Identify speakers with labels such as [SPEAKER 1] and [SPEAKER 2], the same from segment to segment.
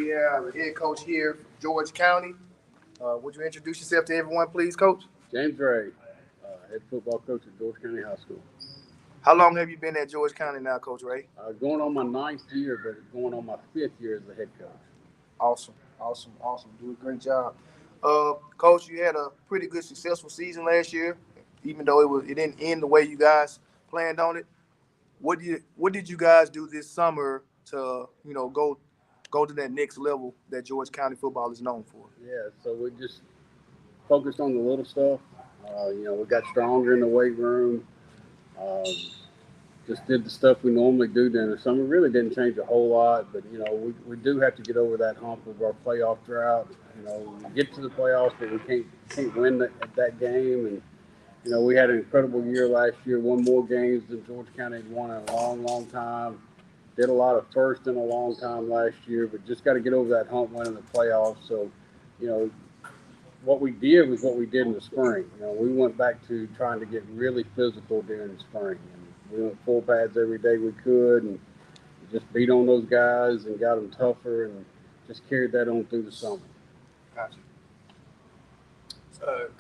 [SPEAKER 1] we have a head coach here from George County. Would you introduce yourself to everyone, please, Coach?
[SPEAKER 2] James Ray, head football coach at George County High School.
[SPEAKER 1] How long have you been at George County now, Coach Ray?
[SPEAKER 2] Going on my 9th year, but going on my 5th year as the head coach.
[SPEAKER 1] Awesome. Do a great job. Coach, you had a pretty good, successful season last year, even though it didn't end the way you guys planned on it. What did you guys do this summer to go to that next level that George County football is known for?
[SPEAKER 2] Yeah, so we just focused on the little stuff. We got stronger in the weight room. Just did the stuff we normally do during the summer. Really didn't change a whole lot, but we do have to get over that hump of our playoff drought. We get to the playoffs, but we can't win that game. And we had an incredible year last year. Won more games than George County had won in a long, long time. Did a lot of first in a long time last year, but just got to get over that hump winning the playoffs. So, what we did was what we did in the spring. We went back to trying to get really physical during the spring. And we went full pads every day we could and just beat on those guys and got them tougher and just carried that on through the summer.
[SPEAKER 1] Gotcha.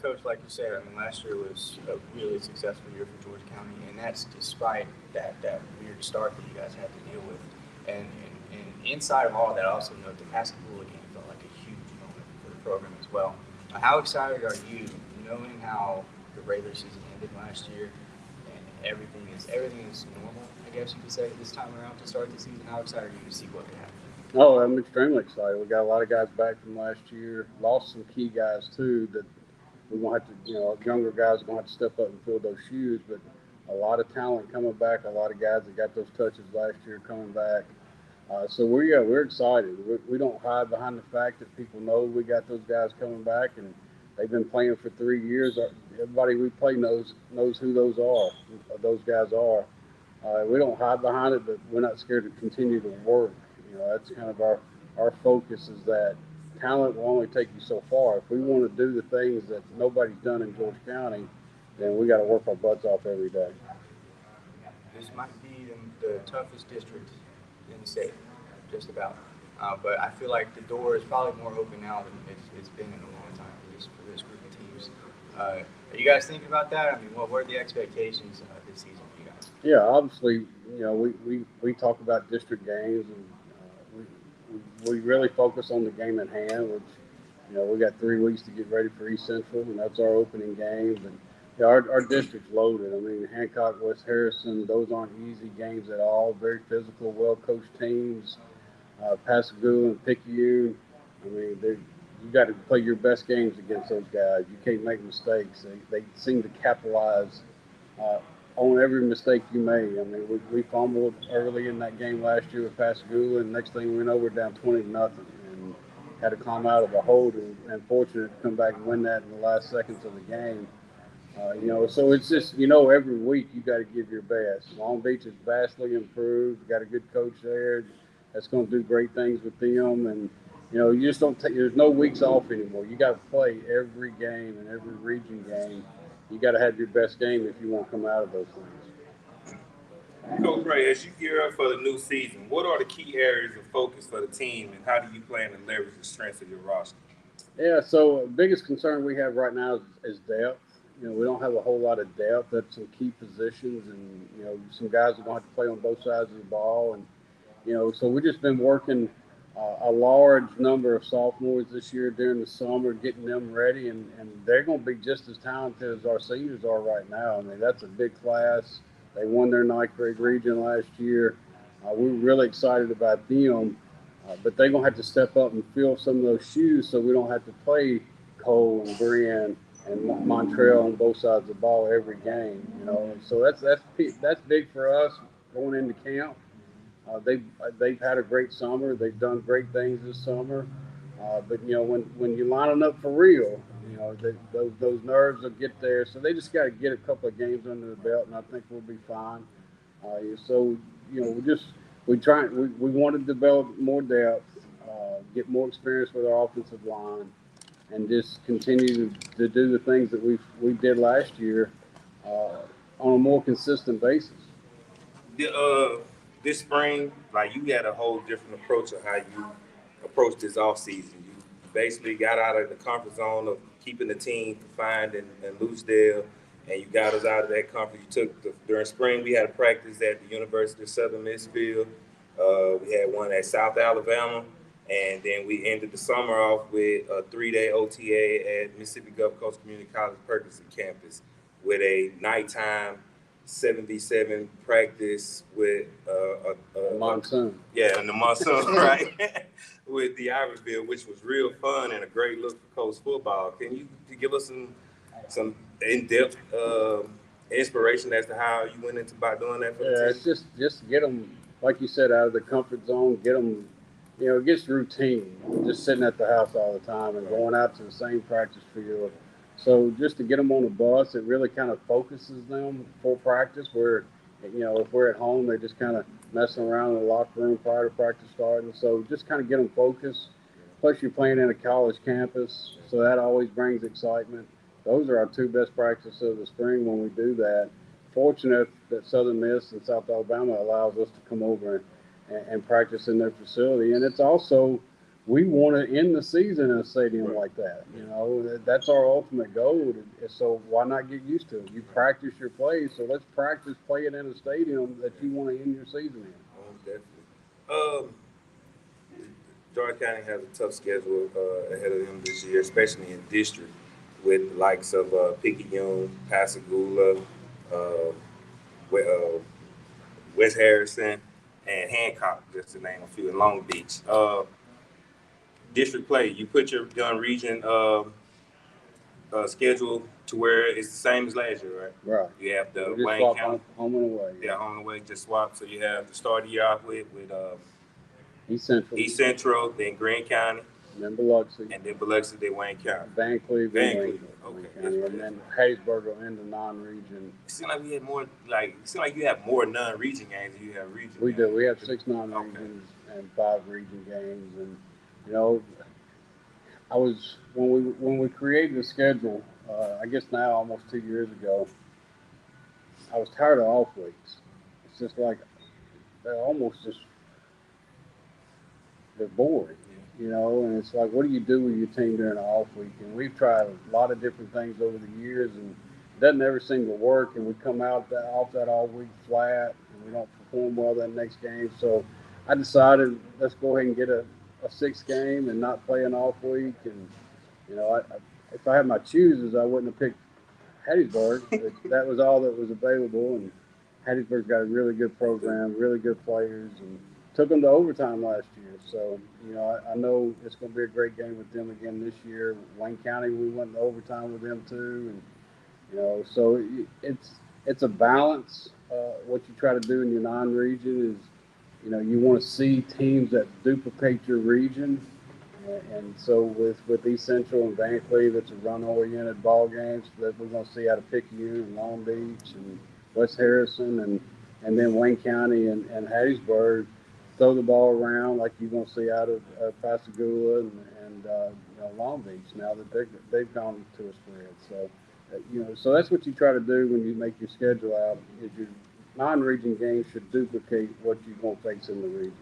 [SPEAKER 3] Coach, like you said, last year was a really successful year for George County, and that's despite that weird start that you guys had to deal with. And inside of all of that, I also know the basketball game felt like a huge moment for the program as well. How excited are you, knowing how the regular season ended last year, and everything is normal, I guess you could say, this time around to start the season? How excited are you to see what could happen?
[SPEAKER 2] Oh, I'm extremely excited. We got a lot of guys back from last year. Lost some key guys too that we're gonna have to, younger guys are gonna have to step up and fill those shoes. But a lot of talent coming back. A lot of guys that got those touches last year coming back. So we're excited. We don't hide behind the fact that people know we got those guys coming back, and they've been playing for 3 years. Everybody we play knows who those guys are. We don't hide behind it, but we're not scared to continue to work. That's kind of our focus, is that talent will only take you so far. If we want to do the things that nobody's done in George County, then we got to work our butts off every day.
[SPEAKER 3] This might be the toughest district in the state, just about. But I feel like the door is probably more open now than it's been in a long time for this group of teams. Are you guys thinking about that? What were the expectations this season for you guys?
[SPEAKER 2] Yeah, obviously, we talk about district games, and we really focus on the game at hand, which, we got 3 weeks to get ready for East Central, and that's our opening game. And our district's loaded. Hancock, West Harrison, those aren't easy games at all. Very physical, well-coached teams. Pascagoula and Picayune, you got to play your best games against those guys. You can't make mistakes. They seem to capitalize on every mistake you made. We fumbled early in that game last year with Pascagoula, and next thing we know, we're down 20-0, and had to climb out of a hold, and fortunate to come back and win that in the last seconds of the game. So it's just, every week you got to give your best. Long Beach is vastly improved. Got a good coach there that's going to do great things with them, and you just don't take. There's no weeks off anymore. You got to play every game and every region game. You got to have your best game if you want to come out of those things.
[SPEAKER 4] Coach Ray, as you gear up for the new season, what are the key areas of focus for the team, and how do you plan to leverage the strengths of your roster?
[SPEAKER 2] Yeah, so biggest concern we have right now is depth. We don't have a whole lot of depth at some key positions, and some guys are going to have to play on both sides of the ball, and so we've just been working a large number of sophomores this year during the summer, getting them ready, and they're going to be just as talented as our seniors are right now. That's a big class. They won their 9th grade region last year. We're really excited about them, but they're going to have to step up and fill some of those shoes so we don't have to play Cole and Brian and Montreal on both sides of the ball every game. So that's big for us going into camp. They've had a great summer. They've done great things this summer. But when you're lining up for real, those nerves will get there. So they just got to get a couple of games under the belt, and I think we'll be fine. So we want to develop more depth, get more experience with our offensive line, and just continue to do the things that we did last year on a more consistent basis.
[SPEAKER 4] This spring, you had a whole different approach of how you approached this off season? You basically got out of the comfort zone of keeping the team confined and Lucedale, and you got us out of that comfort. You took during spring. We had a practice at the University of Southern Miss Field. We had one at South Alabama, and then we ended the summer off with a 3-day OTA at Mississippi Gulf Coast Community College Perkinson campus with a nighttime 7v7 practice with
[SPEAKER 2] Monsoon.
[SPEAKER 4] Yeah, in the monsoon, right? With the Ivoryville, which was real fun and a great look for coast football. Can you give us some in-depth inspiration as to how you went into by doing that for the team?
[SPEAKER 2] It's just to get them, like you said, out of the comfort zone, get them, it gets routine, just sitting at the house all the time and going out to the same practice field. So just to get them on the bus, it really kind of focuses them for practice where, if we're at home, they're just kind of messing around in the locker room prior to practice starting. So just kind of get them focused. Plus you're playing in a college campus, so that always brings excitement. Those are our two best practices of the spring when we do that. Fortunate that Southern Miss and South Alabama allows us to come over and practice in their facility. And it's also, we want to end the season in a stadium like that. That's our ultimate goal. So why not get used to it? You practice your plays, so let's practice playing in a stadium that you want to end your season in.
[SPEAKER 4] Oh, definitely. George County has a tough schedule ahead of them this year, especially in district, with the likes of Picayune, Pascagoula, West Harrison, and Hancock, just to name a few, in Long Beach. District play, you put your Gun Region schedule to where it's the same as last year, right?
[SPEAKER 2] Right.
[SPEAKER 4] You have the
[SPEAKER 2] We just
[SPEAKER 4] Wayne
[SPEAKER 2] swap
[SPEAKER 4] County.
[SPEAKER 2] home and away.
[SPEAKER 4] Yeah, home and away, just swap. So you have the start of the year off with
[SPEAKER 2] East Central,
[SPEAKER 4] then Greene County,
[SPEAKER 2] and then Biloxi,
[SPEAKER 4] and then Biloxi, then Wayne County.
[SPEAKER 2] Van Cleve,
[SPEAKER 4] Van
[SPEAKER 2] and
[SPEAKER 4] Cleve,
[SPEAKER 2] Wayne
[SPEAKER 4] okay.
[SPEAKER 2] County, and then Hattiesburg will end the non-region.
[SPEAKER 4] It seems like we had more, you have more non-region games than you have region
[SPEAKER 2] We
[SPEAKER 4] games.
[SPEAKER 2] do. We have 6 non-regions and 5 region games, and when we created the schedule, I guess now almost 2 years ago, I was tired of off weeks. It's just like they're boring, and it's like, what do you do with your team during an off week? And we've tried a lot of different things over the years, and it doesn't ever seem to work, and we come out off that all week flat, and we don't perform well that next game. So I decided, let's go ahead and get a 6th game and not play an off week. And if I had my chooses, I wouldn't have picked Hattiesburg. That was all that was available, and Hattiesburg's got a really good program, really good players, and took them to overtime last year. So I know it's going to be a great game with them again this year. Wayne County, we went to overtime with them too, and so it's a balance. What you try to do in your non-region is, you want to see teams that duplicate your region. And so with East Central and Van Cleve, it's a run-oriented ball games that we're going to see out of Picayune and Long Beach and West Harrison, and then Wayne County and Hattiesburg throw the ball around like you're going to see out of Pascagoula and Long Beach now that they've gone to a spread. So so that's what you try to do when you make your schedule out. Is your non-region games should duplicate what you're going to face in the region.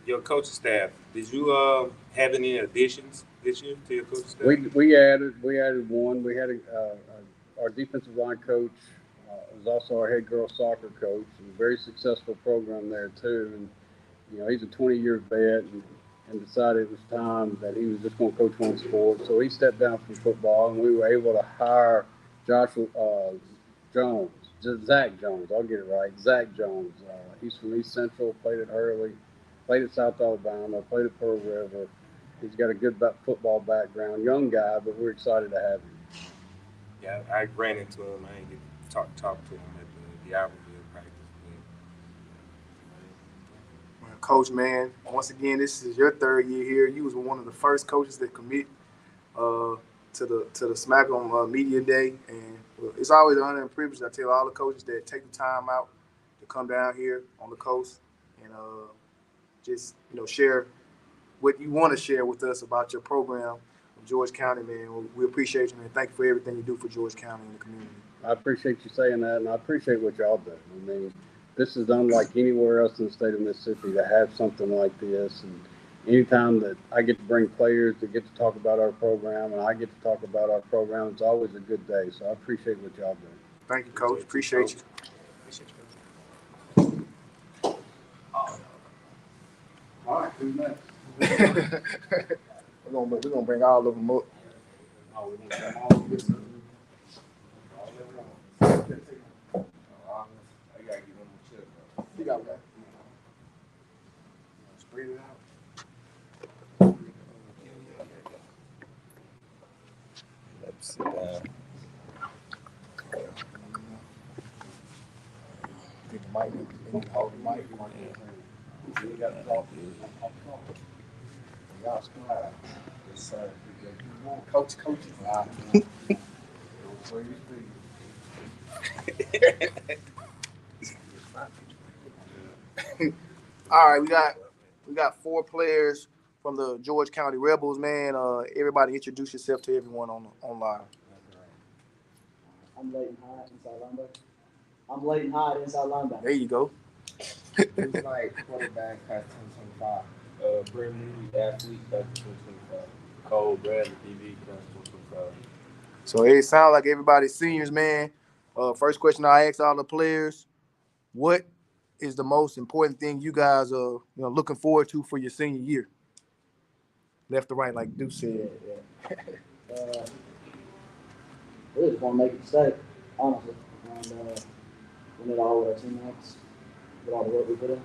[SPEAKER 4] Your coaching staff, did you have any additions this year to your coaching staff?
[SPEAKER 2] We added one. We had our defensive line coach was also our head girls soccer coach, and a very successful program there too. And he's a 20-year vet, and decided it was time that he was just going to coach one sport. So he stepped down from football, and we were able to hire Zach Jones. I'll get it right. Zach Jones. He's from East Central, played at Hurley, played at South Alabama, played at Pearl River. He's got a good football background. Young guy, but we're excited to have him.
[SPEAKER 4] Yeah, I ran into him. I didn't get to talk to him at the Ivoryville practice.
[SPEAKER 1] Coach, man, once again, this is your 3rd year here. You was one of the first coaches that commit to the SMACM Media Day, and it's always an honor and privilege. I tell all the coaches that take the time out to come down here on the coast and just share what you want to share with us about your program in George County, man. We appreciate you, man. Thank you for everything you do for George County and the community.
[SPEAKER 2] I appreciate you saying that, and I appreciate what y'all do. I mean, this is unlike anywhere else in the state of Mississippi to have something like this, and anytime that I get to bring players to get to talk about our program and I get to talk about our program, it's always a good day. So I appreciate what y'all do.
[SPEAKER 1] Thank you, Coach. Appreciate you.
[SPEAKER 2] All right, who's next?
[SPEAKER 1] we're gonna bring all of them up.
[SPEAKER 2] Oh, we're gonna come all this.
[SPEAKER 4] I gotta give them a check.
[SPEAKER 1] You got that. Spread it out.
[SPEAKER 4] Let's sit down.
[SPEAKER 1] Get the mic. Hold the mic.
[SPEAKER 2] You got to talk.
[SPEAKER 1] Y'all smile.
[SPEAKER 2] Yes, sir.
[SPEAKER 1] Coach.
[SPEAKER 2] Where you
[SPEAKER 1] All right, we got 4 players from the George County Rebels, man. Everybody introduce yourself to everyone online.
[SPEAKER 5] I'm Leighton Hyde, inside linebacker.
[SPEAKER 1] There you go.
[SPEAKER 3] Who's like quarterback past 2025?
[SPEAKER 4] Brent Moody, athlete, that's 2025.
[SPEAKER 3] Cole Bradley, DB, past 2025.
[SPEAKER 1] So it sounds like everybody's seniors, man. First question I ask all the players: what is the most important thing you guys are looking forward to for your senior year? Left to right, like Deuce said.
[SPEAKER 5] We just want to make a mistake, honestly, and win it all with our teammates, with all the work we put in.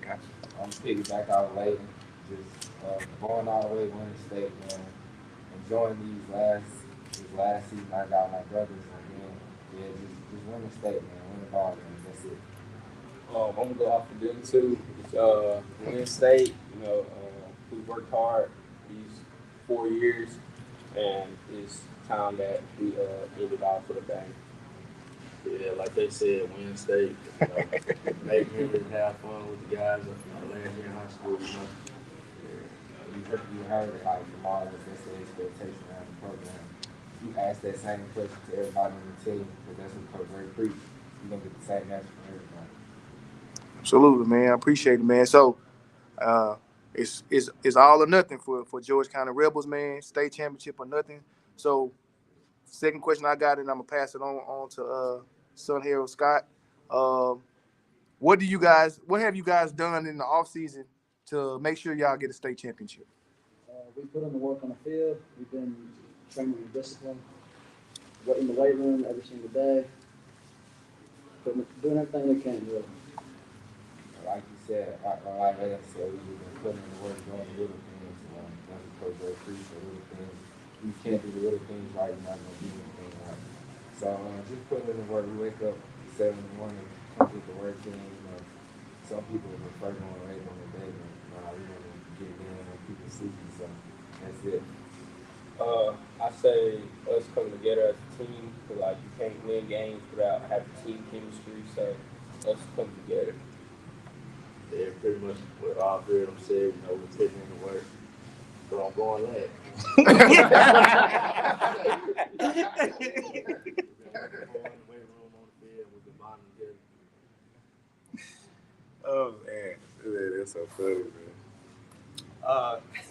[SPEAKER 1] Gotcha.
[SPEAKER 6] I'm piggyback out of Leighton, just going all the way winning state, man. Enjoying this last season I got my brothers, and then just winning state, man. Winning ball games, that's it.
[SPEAKER 3] I'm gonna go off of them too. Win state, we worked hard these 4 years, and it's time that we end it off with a bang.
[SPEAKER 7] Yeah, like they said, win state. Make memories, have fun with the guys. Last year in high school,
[SPEAKER 6] You heard it, like from all of us, that's the expectation of the program. You ask that same question to everybody on the team, because that's what Coach Ray preached. You're gonna get the same answer from everybody.
[SPEAKER 1] Absolutely, man. I appreciate it, man. So it's all or nothing for George County Rebels, man. State championship or nothing. So second question I got, and I'm gonna pass it on to Son Harold Scott. What have you guys done in the offseason to make sure y'all get a state championship?
[SPEAKER 5] We put in the work on the field. We've been training with discipline. We're in the weight room every single day. Doing everything we can, really.
[SPEAKER 6] Like you said, like I said, we've been putting in the work, doing the little things. That's what Coach Ray preached, the little things. You can't do the little things right, you're not gonna do anything right. So just putting in the work. We wake up 7 in the morning, come get the work in. Some people prefer going later in the day, but we want to get it in when people sleeping. So that's it.
[SPEAKER 3] I say us coming together as a team, because like you can't win games without having team chemistry. So us come together.
[SPEAKER 7] yeah, pretty much what all 3 of them said. We're putting in the work. But I'm going last.
[SPEAKER 4] Oh man, that's so funny, man.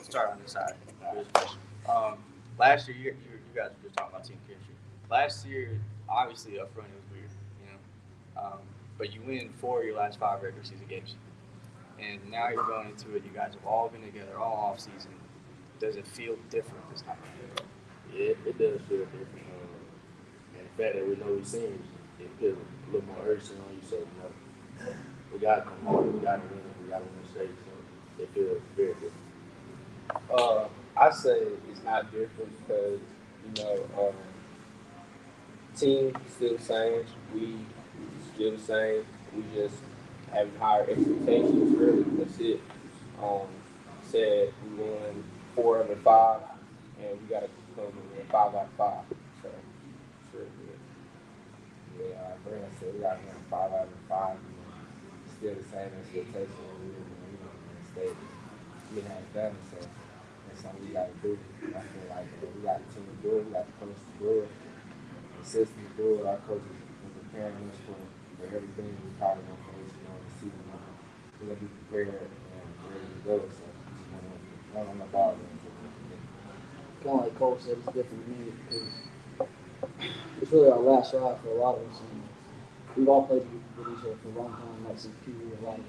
[SPEAKER 3] Start on this side. Last year, you guys were just talking about team chemistry. Last year, obviously up front it was weird, but you win 4 of your last 5 regular season games, and now you're going into it. You guys have all been together all off season. Does it feel different this time?
[SPEAKER 7] Yeah, it does feel different. And the fact that we know we're seniors, it feels a little more urgent on you. So, we got to come home, we got to win, we got to win state. So, it feels very different.
[SPEAKER 3] I say it's not different because team still the same. We still the same. We just having higher expectations. Really, that's it. Said we won 4 out of 5, and we got to come and win 5 out of 5. So it's really good.
[SPEAKER 6] Yeah, Brandon said we got to win 5 out of 5. Still the same expectation we state. We have done so. That's something we got to do. I feel like we got the team to do it. We got the coach to do it. The system to do it. Our coaches are preparing us for everything we probably going to face, the season. We're going to be prepared and ready to go. So we just want to on the ball.
[SPEAKER 5] Kind of like Cole said, it's different to me because it's really our last ride for a lot of us. And we've all played with each other for a long time, like since PE, a lot of us.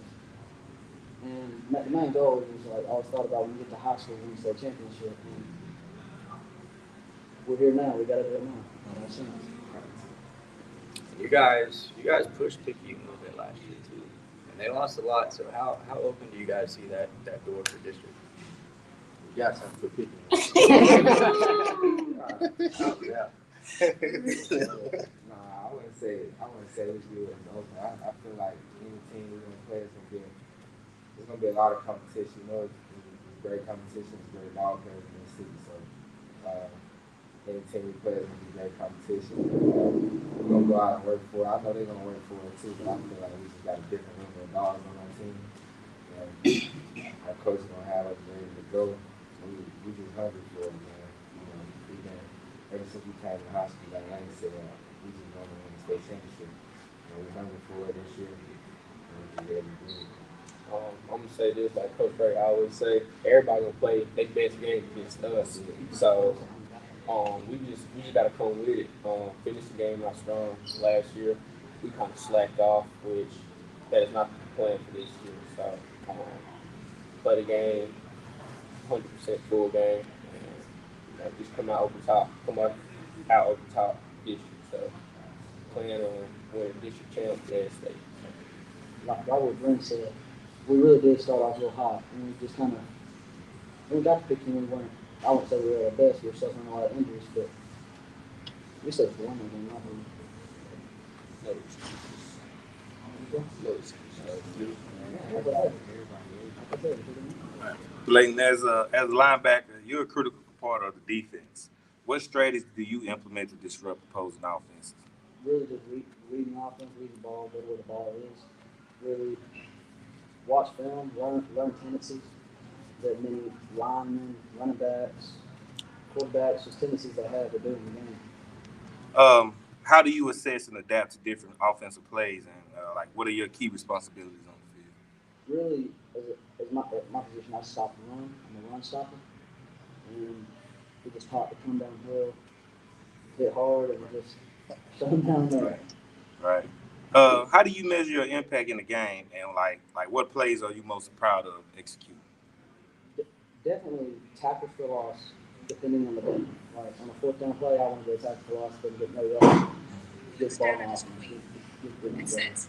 [SPEAKER 5] And the main goal was like I always thought about when we get to high school, we state championship. And we're here now. We got to do it now. That's it.
[SPEAKER 3] You guys pushed Pickey a little bit last year too, and they lost a lot. So how open do you guys see that door for district?
[SPEAKER 7] You got something for picking.
[SPEAKER 3] Yeah.
[SPEAKER 6] Nah, I wouldn't say we should do it in open. I feel like any team we're gonna play is there's gonna be a lot of competition. You know, it's great competition, it's great ball players in the city. So any team we play is gonna be great competition. We're gonna go out and work for it. I know they're gonna work for it too, but I feel like we just got a different number of dogs on our team. Our coach is gonna have us ready to go. We just hungry for it, man. You know, we've been ever since we came to high school, like Lane said, we just want to win the state championship. We're hungry for it this year. And we're ready to do it.
[SPEAKER 7] I'm gonna say this, like Coach Ray always say, everybody gonna play their best game against us. So we just gotta come with it. Finish the game out strong. Last year we kind of slacked off, which that is not the plan for this year. So play the game, 100% full game, and just come out over top this year. So plan on winning district champ last state.
[SPEAKER 5] Like what Brent said, we really did start off real hot, and we just kind of when we got to Pickens, we weren't. I wouldn't say we were at our best. We were suffering a lot of injuries, but we said for one again, not
[SPEAKER 7] No
[SPEAKER 4] Clayton, as a linebacker, you're a critical part of the defense. What strategies do you implement to disrupt opposing offenses?
[SPEAKER 5] really just reading offense, reading the ball, go where the ball is. Really watch film, learn tendencies that many linemen, running backs, quarterbacks, just tendencies they have to do in the game.
[SPEAKER 4] How do you assess and adapt to different offensive plays, and what are your key responsibilities on the field?
[SPEAKER 5] Really, as my position, I stop the run. I'm a run stopper, and we just taught to come downhill, hit hard, and just shut them down there.
[SPEAKER 4] Right. How do you measure your impact in the game, and like what plays are you most proud of executing?
[SPEAKER 5] Definitely tackle for loss, depending on the game. Like on a fourth down play, I want to go tackle for loss, but get no yards. Get the ball off. Makes sense.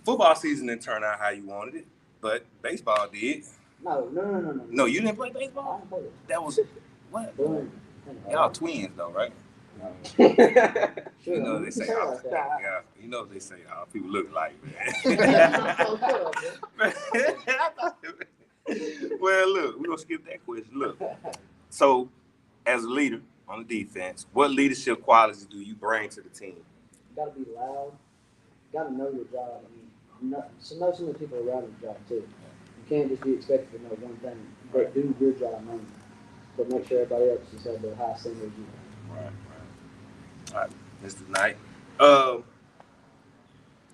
[SPEAKER 4] Football season didn't turn out how you wanted it, but baseball did.
[SPEAKER 5] No.
[SPEAKER 4] No, you didn't play
[SPEAKER 5] I
[SPEAKER 4] baseball?
[SPEAKER 5] didn't play it.
[SPEAKER 4] That was what? Y'all twins though, right?
[SPEAKER 5] Sure,
[SPEAKER 4] You know they say all
[SPEAKER 5] like that.
[SPEAKER 4] yeah. You know they say all people look like, man. Well, look, we're gonna skip that question. Look. So as a leader on the defense, what leadership qualities do you bring to the team?
[SPEAKER 5] You gotta be loud. You gotta know your job. Know some of the people around your job too. You can't just be expected to know one thing. But do your job mainly. But make sure everybody else is at the high standard you have.
[SPEAKER 4] Right. All right, Mr. Knight.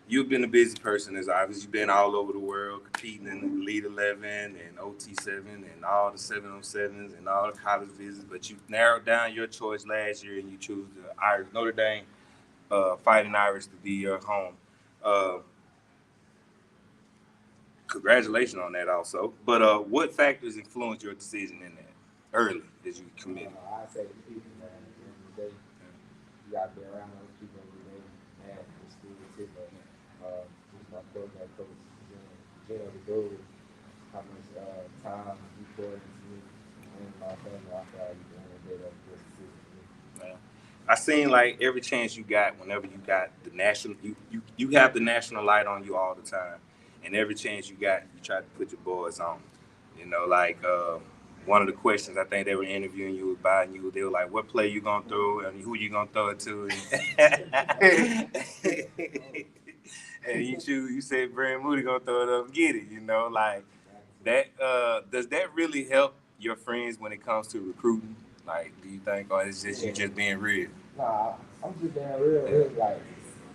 [SPEAKER 4] You've been a busy person, as obvious. You've been all over the world competing in the Elite 11 and OT7 and all the 707s and all the college visits, but you narrowed down your choice last year and you chose the Notre Dame Fighting Irish to be your home. Congratulations on that also. But what factors influenced your decision in that early as you committed?
[SPEAKER 6] I say the people, man. At the end of the day, you got to be around those people every day. Man, the school too, but just my quarterback coach, Gino the Gold, how much time he poured into me and my family. I feel like at the end of the day, that was the best decision for me.
[SPEAKER 4] Yeah. I seen like every chance you got, whenever you got the national, you have the national light on you all the time, and every chance you got, you try to put your boys on. You know, one of the questions I think they were interviewing you about you, they were like, "What play you gonna throw and who you gonna throw it to?" And you said Brand Moody gonna throw it up and get it. You know, like that. Does that really help your friends when it comes to recruiting? Like, do you think, or is just you just being real?
[SPEAKER 6] Nah, I'm just being real. Like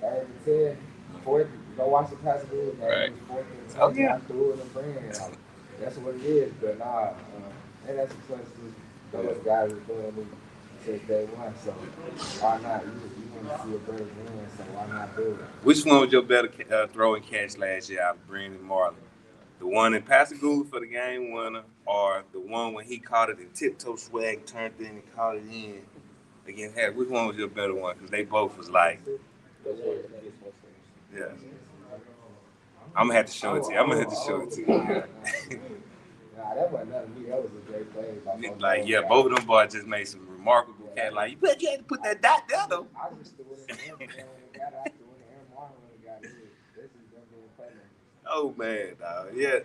[SPEAKER 6] 30 to 10, 40, go watch the Pasadena game.
[SPEAKER 4] Right.
[SPEAKER 6] It was 4th and 10.
[SPEAKER 4] Oh, yeah.
[SPEAKER 6] I threw it and ran. Like, that's what it is. But nah, and that's because those guys are doing it since day one. So why not? You want to see a better win, so why not do it?
[SPEAKER 4] Which one was your better throwing catch last year out of Brandon Marlin? The one in Pascagoula for the game winner, or the one when he caught it in tiptoe swag, turned in and caught it in against Harris? Which one was your better one? Because they both was like, yeah. I'm gonna have to show it to you.
[SPEAKER 6] Nah, that wasn't nothing to me. That was a great play by both
[SPEAKER 4] Like,
[SPEAKER 6] those
[SPEAKER 4] yeah,
[SPEAKER 6] guys.
[SPEAKER 4] both of them boys just made some remarkable catch. Like, you had to put that dot there, though.
[SPEAKER 6] I just threw it in the air. When they got it, I threw it in the air. Marlon would have got it. This is them being played.
[SPEAKER 4] Oh, man, dog. Yeah.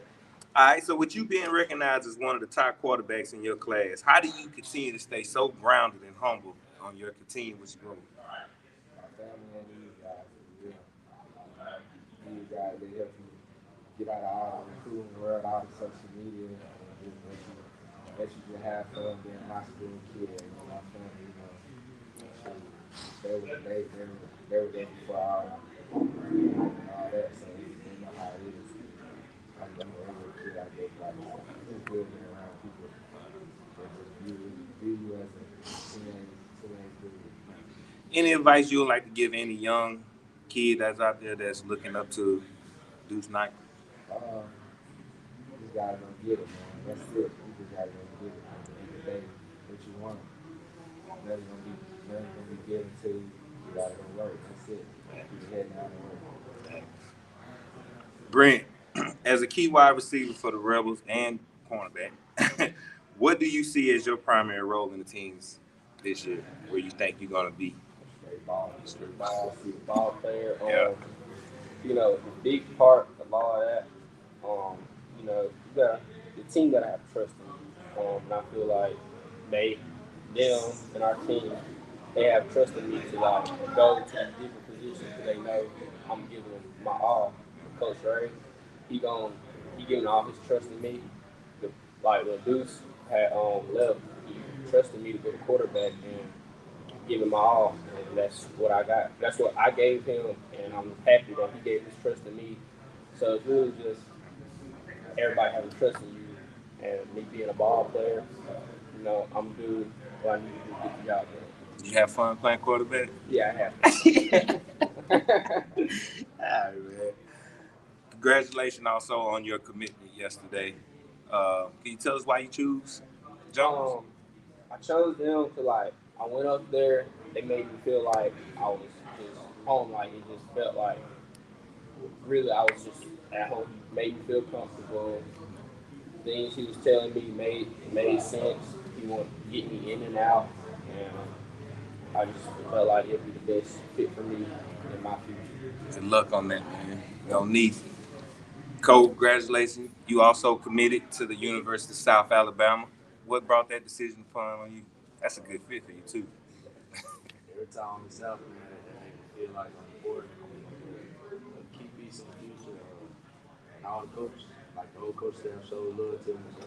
[SPEAKER 4] All right, so with you being recognized as one of the top quarterbacks in your class, how do you continue to stay so grounded and humble on your continuous growth?
[SPEAKER 6] My family and these guys, for real. These guys, they help me get out of all the recruiting world, all the social media, and just let you just have fun being a high school kid. You know, my family, you know, they were there before all that, so they know how it is. I'm a kid out there, like, it's just good being around people that just view you as a teenage dude.
[SPEAKER 4] Any advice you would like to give any young kid that's out there that's looking up to Deuce Knight?
[SPEAKER 6] You just gotta go get it, man. That's it. You just gotta go get it. Every day, what you want. Nothing's gonna be given to you. You gotta go work. That's it. Keep your head down and work.
[SPEAKER 4] Brent, as a key wide receiver for the Rebels and cornerback, what do you see as your primary role in the teams this year? Where you think you're gonna be?
[SPEAKER 6] Straight ball.
[SPEAKER 7] Ball player.
[SPEAKER 4] Yeah.
[SPEAKER 7] You know, the big part of all that, you know, the team gotta have trust in you. And I feel like them and our team, they have trust in me to like go to the different positions because they know I'm giving them my all. Coach Ray, he giving all his trust in me. Like when Deuce had left, he trusted me to be a quarterback and give him my all, and that's what I got. That's what I gave him, and I'm happy that he gave his trust to me. So it's really just everybody having trust in you, and me being a ball player. You know, I'm doing what I need to do to get the job done.
[SPEAKER 4] You have fun playing quarterback?
[SPEAKER 7] Yeah, I have.
[SPEAKER 4] All right, man. Congratulations also on your commitment yesterday. Can you tell us why you choose Jones?
[SPEAKER 7] I chose them to like. I went up there. They made me feel like I was just home. Like it just felt like really I was just at home. He made me feel comfortable. Things he was telling me made sense. He wanted to get me in and out, and I just felt like it'd be the best fit for me in my future.
[SPEAKER 4] Good luck on that, man. You don't need it. Cole, congratulations. You also committed to the University of South Alabama. What brought that decision upon on you? That's a good fit for you, too.
[SPEAKER 7] Every time I'm in South, man, it made me feel like I'm bored. A key piece in the future. And all the coaches, like the old coach there, showed love to me. So,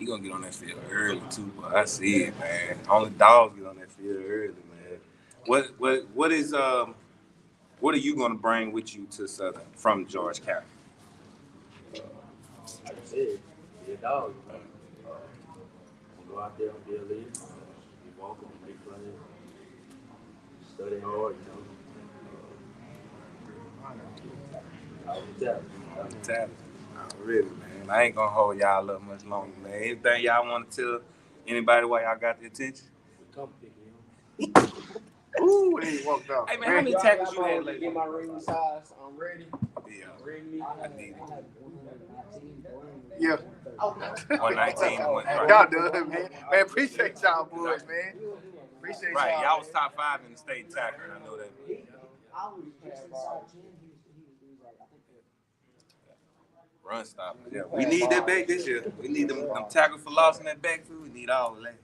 [SPEAKER 4] You're going to get on that field early, too, but I see it, man. Only dogs get on that field early, man. What are you going to bring with you to Southern from George County?
[SPEAKER 7] like I said, be a dog. Go out there and be a leader. Be walking, make plays, study hard, you know.
[SPEAKER 4] Talent. Oh, really, man. I ain't going to hold y'all up much longer, man. Anything y'all want to tell anybody why y'all got the attention?
[SPEAKER 7] Come pick me up.
[SPEAKER 1] Ooh, and he walked out.
[SPEAKER 4] Hey, man, how many tackles you had
[SPEAKER 7] Get
[SPEAKER 4] lately?
[SPEAKER 7] my ring size. I'm ready.
[SPEAKER 4] Yeah.
[SPEAKER 7] Ring me.
[SPEAKER 4] I need it.
[SPEAKER 1] Yeah.
[SPEAKER 4] 119 and 1.
[SPEAKER 1] Y'all done, man. Man, appreciate y'all boys, man. Appreciate
[SPEAKER 4] Right,
[SPEAKER 1] y'all.
[SPEAKER 4] y'all was top 5 in the state in tackling. I know that. Run stoppers. Yeah, we need that back this year. We need them tackle for loss in that backfield. We need all of that.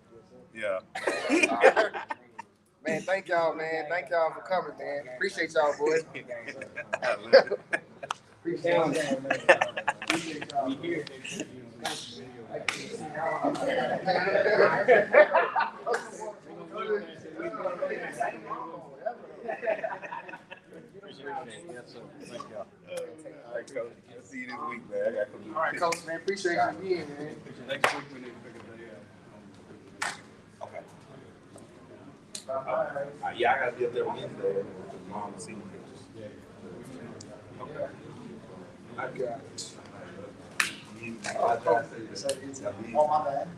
[SPEAKER 4] Yeah.
[SPEAKER 1] Man, thank y'all, man. Thank y'all for coming, man. Appreciate y'all, boys. Appreciate y'all, man. Appreciate y'all. We here.
[SPEAKER 2] Appreciate it. Yes, sir. Thank y'all.
[SPEAKER 4] Thanks, Coach. I'll see you this week, man. I got some
[SPEAKER 1] All right, coach, man. Appreciate you again, man.
[SPEAKER 2] Next week we need to pick a day out.
[SPEAKER 4] Okay. Yeah, I gotta be up there Wednesday with mom and see the pictures. Okay. I got it.
[SPEAKER 1] Oh, my bad.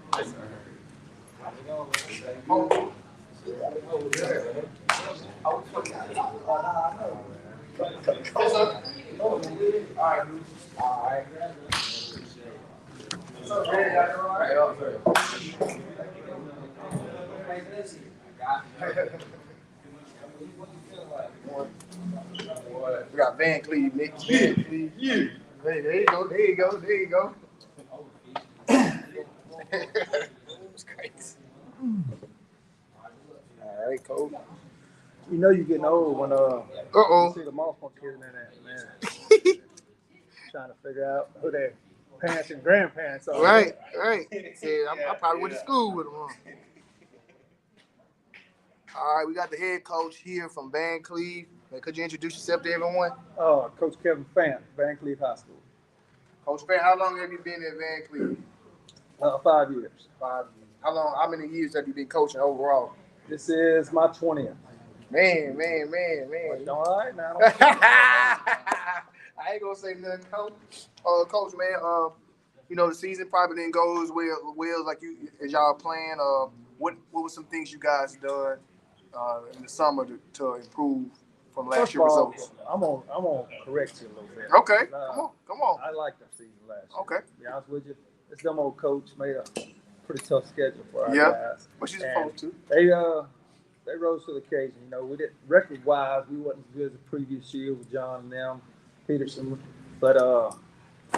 [SPEAKER 1] We got Van Cleve, Nick. Van Cleve. Yeah. There you go. There you go. There you go. It's crazy. All right, coach.
[SPEAKER 8] You know you're getting old when you see the moss monkeys in that, man. Trying to figure out who their parents and grandparents are.
[SPEAKER 1] Right. Yeah, I probably went to school with them. Huh? All right, we got the head coach here from Van Cleve. Could you introduce yourself to everyone?
[SPEAKER 8] Coach Kevin Fant, Van Cleve High School.
[SPEAKER 1] Coach Van, how long have you been at Van Cleve?
[SPEAKER 8] 5 years.
[SPEAKER 1] 5 years. How many years have you been coaching overall?
[SPEAKER 8] This is my 20th.
[SPEAKER 1] Man.
[SPEAKER 8] All right now.
[SPEAKER 1] I ain't gonna say nothing, coach. Coach, man. The season probably didn't go as well like you as y'all planned. What were some things you guys done in the summer to improve from last year's results?
[SPEAKER 8] I'm gonna correct you a little bit.
[SPEAKER 1] Okay, come on.
[SPEAKER 8] I liked our season last year.
[SPEAKER 1] Okay.
[SPEAKER 8] To be honest with you, this dumb old coach made a pretty tough schedule for our guys.
[SPEAKER 1] What you supposed to?
[SPEAKER 8] They rose to the occasion. We did record-wise, we wasn't as good as the previous year with John and them, Peterson, but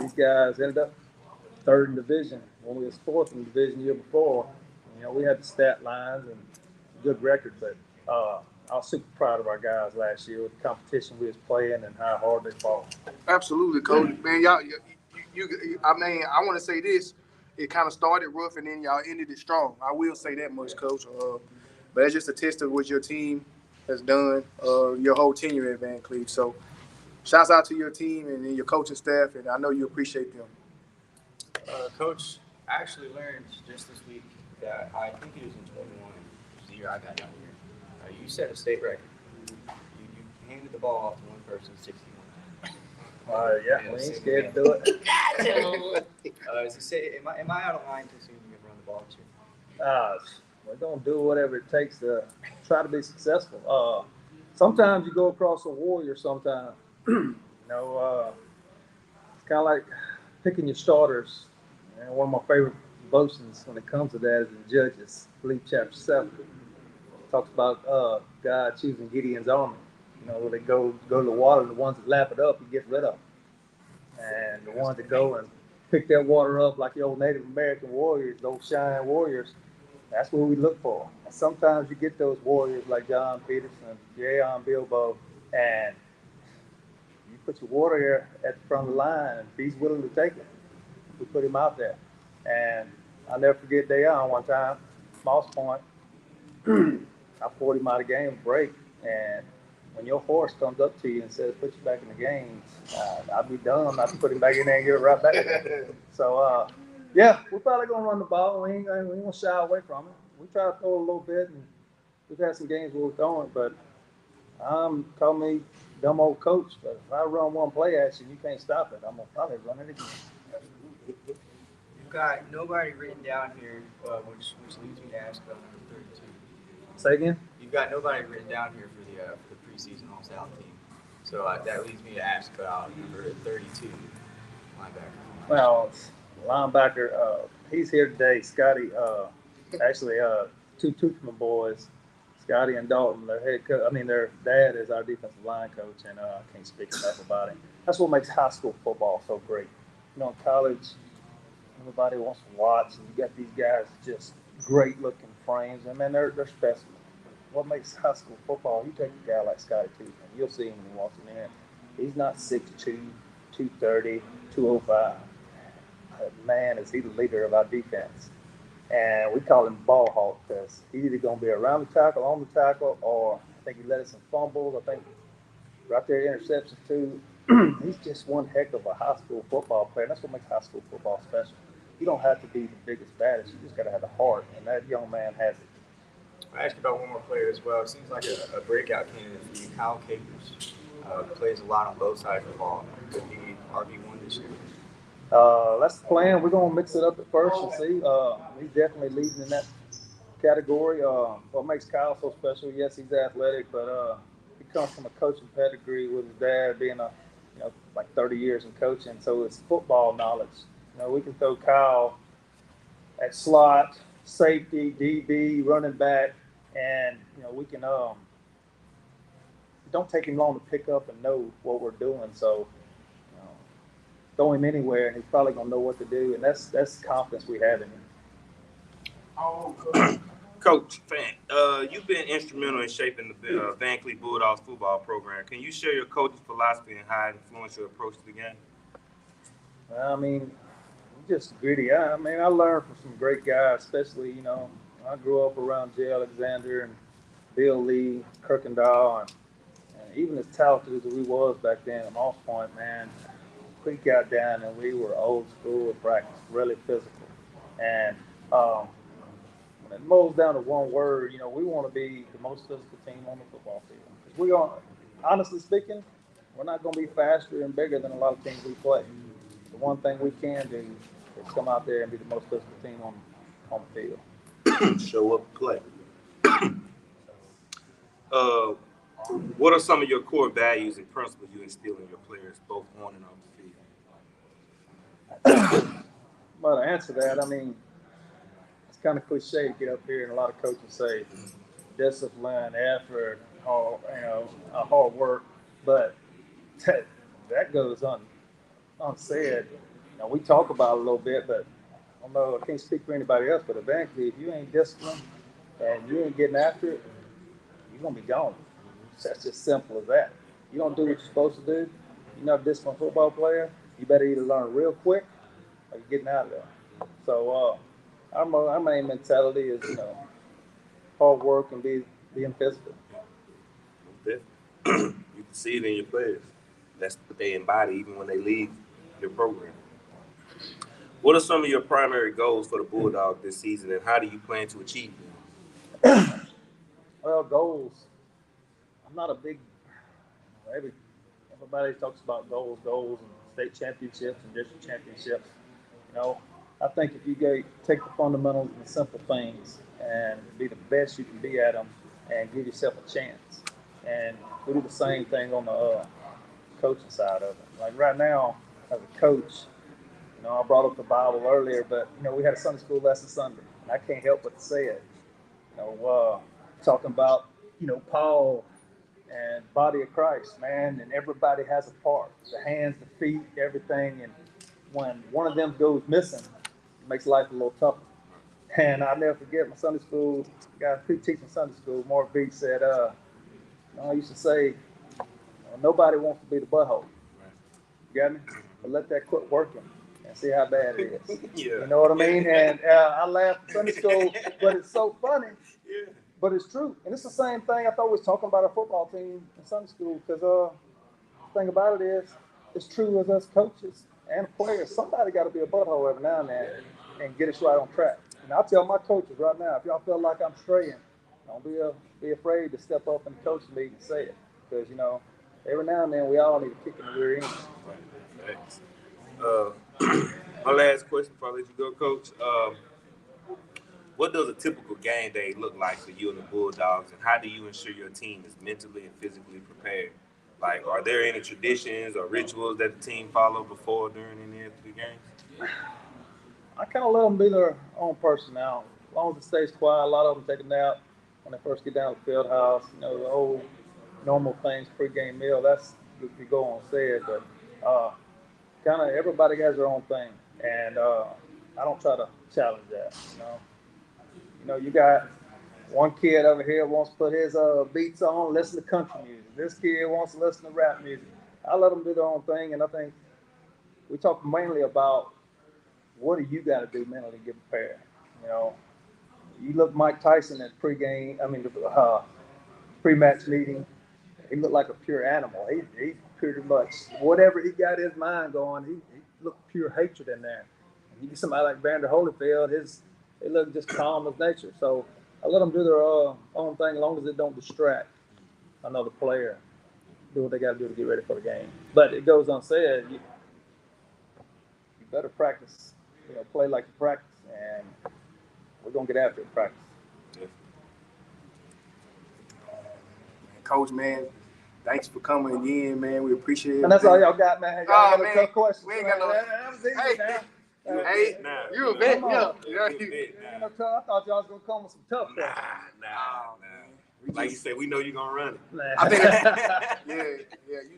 [SPEAKER 8] these guys ended up third in division when we was fourth in division the year before. We had the stat lines and good record, but I was super proud of our guys last year with the competition we was playing and how hard they fought.
[SPEAKER 1] Absolutely, coach. Man, y'all, I want to say this. It kind of started rough and then y'all ended it strong. I will say that much, coach. But that's just a test of what your team has done, your whole tenure at Van Cleve. So, shouts out to your team and your coaching staff, and I know you appreciate them.
[SPEAKER 3] Coach, I actually learned just this week that I think it was in 21, the year I got down here. You set a state record. You handed the ball off to one person 61 times.
[SPEAKER 8] Yeah, we ain't scared to do it.
[SPEAKER 3] Am I out of line to assume you can run the ball this year?
[SPEAKER 8] We're going to do whatever it takes to try to be successful. Sometimes you go across a warrior sometimes. It's kind of like picking your starters. And one of my favorite boastings when it comes to that is in Judges, I believe chapter 7. It talks about God choosing Gideon's army. Where they go to the water, the ones that lap it up, he gets rid of. And the ones that go and pick that water up like the old Native American warriors, those Cheyenne warriors, that's what we look for. And sometimes you get those warriors like John Peterson, Jayon Bilbo, and you put your water here at the front of the line, and he's willing to take it. We put him out there. And I'll never forget Dayon one time, Moss Point. I poured him out of game break, and when your horse comes up to you and says, put you back in the game, I'd be dumb not to put him back in there and get it right back there. So, we're probably going to run the ball. We ain't going to shy away from it. We try to throw a little bit, and we've had some games where we're throwing, but call me dumb old coach, but if I run one play at you and you can't stop it, I'm going to probably run it again.
[SPEAKER 3] You've got nobody written down here, which leads me to ask about number 32.
[SPEAKER 8] Say again?
[SPEAKER 3] You've got nobody written down here for the preseason All-South team. So that leads me to ask about number 32, linebacker.
[SPEAKER 8] Well, linebacker, he's here today. Scotty, two Tuchman boys, Scotty and Dalton, their dad is our defensive line coach, and I can't speak enough about him. That's what makes high school football so great. In college, everybody wants to watch, and you got these guys just great-looking frames. I mean, they're specimen. What makes high school football, you take a guy like Scotty Tuchman, you'll see him when he walks in there. He's not 6'2", 230, 205. Man, is he the leader of our defense. And we call him ball hawk because he's either going to be around the tackle, on the tackle, or I think he led us in fumbles. I think Right there, interception too. He's just one heck of a high school football player. That's what makes high school football special. You don't have to be the biggest, baddest. You just got to have the heart, and that young man has it.
[SPEAKER 3] I asked you about one more player as well. It seems like a breakout candidate for you. Kyle Capers plays a lot on both sides of the ball. Could be RB1 this year.
[SPEAKER 8] That's the plan. We're gonna mix it up at first and see. He's definitely leading in that category. What makes Kyle so special? Yes, he's athletic, but he comes from a coaching pedigree with his dad being like 30 years in coaching. So it's football knowledge. We can throw Kyle at slot, safety, DB, running back, and we can. It don't take him long to pick up and know what we're doing. So throw him anywhere, and he's probably gonna know what to do. And that's confidence we have in him.
[SPEAKER 4] Coach Fan, you've been instrumental in shaping the Van Cleef Bulldogs football program. Can you share your coach's philosophy and how it influenced your approach to the game?
[SPEAKER 8] I mean, just gritty. I learned from some great guys, especially, I grew up around Jay Alexander and Bill Lee, Kirkendall, and even as talented as we was back then at Moss Point, man, we got down and we were old school at practice, really physical. And when it moves down to one word, we want to be the most physical team on the football field. Because we're going, honestly speaking, we're not going to be faster and bigger than a lot of teams we play. The one thing we can do is come out there and be the most physical team on the field.
[SPEAKER 4] Show up, play. What are some of your core values and principles you instill in your players, both on and off the field?
[SPEAKER 8] Well, to answer that, it's kind of cliche to get up here and a lot of coaches say discipline, effort, hard work, but that goes unsaid. We talk about it a little bit, but I don't know, I can't speak for anybody else, but eventually, if you ain't disciplined and you ain't getting after it, you're going to be gone. That's just simple as that. You don't do what you're supposed to do, you're not a disciplined football player, you better either learn real quick or you're getting out of there. So our main mentality is, hard work and being physical.
[SPEAKER 4] You can see it in your players. That's what they embody even when they leave your program. What are some of your primary goals for the Bulldogs this season, and how do you plan to achieve them?
[SPEAKER 8] Well, goals. I'm not a big. Everybody talks about goals, and state championships and district championships. I think if you take the fundamentals and the simple things and be the best you can be at them, and give yourself a chance, and we do the same thing on the coaching side of it. Like right now, as a coach, I brought up the Bible earlier, but we had a Sunday school lesson Sunday, and I can't help but to say it. Talking about Paul and body of Christ, man, and everybody has a part. The hands, the feet, everything, and when one of them goes missing, it makes life a little tougher. And I'll never forget my Sunday school guy teaching Sunday school. Mark Beach said, I used to say, nobody wants to be the butthole. You got me? But let that quit working and see how bad it is.
[SPEAKER 4] Yeah.
[SPEAKER 8] You know what I mean? And I laughed at Sunday school, but it's so funny.
[SPEAKER 4] Yeah.
[SPEAKER 8] But it's true. And it's the same thing I thought we was talking about our football team in Sunday school. Because the thing about it is, it's true as us coaches and players. Somebody got to be a butthole every now and then and get us right on track. And I'll tell my coaches right now, if y'all feel like I'm straying, don't be afraid to step up in the coaching meeting and say it. Because, every now and then we all need a kick in the rear end.
[SPEAKER 4] Thanks. My last question before I let you go, Coach. What does a typical game day look like for you and the Bulldogs, and how do you ensure your team is mentally and physically prepared? Like, are there any traditions or rituals that the team follow before, during, and after the games?
[SPEAKER 8] I kind of let them be their own person now. As long as it stays quiet, a lot of them take a nap when they first get down to the field house. The old normal things, pregame meal, that's if you go on said, but kind of everybody has their own thing, and I don't try to challenge that. You got one kid over here wants to put his beats on, listen to country music. This kid wants to listen to rap music. I let them do their own thing, and I think we talk mainly about what do you got to do mentally to get prepared. You look Mike Tyson at pre-match meeting. he looked like a pure animal. He pretty much, whatever he got his mind going, he looked pure hatred in there. And you get somebody like Vander Holyfield, they look just calm as nature. So I let them do their own thing as long as it don't distract another player. Do what they got to do to get ready for the game. But it goes unsaid, you better practice, play like you practice, and we're going to get after it in practice.
[SPEAKER 1] Coach, man, thanks for coming again, man. We appreciate it.
[SPEAKER 8] And that's all y'all got, man. Y'all got
[SPEAKER 1] man,
[SPEAKER 8] tough questions.
[SPEAKER 1] we ain't got no. Hey, you a vet, yeah.
[SPEAKER 8] I thought y'all was gonna come with some tough questions.
[SPEAKER 4] Nah. Like you said, we know you're gonna run it.
[SPEAKER 1] I think,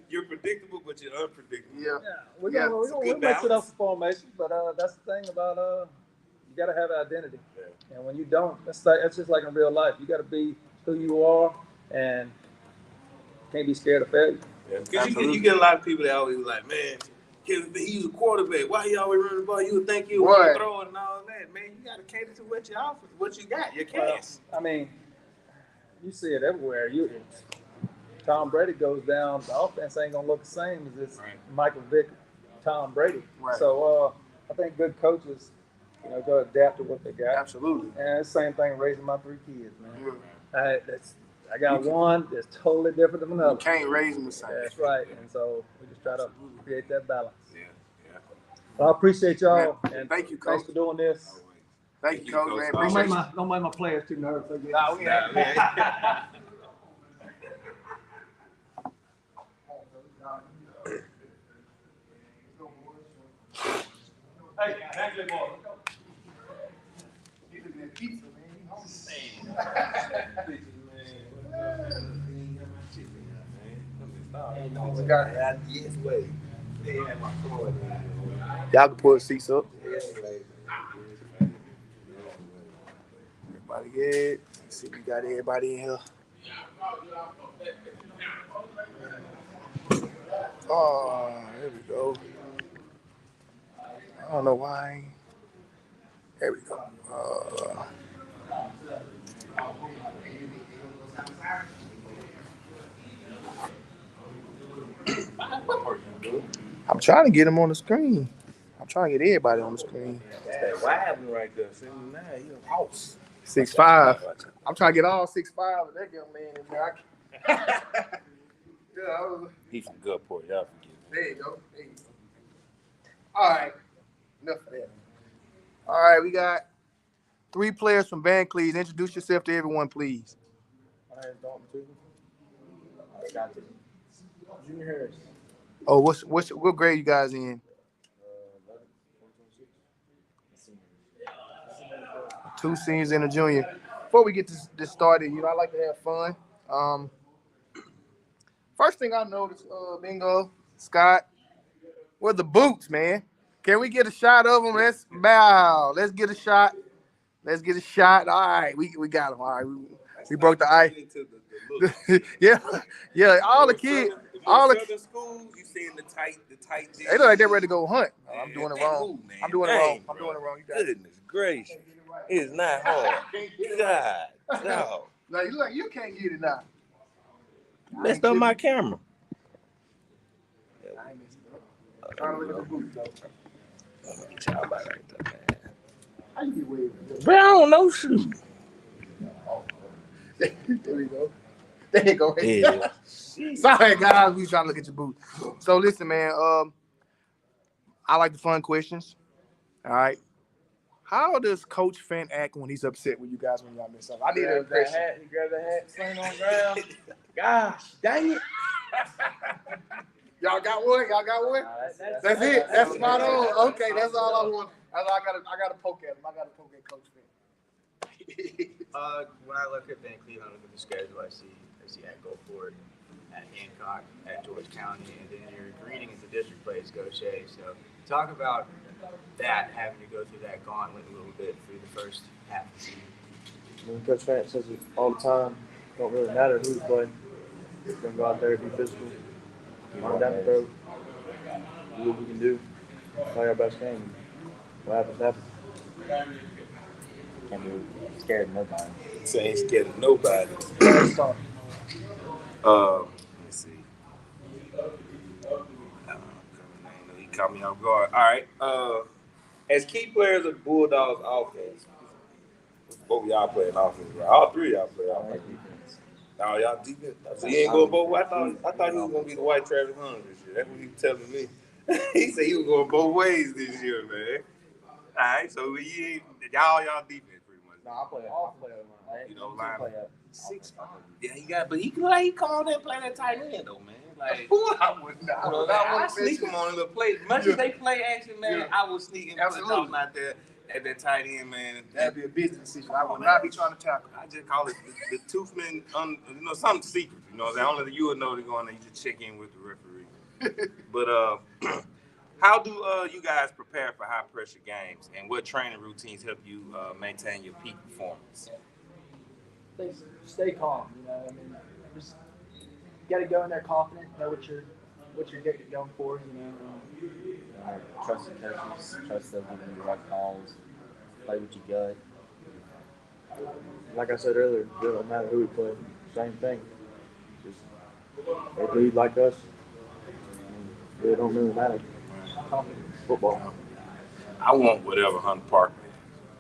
[SPEAKER 4] You're predictable, but you're unpredictable.
[SPEAKER 1] Yeah.
[SPEAKER 8] We're gonna mix it up for formation, but that's the thing about you gotta have identity. Yeah. And when you don't, that's just like in real life. You gotta be who you are and can't be scared of failure.
[SPEAKER 4] Because you get a lot of people that always like, man, he's a quarterback. Why he always running the ball? You would think he would throw it and all that. Man, you got to cater to what you offer, what you got, your cast.
[SPEAKER 8] I mean, you see it everywhere. Tom Brady goes down, the offense ain't going to look the same as this Michael Vick, Tom Brady. Right. So I think good coaches, go adapt to what they got.
[SPEAKER 1] Absolutely.
[SPEAKER 8] And it's the same thing raising my 3 kids, man. I got one that's totally different than another.
[SPEAKER 1] You can't raise them the same.
[SPEAKER 8] That's right. And so we just try to create that balance. Yeah. Well, I appreciate y'all. Man, and thank you, Coach. Thanks for doing this.
[SPEAKER 1] Thank you, Coach. Man.
[SPEAKER 8] Don't make my players too nervous. Hey, actually, boy. He's looking at pizza, man.
[SPEAKER 1] Y'all can pull the seats up. Everybody good. Let's see if we got everybody in here. Oh, there we go. I don't know why. There we go. I'm trying to get him on the screen. I'm trying to get everybody on the screen.
[SPEAKER 4] That's that wide one right there. 79, you're a house.
[SPEAKER 1] 6'5". I'm trying to get all 6'5" of that young man in there.
[SPEAKER 4] He's from Gulfport. Y'all forget.
[SPEAKER 1] There you go. All right. Enough of that. All right, we got 3 players from Van Cleves. Introduce yourself to everyone, please.
[SPEAKER 9] My name is Dalton Toothman. Junior Harris.
[SPEAKER 1] Oh, what grade you guys in? 2 seniors and a junior. Before we get this started, I like to have fun. First thing I noticed, Bingo, Scott, were the boots, man. Can we get a shot of them? Let's bow. Let's get a shot. All right, we got them. All right, we broke the ice. yeah. All the kids,
[SPEAKER 4] schools, you seeing the tight.
[SPEAKER 1] They look like they're ready to go hunt. Oh, I'm doing it wrong. I'm doing it wrong. You got it.
[SPEAKER 4] Goodness gracious, it is not hard. God, no.
[SPEAKER 1] Now you look like you can't get it now.
[SPEAKER 4] Messed up my camera.
[SPEAKER 1] I ain't messed it up. Trying to look at the boots though. How you get away with it?
[SPEAKER 4] But I don't know shoes.
[SPEAKER 1] There we go. There you go. Yeah. Sorry, guys. We trying to look at your boots. So listen, man. I like the fun questions. All right. How does Coach Fent act when he's upset with you guys when y'all mess up? I need an impression.
[SPEAKER 9] He grabbed the hat, slammed on the ground. Gosh, dang it.
[SPEAKER 1] Y'all got one? That's it. That's spot on. Okay, that's all I want. I gotta poke at him. I gotta poke at Coach Fent.
[SPEAKER 3] When I look at Van Cleveland, I look at the schedule, I see at Gulfport, at Hancock, at George County, and then your greeting at the district plays Gaucher. So talk about that, having to go through that gauntlet a little bit through the first half of the season.
[SPEAKER 9] Coach Fant says it all the time. Don't really matter who we play. We're going to go out there, be physical, run down the throat, do what we can do, play our best game. What happens, happens.
[SPEAKER 3] Can't be scared of nobody.
[SPEAKER 4] Ain't scared of nobody. Caught me off guard. All right. As key players of the Bulldogs offense, both y'all playing offense, right? All three of y'all play offense. Oh, y'all defense. So he ain't going both ways. I thought he was gonna be the white Travis Hunter this year. That's what he was telling me. He said he was going both ways this year, man. All right, so y'all defense pretty much.
[SPEAKER 7] No, I play line.
[SPEAKER 4] You know, line.
[SPEAKER 7] 6'5".
[SPEAKER 4] Yeah, but he come on there and play that tight end though, man. Like I sneak him on a little play. Much as they play action, man, I was sneaking Dalton out there at that tight end, man.
[SPEAKER 1] That'd be a business decision. I would not be trying to tackle.
[SPEAKER 4] I just call it the Toothman, something secret. You know, only you would know they're going there. You just check in with the referee. But how do you guys prepare for high pressure games, and what training routines help you maintain your peak performance?
[SPEAKER 5] Stay calm. Just got to go in there confident, know what you're going for.
[SPEAKER 7] Trust the coaches, trust them giving you the right calls, play what you got.
[SPEAKER 9] Like I said earlier, it doesn't matter who we play. Same thing. Just they bleed like us. It don't really matter. Football.
[SPEAKER 4] I want whatever Hunter Parker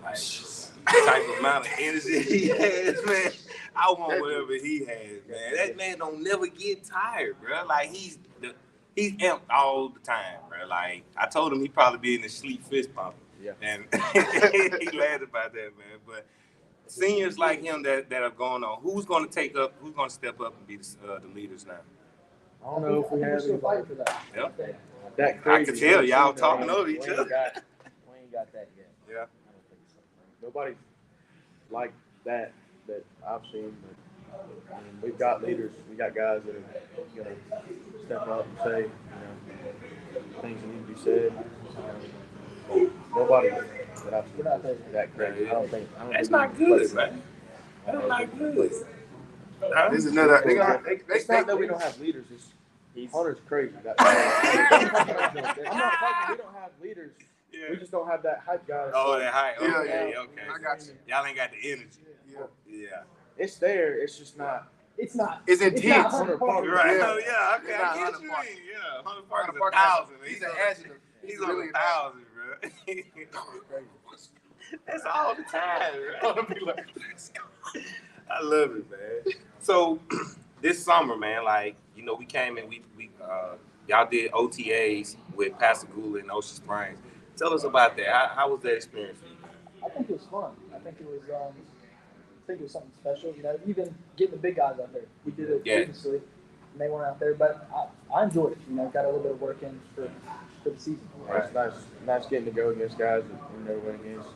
[SPEAKER 4] has. Like, type of amount of energy he has, man. I want whatever he has, man. That man don't never get tired, bro. Like he's amped all the time, bro. Like I told him he'd probably be in the sleep fist pump.
[SPEAKER 9] Yeah.
[SPEAKER 4] And he laughed about that, man. But seniors like him that are going on, who's going to step up and be the leaders now?
[SPEAKER 9] I don't know if we have
[SPEAKER 5] still
[SPEAKER 9] anybody.
[SPEAKER 5] fighting for that.
[SPEAKER 4] Yep.
[SPEAKER 9] That crazy.
[SPEAKER 4] I can tell y'all talking over each other.
[SPEAKER 7] We ain't got that yet.
[SPEAKER 4] Yeah.
[SPEAKER 7] I don't think so.
[SPEAKER 9] Nobody like that I've seen. But, we've got leaders. We got guys that are going to step up and say, things that need to be said. Nobody that I've seen that crazy. I don't think.
[SPEAKER 4] That's not good, man. That's not good.
[SPEAKER 1] This is another.
[SPEAKER 9] It's not that we don't have leaders. Hunter's crazy. I'm not saying we don't have leaders.
[SPEAKER 4] Yeah.
[SPEAKER 9] We just don't have that hype guy.
[SPEAKER 4] Oh, that hype. Okay,
[SPEAKER 1] Yeah.
[SPEAKER 4] okay.
[SPEAKER 1] I got you.
[SPEAKER 4] Y'all ain't got the energy.
[SPEAKER 1] Yeah.
[SPEAKER 9] It's there. It's just not.
[SPEAKER 5] It's not.
[SPEAKER 1] It's intense.
[SPEAKER 9] Hunter Parker.
[SPEAKER 4] Right.
[SPEAKER 1] Yeah.
[SPEAKER 4] Oh, yeah. Okay.
[SPEAKER 1] It's
[SPEAKER 4] I
[SPEAKER 1] not
[SPEAKER 4] get
[SPEAKER 1] Hunter
[SPEAKER 4] what you
[SPEAKER 1] Parker.
[SPEAKER 4] mean. Yeah. Hunter Parker's
[SPEAKER 1] Parker
[SPEAKER 4] 1,000.
[SPEAKER 1] He's an adjective.
[SPEAKER 4] He's on 1,000, bro. That's all the time, bro. I love it, man. So this summer, man, like, we came and we y'all did OTAs with Pascagoula and Ocean Springs. Tell us about that. How was that experience for you?
[SPEAKER 5] I think it was fun. I think it was something special. Even getting the big guys out there. We did it previously, and they weren't out there, but I enjoyed it. Got a little bit of work in for the season.
[SPEAKER 9] Right. It's nice getting to go against guys that we never went against.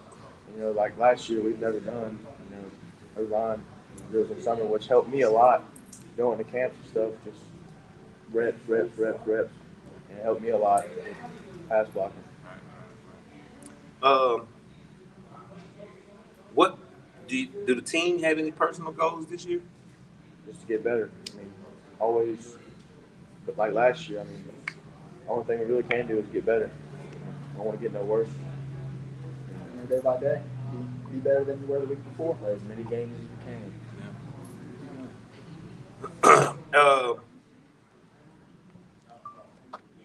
[SPEAKER 9] Like last year, we've never done. O-line drills in summer, which helped me a lot. Going to camps and stuff, just reps, and it helped me a lot. Pass blocking.
[SPEAKER 4] What do the team have any personal goals this year?
[SPEAKER 9] Just to get better. Always. But like last year, the only thing we really can do is get better. I don't want to get no worse.
[SPEAKER 5] Day by day, be better than you were the week before.
[SPEAKER 7] Play as many games as you can.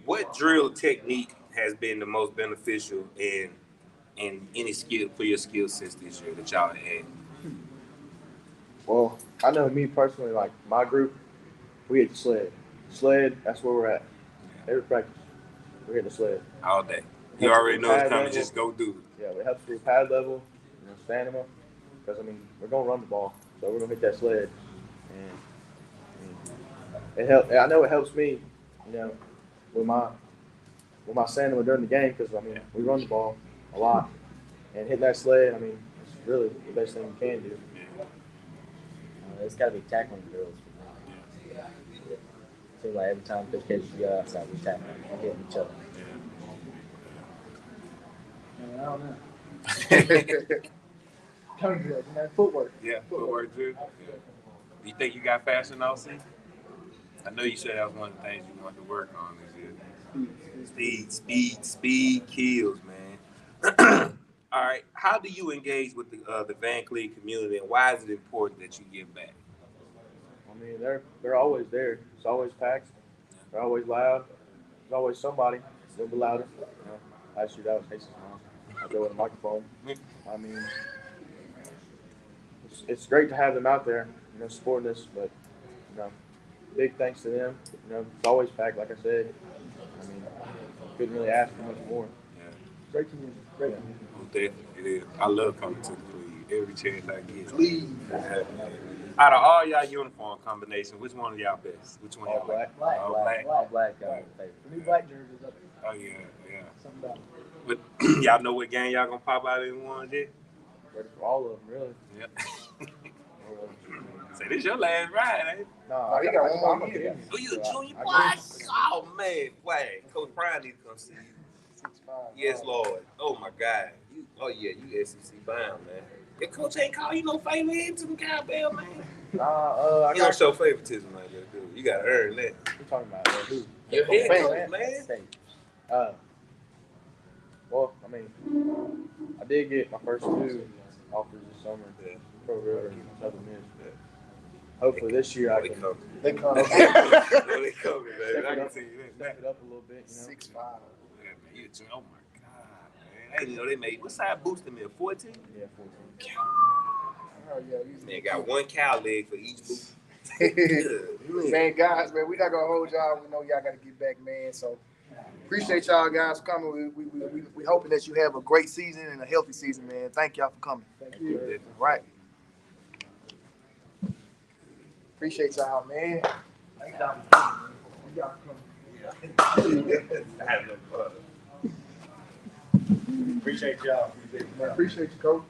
[SPEAKER 4] What drill technique has been the most beneficial in any skill for your skill sets this year that y'all have had?
[SPEAKER 9] Well, I know me personally, like my group, we hit the sled. Sled, that's where we're at. Every practice, we're hitting the sled.
[SPEAKER 4] All day. You already know it's coming, just go do it.
[SPEAKER 9] Yeah, it helps with pad level, stamina, because we're gonna run the ball, so we're gonna hit that sled, and it helps. I know it helps me, with my stamina during the game, because we run the ball a lot, and hitting that sled, it's really the best thing you can do.
[SPEAKER 7] It's got to be tackling drills. Seems like every time pitch catches you outside, we tackling, we hitting each other.
[SPEAKER 5] I don't know. Tongue drills, footwork.
[SPEAKER 4] Yeah, footwork drill. Do you think you got faster in all season? I know you said that was one of the things you wanted to work on this year. Speed kills, man. All right, how do you engage with the Van Cleve community, and why is it important that you give back?
[SPEAKER 9] They're always there. It's always packed. They're always loud. There's always somebody. a little bit louder. You know, last year that was Casey's mom. I go with a microphone. I mean, it's great to have them out there, you know, supporting us. But you know, big thanks to them. You know, it's always packed, like I said. I mean, couldn't really ask for much more.
[SPEAKER 4] Yeah.
[SPEAKER 5] Great community. Great community.
[SPEAKER 4] Oh, definitely it is. I love coming to the league every chance I get.
[SPEAKER 1] Please.
[SPEAKER 4] Yeah. Out of all y'all uniform combinations, which one of y'all best? Which one
[SPEAKER 9] All
[SPEAKER 4] y'all
[SPEAKER 9] black.
[SPEAKER 5] Black.
[SPEAKER 4] All black.
[SPEAKER 5] Black.
[SPEAKER 2] Black
[SPEAKER 4] Black.
[SPEAKER 2] favorite.
[SPEAKER 5] The new black jerseys up there.
[SPEAKER 4] Oh yeah.
[SPEAKER 5] Something about it.
[SPEAKER 4] But y'all know what game y'all gonna pop out in one day?
[SPEAKER 9] Ready for all of them, really.
[SPEAKER 4] Yep. Say this your last ride, ain't it?
[SPEAKER 9] No,
[SPEAKER 1] he got one more
[SPEAKER 9] I'm a
[SPEAKER 1] year.
[SPEAKER 9] junior.
[SPEAKER 4] Oh, you a
[SPEAKER 9] So
[SPEAKER 4] junior
[SPEAKER 9] I
[SPEAKER 4] boy?
[SPEAKER 9] guess-
[SPEAKER 4] Oh man, why? Coach Prime needs to come see you.
[SPEAKER 1] 6'5".
[SPEAKER 4] Yes, Lord. Oh my God. You SEC bound, man. Your coach ain't call you no favor into the cowbell, man.
[SPEAKER 9] I
[SPEAKER 4] You don't
[SPEAKER 9] got
[SPEAKER 4] show favoritism like that, dude. You gotta earn that.
[SPEAKER 9] We're talking about who?
[SPEAKER 4] Your head coach, man.
[SPEAKER 9] State. Well, I mean, I did get my first 2 offers this summer.
[SPEAKER 4] Yeah.
[SPEAKER 9] Pro River and Southern Miss. But hopefully this year I
[SPEAKER 4] They
[SPEAKER 9] can
[SPEAKER 4] come.
[SPEAKER 1] They come.
[SPEAKER 4] They coming, baby.
[SPEAKER 9] step
[SPEAKER 4] I
[SPEAKER 9] it
[SPEAKER 4] can
[SPEAKER 9] up,
[SPEAKER 4] see you.
[SPEAKER 9] step it up a little bit. You know?
[SPEAKER 1] 6'5".
[SPEAKER 4] Yeah, man, oh my God, man. I didn't know they made, what size boost them in? 14?
[SPEAKER 9] Yeah, 14.
[SPEAKER 1] Oh yeah.
[SPEAKER 4] Man, got one cow leg for each boot.
[SPEAKER 1] Man, guys, man, we not gonna hold y'all. We know y'all gotta get back, man. So appreciate y'all guys coming. We hoping that you have a great season and a healthy season, man. Thank y'all for coming.
[SPEAKER 9] Thank you.
[SPEAKER 1] All right. Appreciate y'all, man.
[SPEAKER 5] Thank y'all for coming. Thank y'all for coming.
[SPEAKER 4] I have no fun.
[SPEAKER 9] Appreciate y'all.
[SPEAKER 1] Man, appreciate you, coach.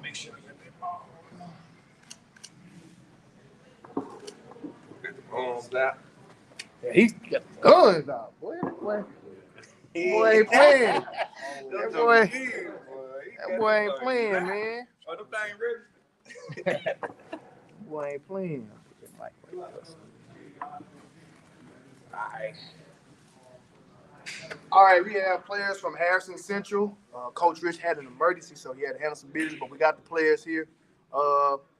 [SPEAKER 4] Make sure I get that ball. Got the arms out.
[SPEAKER 1] Yeah, he's got the guns out, boy. Boy ain't playing. That boy ain't playing, man.
[SPEAKER 4] Oh, them thing ready?
[SPEAKER 1] Boy ain't playing. All right, we have players from Harrison Central. Coach Rich had an emergency, so he had to handle some business, but we got the players here.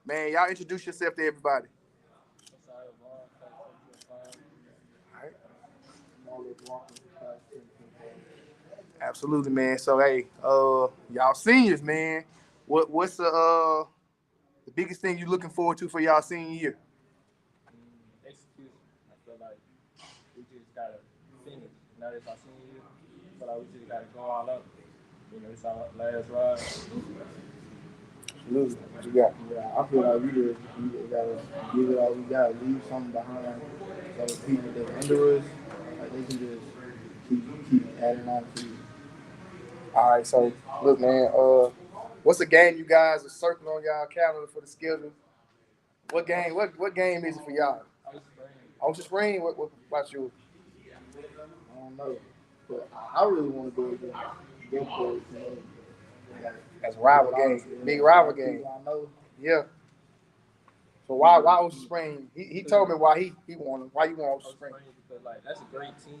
[SPEAKER 1] Man, y'all introduce yourself to everybody. All right. Absolutely, man. So, hey, y'all seniors, man. What's the biggest thing you're looking forward to for y'all senior year?
[SPEAKER 10] Execution. I feel like we just gotta finish. Now it's our senior year. I feel like we just gotta go all out. You know, it's our last ride.
[SPEAKER 1] Absolutely. What you got?
[SPEAKER 5] Yeah, I feel like we gotta give it all we got, leave something behind so the people that under us, like they can just keep adding on to it.
[SPEAKER 1] All right, so look, man. What's a game you guys are circling on y'all calendar for the schedule? What game? What game is it for y'all? Ocean Spring. What about you?
[SPEAKER 5] I don't know, but I really want to go against them boys. You know,
[SPEAKER 1] That's a rival game. Big rival game.
[SPEAKER 5] I know.
[SPEAKER 1] Yeah. So why Ocean Spring? He told me why he wanted. Why you want Ocean Spring?
[SPEAKER 10] Because like that's a great team.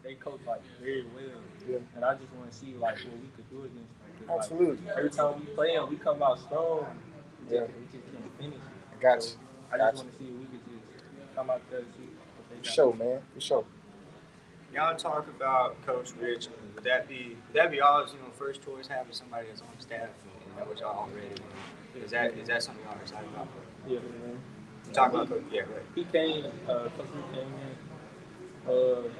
[SPEAKER 10] They coach like very well.
[SPEAKER 1] Yeah.
[SPEAKER 10] And I just want to see like what we could do against them. 'Cause,
[SPEAKER 1] Absolutely.
[SPEAKER 10] Like, every time we play them, we come out strong.
[SPEAKER 1] Yeah.
[SPEAKER 10] We just can't finish.
[SPEAKER 1] Got you.
[SPEAKER 10] So I just want to see if we could just come out there and see what they got.
[SPEAKER 1] For sure, man. For sure.
[SPEAKER 3] Y'all talk about Coach Rich. Would that be y'all's first choice having somebody that's on staff and that what y'all already know? Is that something y'all are excited about?
[SPEAKER 10] Yeah.
[SPEAKER 3] Talk about Coach. Yeah, right.
[SPEAKER 10] He came. Coach Rich came in.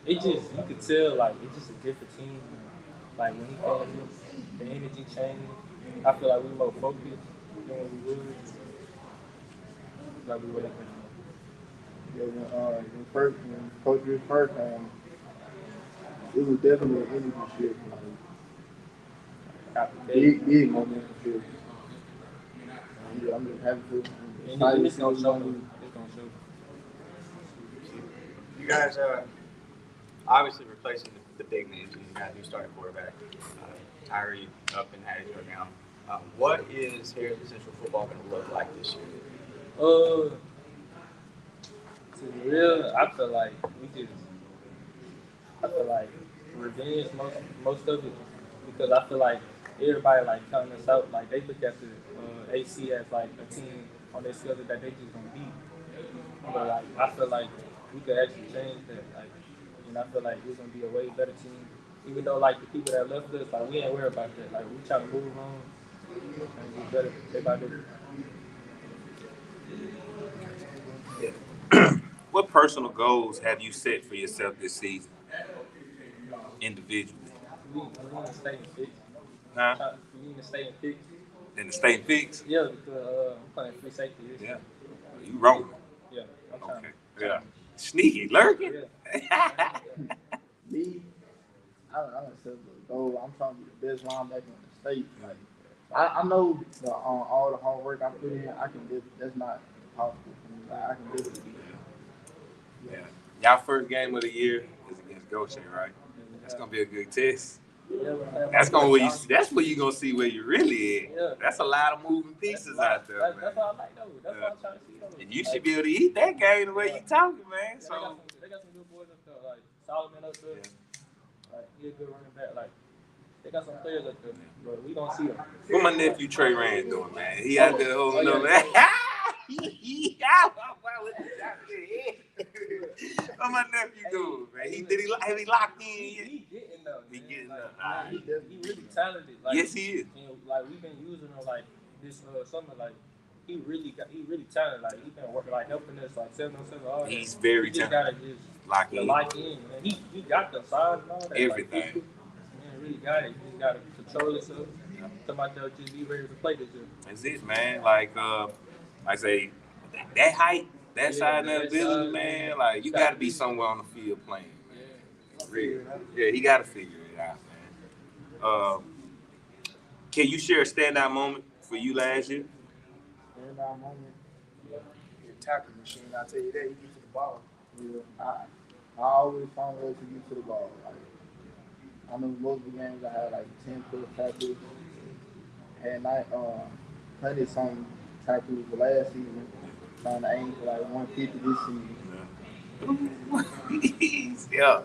[SPEAKER 10] It just you could tell like it's just a different team. Like when he came in, the energy changed. I feel like we more focused than we were. Like we were.
[SPEAKER 5] Yeah, when Coach Rich first came, it was definitely an energy shift. Big momentum shift. Yeah, I'm just happy for him.
[SPEAKER 10] And it's gonna show.
[SPEAKER 3] You guys obviously replacing the big names. You got a new starting quarterback, Tyree up in Hattiesburg now. What is Harrison Central football going to look like this year?
[SPEAKER 10] To be real, I feel like I feel like revenge most of it because I feel like everybody like counting us out. Like they look at the AC as like a team on their schedule that they just gonna beat. But like I feel like we could actually change that. Like, and I feel like we're gonna be a way better team. Even though like the people that left us, like we ain't worried about that. Like we trying to move on and get better day by day.
[SPEAKER 4] What personal goals have you set for yourself this season, individually?
[SPEAKER 10] We need to stay in fix.
[SPEAKER 4] Huh?
[SPEAKER 10] We need to stay in fix.
[SPEAKER 4] In the state fix?
[SPEAKER 10] Yeah, because I'm playing free safety this year.
[SPEAKER 4] You rolling.
[SPEAKER 10] Yeah, I'm trying.
[SPEAKER 4] Okay. Yeah. Sneaky, lurking.
[SPEAKER 10] Yeah.
[SPEAKER 5] Me, I don't set the goal. I'm trying to be the best linebacker in the state. Like, I know all the hard work I put in, I can do it. That's not possible for me. Like, I can do it.
[SPEAKER 4] Yeah. Y'all first game of the year is against Goshen, right? That's gonna be a good test.
[SPEAKER 10] Yeah,
[SPEAKER 4] That's where you gonna see where you really at.
[SPEAKER 10] Yeah.
[SPEAKER 4] That's a lot of moving pieces out there, man.
[SPEAKER 10] That's all I like though. That's what I'm trying to see though.
[SPEAKER 4] And you should be able to eat that game the way you talking, man. So
[SPEAKER 10] They got some good boys up there, like Solomon up there. Like he a good running back. Like they got some players up there, but we gonna see them.
[SPEAKER 4] what my nephew Trey Rand doing, man? He out there holding up, man. What my nephew doing, man? Have he locked in yet?
[SPEAKER 10] He getting though.
[SPEAKER 4] He getting
[SPEAKER 10] like,
[SPEAKER 4] up.
[SPEAKER 10] he really talented. Like,
[SPEAKER 4] Yes, he is.
[SPEAKER 10] And like we've been using him like this summer. Like he really talented. Like he been working like helping us like 7-on-7 all that.
[SPEAKER 4] He's very
[SPEAKER 10] He just
[SPEAKER 4] talented.
[SPEAKER 10] gotta just
[SPEAKER 4] Lock in.
[SPEAKER 10] lock in, man. He got the size and all that.
[SPEAKER 4] Everything.
[SPEAKER 10] Like, man, really got it. He just gotta control himself. Somebody else just be ready to play this year.
[SPEAKER 4] That's it, man. Like I say, that height, that side of the ability, man. Like you got to be somewhere on the field playing, man. Really. Yeah, he got to figure it out, man. Can you share a standout moment for you last year?
[SPEAKER 5] Standout moment.
[SPEAKER 1] You're a tackle machine. I tell you that. You get to the ball.
[SPEAKER 5] Yeah, I always found a way to get to the ball. Like, I know most of the games I had like 10 plus tackles. And I plenty some tackles last season, trying to aim for like 150 this season.
[SPEAKER 4] Yeah.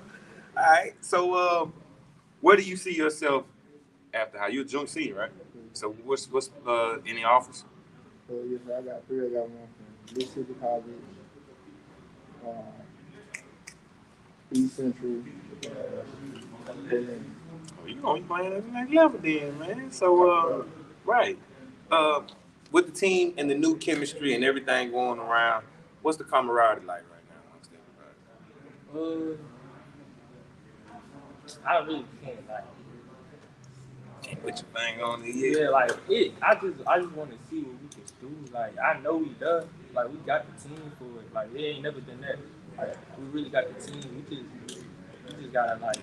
[SPEAKER 4] All right. So, where do you see yourself after high? You're a junior senior, right? So, what's any offers?
[SPEAKER 5] So yes, I got 3. I got one from Mississippi College, East Central.
[SPEAKER 4] You gonna be playing at the next level then, man. So, right. With the team and the new chemistry and everything going around, what's the camaraderie like right now amongst everybody?
[SPEAKER 10] I really can't like.
[SPEAKER 4] Can't put your thing on it
[SPEAKER 10] Yeah,
[SPEAKER 4] yet.
[SPEAKER 10] like it. I just want to see what we can do. Like I know we done. Like we got the team for it. Like it ain't never been that. Like we really got the team. We just gotta like.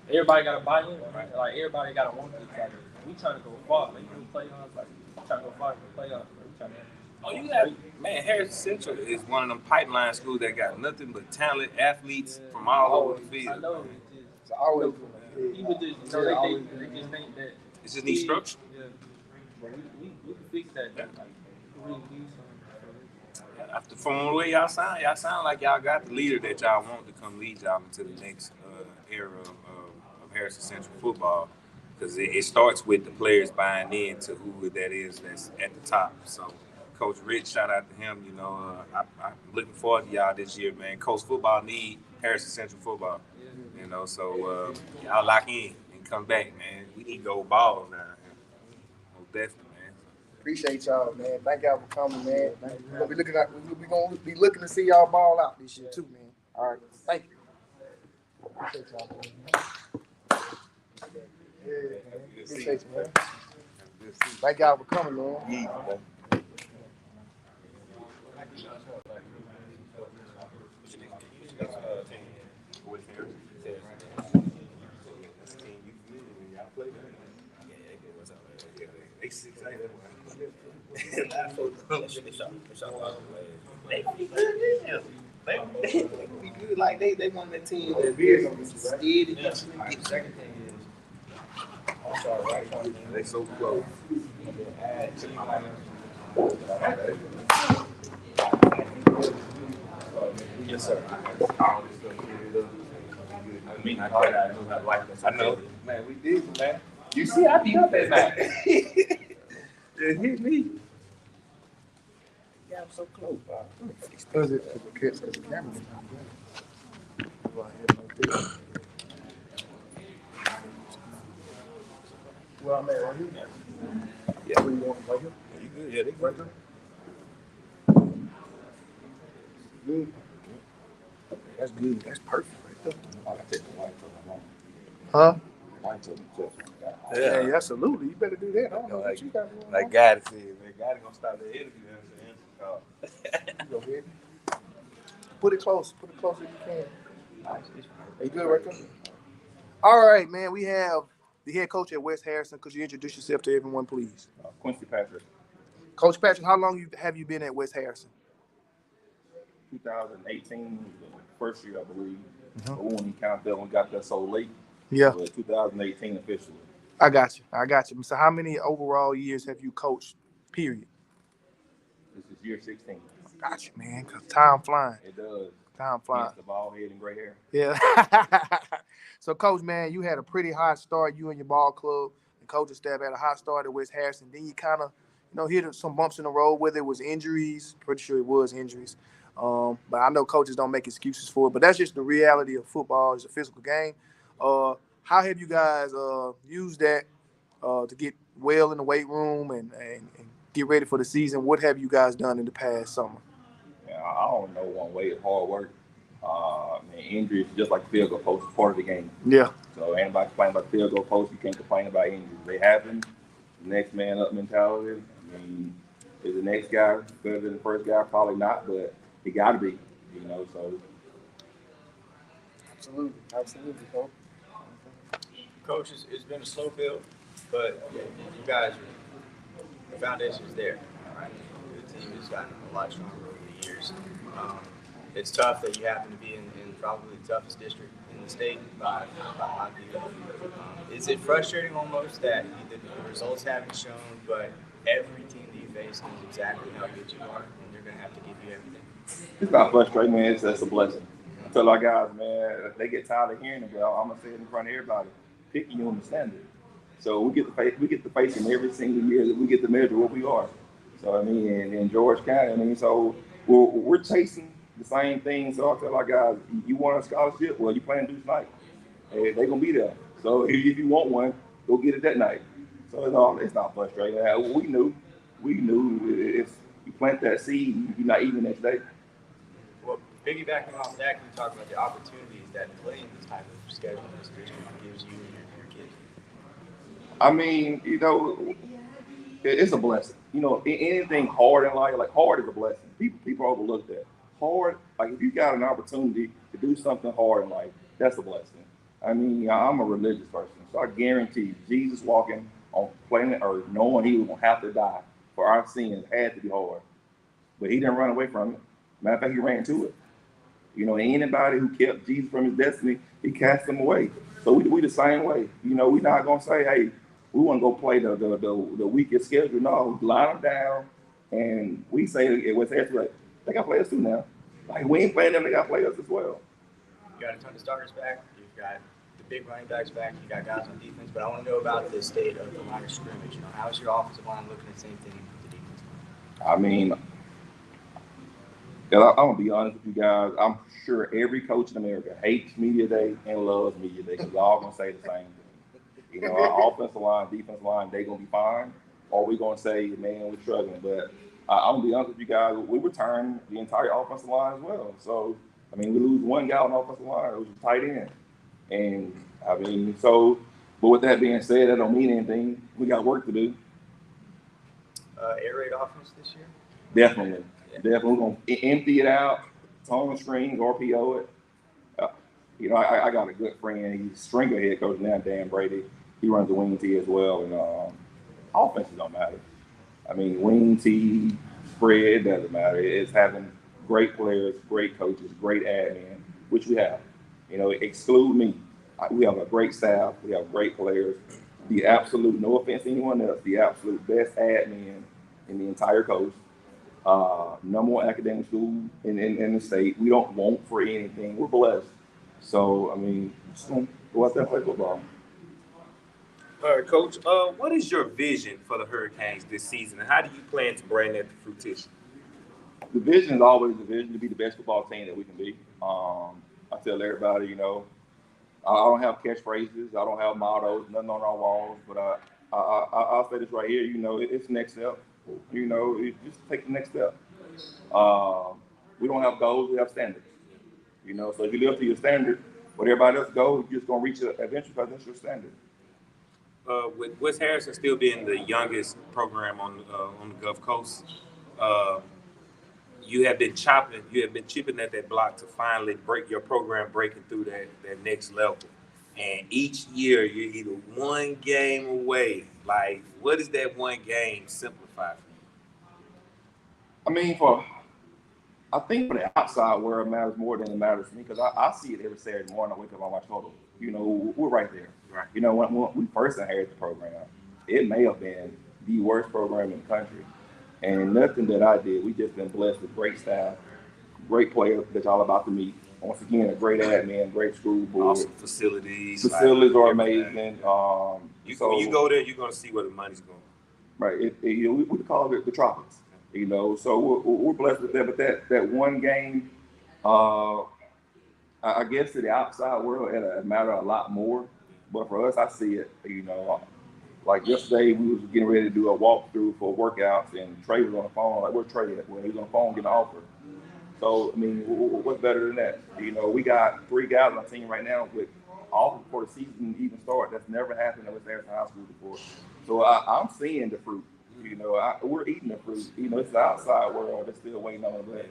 [SPEAKER 10] Everybody gotta buy in. Right? Like everybody gotta want this. Like we trying to go far. Like we playoffs. Like we trying to go far in the playoffs. Like, we trying to.
[SPEAKER 4] Oh, you got, man, Harrison Central is one of them pipeline schools that got nothing but talent, athletes from all over the field.
[SPEAKER 10] I know it.
[SPEAKER 5] It's always
[SPEAKER 10] People just they just think that.
[SPEAKER 4] It just needs structure.
[SPEAKER 10] Yeah. But we can fix that. Like we really need something.
[SPEAKER 4] After from the way y'all sound like y'all got the leader that y'all want to come lead y'all into the next era of Harrison Central football. Because it starts with the players buying in to who that is that's at the top. So, Coach Rich, shout out to him. You know, I'm looking forward to y'all this year, man. Coach football need Harrison Central football. You know, so y'all lock in and come back, man. We need gold balls now. Most definitely, man.
[SPEAKER 1] Appreciate y'all, man. Thank y'all for coming, man. We're gonna be looking to see y'all ball out this year too, man. All right. Thank you. Appreciate y'all, man. Yeah, appreciate you, man. Thank y'all for coming, man.
[SPEAKER 4] Yeah. Like they want that team that's steady. Second thing is, I'm sorry, right? They so close.
[SPEAKER 3] Yes, sir.
[SPEAKER 4] I mean, I thought I knew how to like this. I know. Man, we did, man. You see, I be up at night. It hit me. Yeah, I'm so close, Bob.
[SPEAKER 1] Because the camera is not good. Well, I have no idea. Well, I'm at right here.
[SPEAKER 4] Yeah.
[SPEAKER 1] Where you want right here?
[SPEAKER 4] You good? Yeah, they
[SPEAKER 1] Right
[SPEAKER 4] good.
[SPEAKER 1] there? Good. That's good. That's perfect right there.
[SPEAKER 6] I gotta take the white from my mom.
[SPEAKER 1] Huh?
[SPEAKER 6] White from the chest.
[SPEAKER 1] Yeah, absolutely. You better do that. I don't know what you got going
[SPEAKER 4] Like
[SPEAKER 1] on.
[SPEAKER 4] God said, man, God gonna stop the interview. You know what I'm saying?
[SPEAKER 1] Go ahead. Put it close. Put it closer if you can. Are you good right there? All right, man. We have the head coach at West Harrison. Could you introduce yourself to everyone, please?
[SPEAKER 11] Quincy Patrick,
[SPEAKER 1] Coach Patrick, how long have you been at West Harrison?
[SPEAKER 11] 2018, first year, I believe. But when he kind of fell and got there so late.
[SPEAKER 1] Yeah,
[SPEAKER 11] But 2018 officially.
[SPEAKER 1] I got you. I got you. So how many overall years have you coached, period?
[SPEAKER 11] This is year 16.
[SPEAKER 1] Got you, man, because time flying.
[SPEAKER 11] It does.
[SPEAKER 1] Time flying.
[SPEAKER 11] Hence the bald head and gray hair.
[SPEAKER 1] Yeah. So, Coach, man, you had a pretty hot start. You and your ball club, the coaching staff had a hot start at West Harrison. Then you kind of, hit some bumps in the road, whether it was injuries. Pretty sure it was injuries. But I know coaches don't make excuses for it. But that's just the reality of football. It's a physical game. How have you guys used that to get well in the weight room and get ready for the season? What have you guys done in the past summer?
[SPEAKER 11] Yeah, I don't know one way. It's hard work. Injuries, just like the field goal post, is part of the game.
[SPEAKER 1] Yeah.
[SPEAKER 11] So anybody complain about the field goal post, you can't complain about injuries. They happen. Next man up mentality. I mean, is the next guy better than the first guy? Probably not, but he got to be. So.
[SPEAKER 1] Absolutely, Coach.
[SPEAKER 3] Coach, it's been a slow build, but you guys, the foundation is there. All right, the team has gotten a lot stronger over the years. It's tough that you happen to be in probably the toughest district in the state by my view. Is it frustrating almost that the results haven't shown, but every team that you face knows exactly how good you are, and they're going to have to give you everything?
[SPEAKER 11] It's not frustrating, man. It's a blessing. I tell our guys, man, if they get tired of hearing it, well, I'm gonna say it in front of everybody. Picking you on the standard. So we get to face them every single year that we get to measure what we are. So I mean, in George County, so we're chasing the same thing. So I tell our guys, you want a scholarship? Well, you playing Deuce night. Hey, they're gonna be there. So if you want one, go get it that night. So it's not frustrating. We knew if you plant that seed, you're not eating the next day.
[SPEAKER 3] Well, piggybacking off that, can you talk about the opportunities that playing this type of schedule in this district gives you and your kids?
[SPEAKER 11] I mean, it's a blessing. Anything hard in life, like hard is a blessing. People overlook that. Hard, like if you got an opportunity to do something hard in life, that's a blessing. I mean, I'm a religious person, so I guarantee Jesus walking on planet Earth, knowing he was gonna have to die for our sins, had to be hard. But he didn't run away from it. Matter of fact, he ran to it. Anybody who kept Jesus from his destiny, he cast him away. So we the same way. We're not gonna say, hey, we want to go play the weakest schedule. No, line them down, and we say it was like they got players too now. Like we ain't playing them, they got players as well.
[SPEAKER 3] You got a ton of starters back. You've got the big running backs back. You got guys on defense. But I want to know about the state of the line of scrimmage. How's your offensive line looking? The same thing with the defense.
[SPEAKER 11] I mean, I'm gonna be honest with you guys. I'm sure every coach in America hates media day and loves media day because all gonna say the same thing. Our offensive line, defensive line, they gonna be fine. Or we gonna say, man, we're struggling. But I'm gonna be honest with you guys. We returned the entire offensive line as well. So I mean, we lose one guy on the offensive line. It was a tight end. And I mean, but with that being said, that don't mean anything. We got work to do.
[SPEAKER 3] Air raid offense this year?
[SPEAKER 11] Definitely. Definitely. We're going to empty it out, tone the strings, RPO it. I got a good friend. He's Stringer head coach now, Dan Brady. He runs the wing tee as well. And offenses don't matter. I mean, wing tee, spread, it doesn't matter. It's having great players, great coaches, great admin, which we have. Exclude me. We have a great staff. We have great players. The absolute, no offense to anyone else, the absolute best admin in the entire coast. Number one academic school in the state. We don't want for anything. We're blessed. So, I mean, just gonna go out there and play football.
[SPEAKER 4] All right, Coach. What is your vision for the Hurricanes this season, and how do you plan to bring that to fruition?
[SPEAKER 11] The vision is always the vision to be the best football team that we can be. I tell everybody, I don't have catchphrases. I don't have mottos, nothing on our walls. But I'll say this right here. It's next step. Just take the next step. We don't have goals. We have standards. So if you live to your standard, what everybody else goes, you're just gonna reach it eventually because that's your standard.
[SPEAKER 4] With West Harrison still being the youngest program on the Gulf Coast, you have been chipping at that block to finally break your program, breaking through that next level. And each year you're either one game away. Like, what does that one game simplify for you?
[SPEAKER 11] I mean, I think for the outside world, it matters more than it matters to me because I see it every Saturday morning. I wake up on my total. We're right there.
[SPEAKER 4] Right.
[SPEAKER 11] When we first inherited the program, it may have been the worst program in the country. And nothing that I did. We just been blessed with great staff, great players that y'all about to meet. Once again, a great admin, great school board.
[SPEAKER 4] Awesome facilities.
[SPEAKER 11] Facilities are amazing.
[SPEAKER 4] When you go there, you're going to see where the money's going.
[SPEAKER 11] Right. We call it the tropics. So we're blessed with that. But that one game, I guess to the outside world, it matter a lot more. But for us, I see it. Like yesterday, we was getting ready to do a walkthrough for workouts, and Trey was on the phone. Like, where's Trey at? Well, he was on the phone getting an offer. So, I mean, what's better than that? We got 3 guys on our team right now with offers before the season even start. That's never happened at West Harrison High School before. So I'm seeing the fruit. We're eating the fruit. It's the outside world that's still waiting on it. But,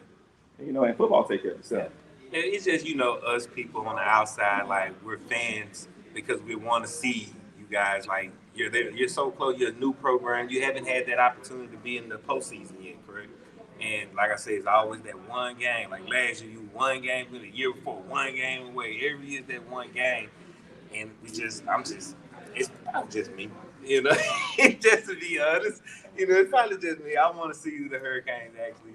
[SPEAKER 11] and football take care of itself.
[SPEAKER 4] And it's just, us people on the outside, like, we're fans because we want to see you guys, like, you're there. You're so close. You're a new program. You haven't had that opportunity to be in the postseason yet, correct? And like I said, it's always that one game. Like last year, you one game. The year before, one game away. Every year, that one game. And it's probably just me. Just to be honest, it's probably just me. I want to see the Hurricanes actually,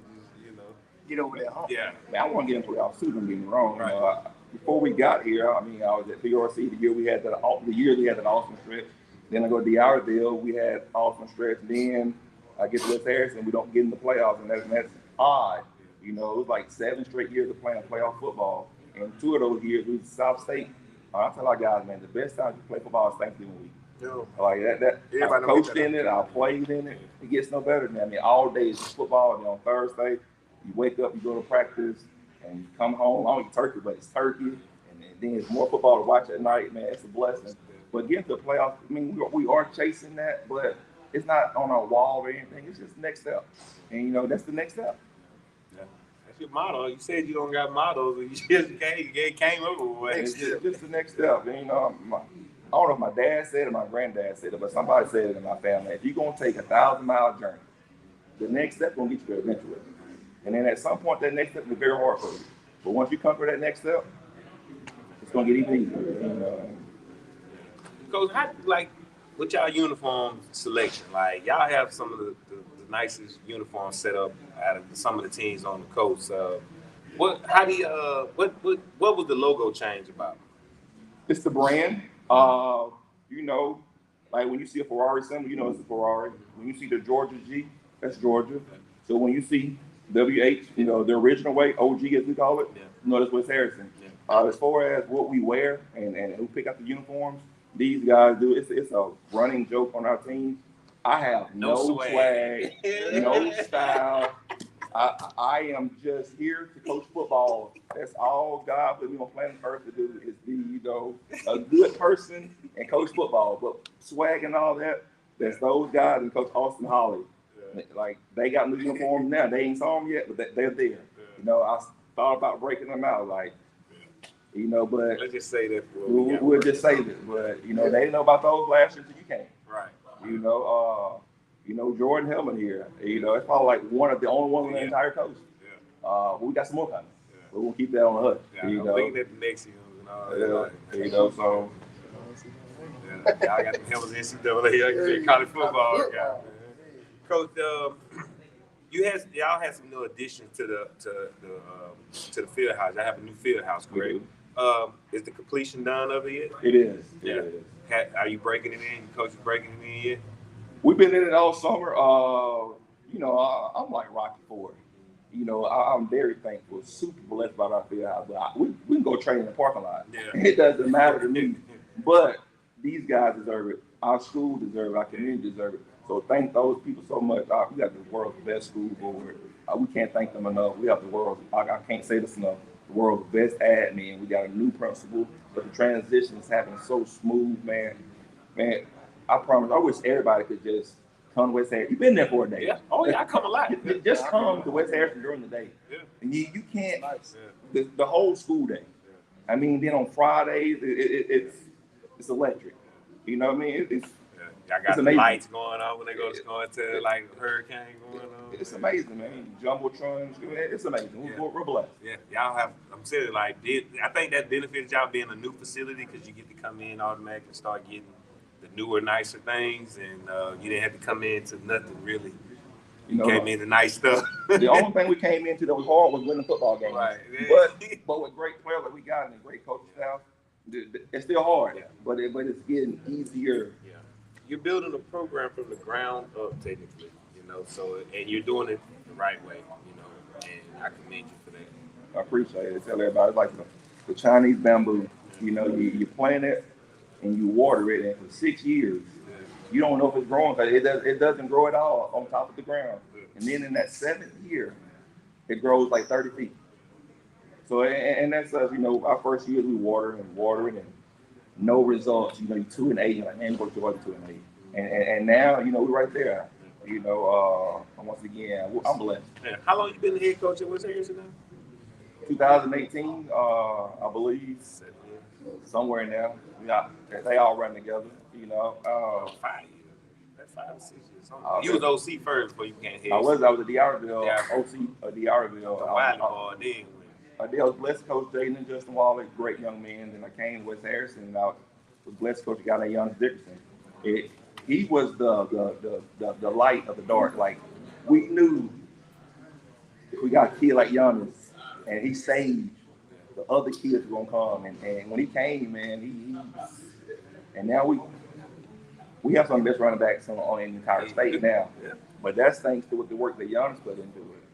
[SPEAKER 1] Get over that hump.
[SPEAKER 4] Yeah.
[SPEAKER 11] Man, I want to get into playoffs too. Don't get me wrong.
[SPEAKER 4] Right.
[SPEAKER 11] Before we got here, I was at PRC the year we had that awesome stretch. Then I go to D'Iredale, we had awesome stretch. Then I get to West Harrison, we don't get in the playoffs, and that's odd. It was like 7 straight years of playing playoff football, and 2 of those years we was South State. I tell our guys, man, the best time to play football is Thanksgiving week.
[SPEAKER 1] Yeah.
[SPEAKER 11] Like that. I coached in it, I played in it. It gets no better than that. I mean, all day is football. And on Thursday, you wake up, you go to practice, and you come home. I don't eat turkey, but it's turkey, and then it's more football to watch at night. Man, it's a blessing. But getting to the playoffs, I mean, we are chasing that, but it's not on our wall or anything. It's just the next step, and that's the next step.
[SPEAKER 4] Yeah. That's your motto. You said you don't got mottos, and you just came up with one.
[SPEAKER 11] It's just the next step. And, I don't know if my dad said it or my granddad said it, but somebody said it in my family. If you're gonna take a 1,000-mile journey, the next step gonna get you there eventually. And then at some point, that next step is very hard for you. But once you conquer that next step, it's gonna get even easier.
[SPEAKER 4] Coach, with y'all uniform selection, like y'all have some of the nicest uniforms set up out of some of the teams on the coast. What was the logo change about?
[SPEAKER 11] It's the brand. Like when you see a Ferrari symbol, it's a Ferrari. When you see the Georgia G, that's Georgia. So when you see WH, the original way, OG as we call it, that's West Harrison.
[SPEAKER 4] Yeah.
[SPEAKER 11] As far as what we wear and who pick out the uniforms, these guys do. It's a running joke on our team. I have no swag, no style. I am just here to coach football. That's all God put me on planet Earth to do is be, a good person and coach football. But swag and all that, that's those guys and Coach Austin Holly. Yeah. Like they got new uniforms now. They ain't saw them yet, but they're there. Yeah. I thought about breaking them out, but
[SPEAKER 4] let's just say that
[SPEAKER 11] we'll just say this. But they didn't know about those last year, so you can't.
[SPEAKER 4] Right.
[SPEAKER 11] Jordan Hillman here. It's probably like one of the only ones on the entire coast. Yeah. We got some more coming. Yeah. But we'll keep that on the hush.
[SPEAKER 4] Yeah, I'm looking at the next year and all that.
[SPEAKER 11] So.
[SPEAKER 4] Yeah, y'all got the Hillman's NCAA, college football. Yeah. Coach, y'all had some new additions to the field house. I have a new field house, correct? Is the completion done of it yet?
[SPEAKER 11] It is.
[SPEAKER 4] Yeah.
[SPEAKER 11] It is.
[SPEAKER 4] Are you breaking it in? Your coach is breaking it in yet?
[SPEAKER 11] We've been in it all summer. I'm like Rocky Ford. I'm very thankful, super blessed about our field house. But we can go train in the parking lot.
[SPEAKER 4] Yeah.
[SPEAKER 11] It doesn't matter to me. But these guys deserve it. Our school deserves it. Our community deserves it. So thank those people so much. We got the world's best school board. We can't thank them enough. We have the world's, I can't say this enough, the world's best admin. We got a new principal, but the transition is happening so smooth, man. Man, I promise, I wish everybody could just come to West Harrison. You've been there for a day.
[SPEAKER 4] Yeah. Oh, yeah, I come a lot.
[SPEAKER 11] Just come to West Harrison during the day.
[SPEAKER 4] Yeah.
[SPEAKER 11] And you can't, the whole school day. I mean, then on Fridays, it's electric. You know what I mean?
[SPEAKER 4] Y'all got the lights going on when they go to like hurricane going on.
[SPEAKER 11] It's amazing, man. Jumbotrons, it's amazing.
[SPEAKER 4] Yeah.
[SPEAKER 11] We're blessed.
[SPEAKER 4] Yeah, y'all have. I'm saying like, I think that benefited y'all being a new facility because you get to come in automatically and start getting the newer, nicer things, and you didn't have to come into nothing really. You came into nice stuff.
[SPEAKER 11] The only thing we came into that was hard was winning football games.
[SPEAKER 4] Right.
[SPEAKER 11] But with great players that we got and a great coaching staff, it's still hard. Yeah. But it's getting easier.
[SPEAKER 4] Yeah. You're building a program from the ground up, technically, so, and you're doing it the right way, and I commend you for that.
[SPEAKER 11] I appreciate it. Tell everybody, it's like the Chinese bamboo, you plant it and you water it, and for 6 years, you don't know if it's growing because it doesn't grow at all on top of the ground. And then in that 7th year, it grows like 30 feet. So, and that's us, our first year we water it and no results. You're 2 and 8. You're like, man, we're going to 2 and 8. And now, we're right there. Once again, I'm blessed.
[SPEAKER 4] Yeah. How long you been the head coach at West Harrison now?
[SPEAKER 11] 2018, I believe, somewhere in there. They all run together.
[SPEAKER 4] 5 years. That's 5 or 6 years. You was OC first before you became head.
[SPEAKER 11] I was at D'Iberville, OC of D'Iberville. I was blessed coach Jaden and Justin Waller, great young men. Then I came to West Harrison, and I was blessed coach a guy named Giannis Dickerson. He was the light of the dark. Like, we knew if we got a kid like Giannis and he saved, the other kids were gonna come. And when he came, man, and now we have some of the best running backs on the entire state now. But that's thanks to the work that Giannis put into it.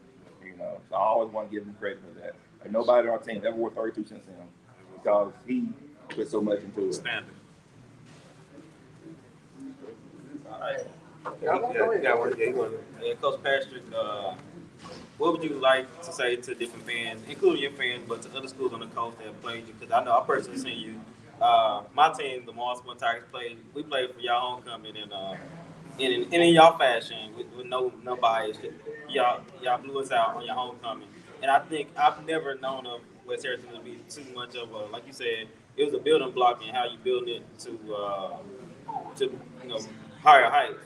[SPEAKER 11] So I always want to give him credit for that. Like, nobody on our team ever wore 32 cents in him because he put so much into it.
[SPEAKER 4] Standard. Coach Patrick, what would you like to say to different fans, including your fans, but to other schools on the coast that have played you? Because I know I personally seen you. My team, the Marlsville Tigers, we played for y'all homecoming, and in y'all fashion, with no bias, y'all blew us out on your homecoming. And I think I've never known of West Harrison to be too much of a, like you said, it was a building block in how you build it to higher heights.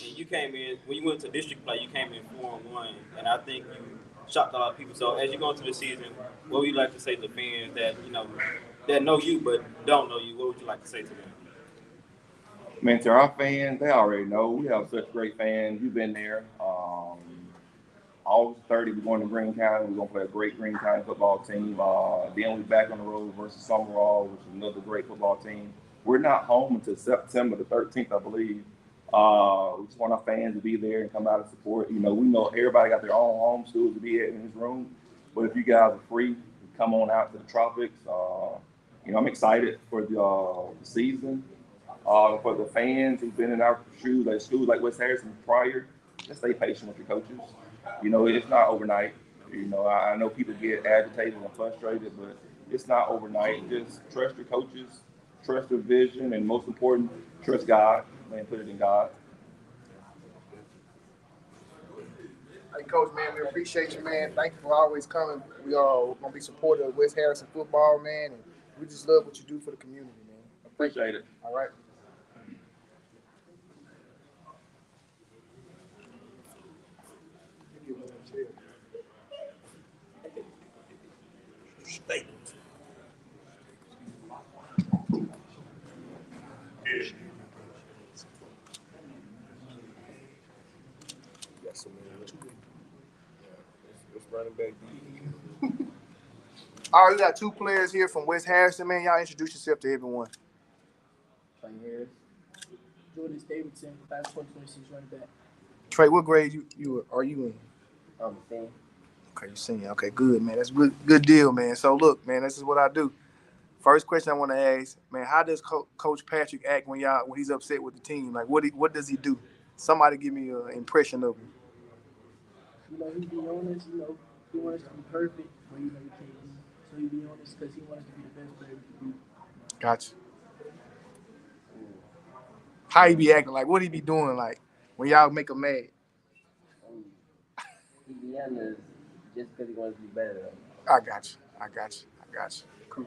[SPEAKER 4] And you came in, when you went to district play, you came in 4-1, and I think you shocked a lot of people. So as you go into the season, what would you like to say to the fans that, that know you but don't know you? What would you like to say to them?
[SPEAKER 11] Man, to our fans, they already know. We have such great fans. You've been there. August 30, we're going to Greene County. We're going to play a great Greene County football team. Then we're back on the road versus Summerall, which is another great football team. We're not home until September the 13th, I believe. We just want our fans to be there and come out and support. We know everybody got their own home schools to be at in this room. But if you guys are free, come on out to the Tropics. I'm excited for the season. For the fans who've been in our shoes, like schools like West Harrison prior, just stay patient with your coaches. It's not overnight. I know people get agitated and frustrated, but it's not overnight. Just trust your coaches, trust their vision, and most important, trust God. Man, put it in God.
[SPEAKER 1] Hey, Coach, man, we appreciate you, man. Thank you for always coming. We are going to be supportive of West Harrison football, man, and we just love what you do for the community, man.
[SPEAKER 11] Appreciate it.
[SPEAKER 1] All right.
[SPEAKER 4] What's running back deep?
[SPEAKER 1] All right, we got two players here from West Harrison, man. Y'all introduce yourself to everyone.
[SPEAKER 5] Trey Harris. Jordan Davidson, class 2026 running back.
[SPEAKER 1] Trey, what grade are you in?
[SPEAKER 5] I'm saying.
[SPEAKER 1] Okay, you're senior. Okay, good, man. That's good deal, man. So look, man, this is what I do. First question I want to ask, man, how does Coach Patrick act when he's upset with the team? Like, what does he do? Somebody give me an impression of him.
[SPEAKER 5] You know, he be honest. You know, he wants us to be perfect, but you know he can't be. So he be honest because he wants us to be the best player we can be.
[SPEAKER 1] Gotcha. How he be acting? Like, what he be doing? Like, when y'all make him mad?
[SPEAKER 5] He be honest just because he wants to be better.
[SPEAKER 1] I got you. Cool.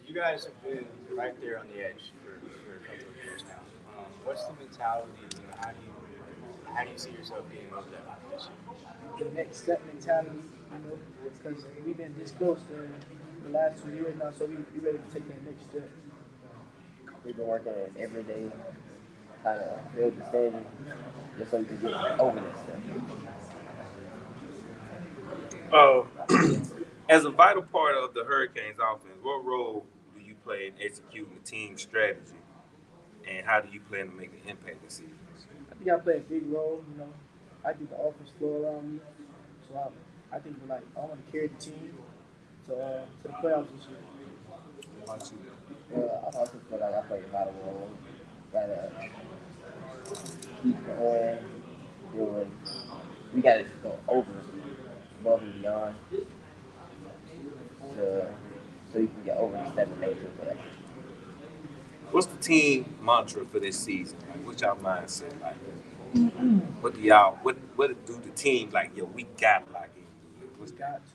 [SPEAKER 3] You guys have been right there on the edge for a couple of years now. What's the mentality? You know, how do you see yourself being over that this year?
[SPEAKER 5] The next step mentality, you know, because we've been this close the last 2 years now, so we ready to take that next step. We've been working every day, trying to build the standard, just so we can get over that step.
[SPEAKER 4] As a vital part of the Hurricanes offense, what role do you play in executing the team strategy, and how do you plan to make an impact this season?
[SPEAKER 5] I think I play a big role. You know, I think the offense flow around me, so I think I want to carry the team to the playoffs this year. I also feel like I play a vital role. Gotta keep going, doing. We gotta go over, above and beyond, so you can get over the step and make it play.
[SPEAKER 4] What's the team mantra for this season? Like, what's y'all mindset like? What do the team like? Yo, we got to lock in. What's got to?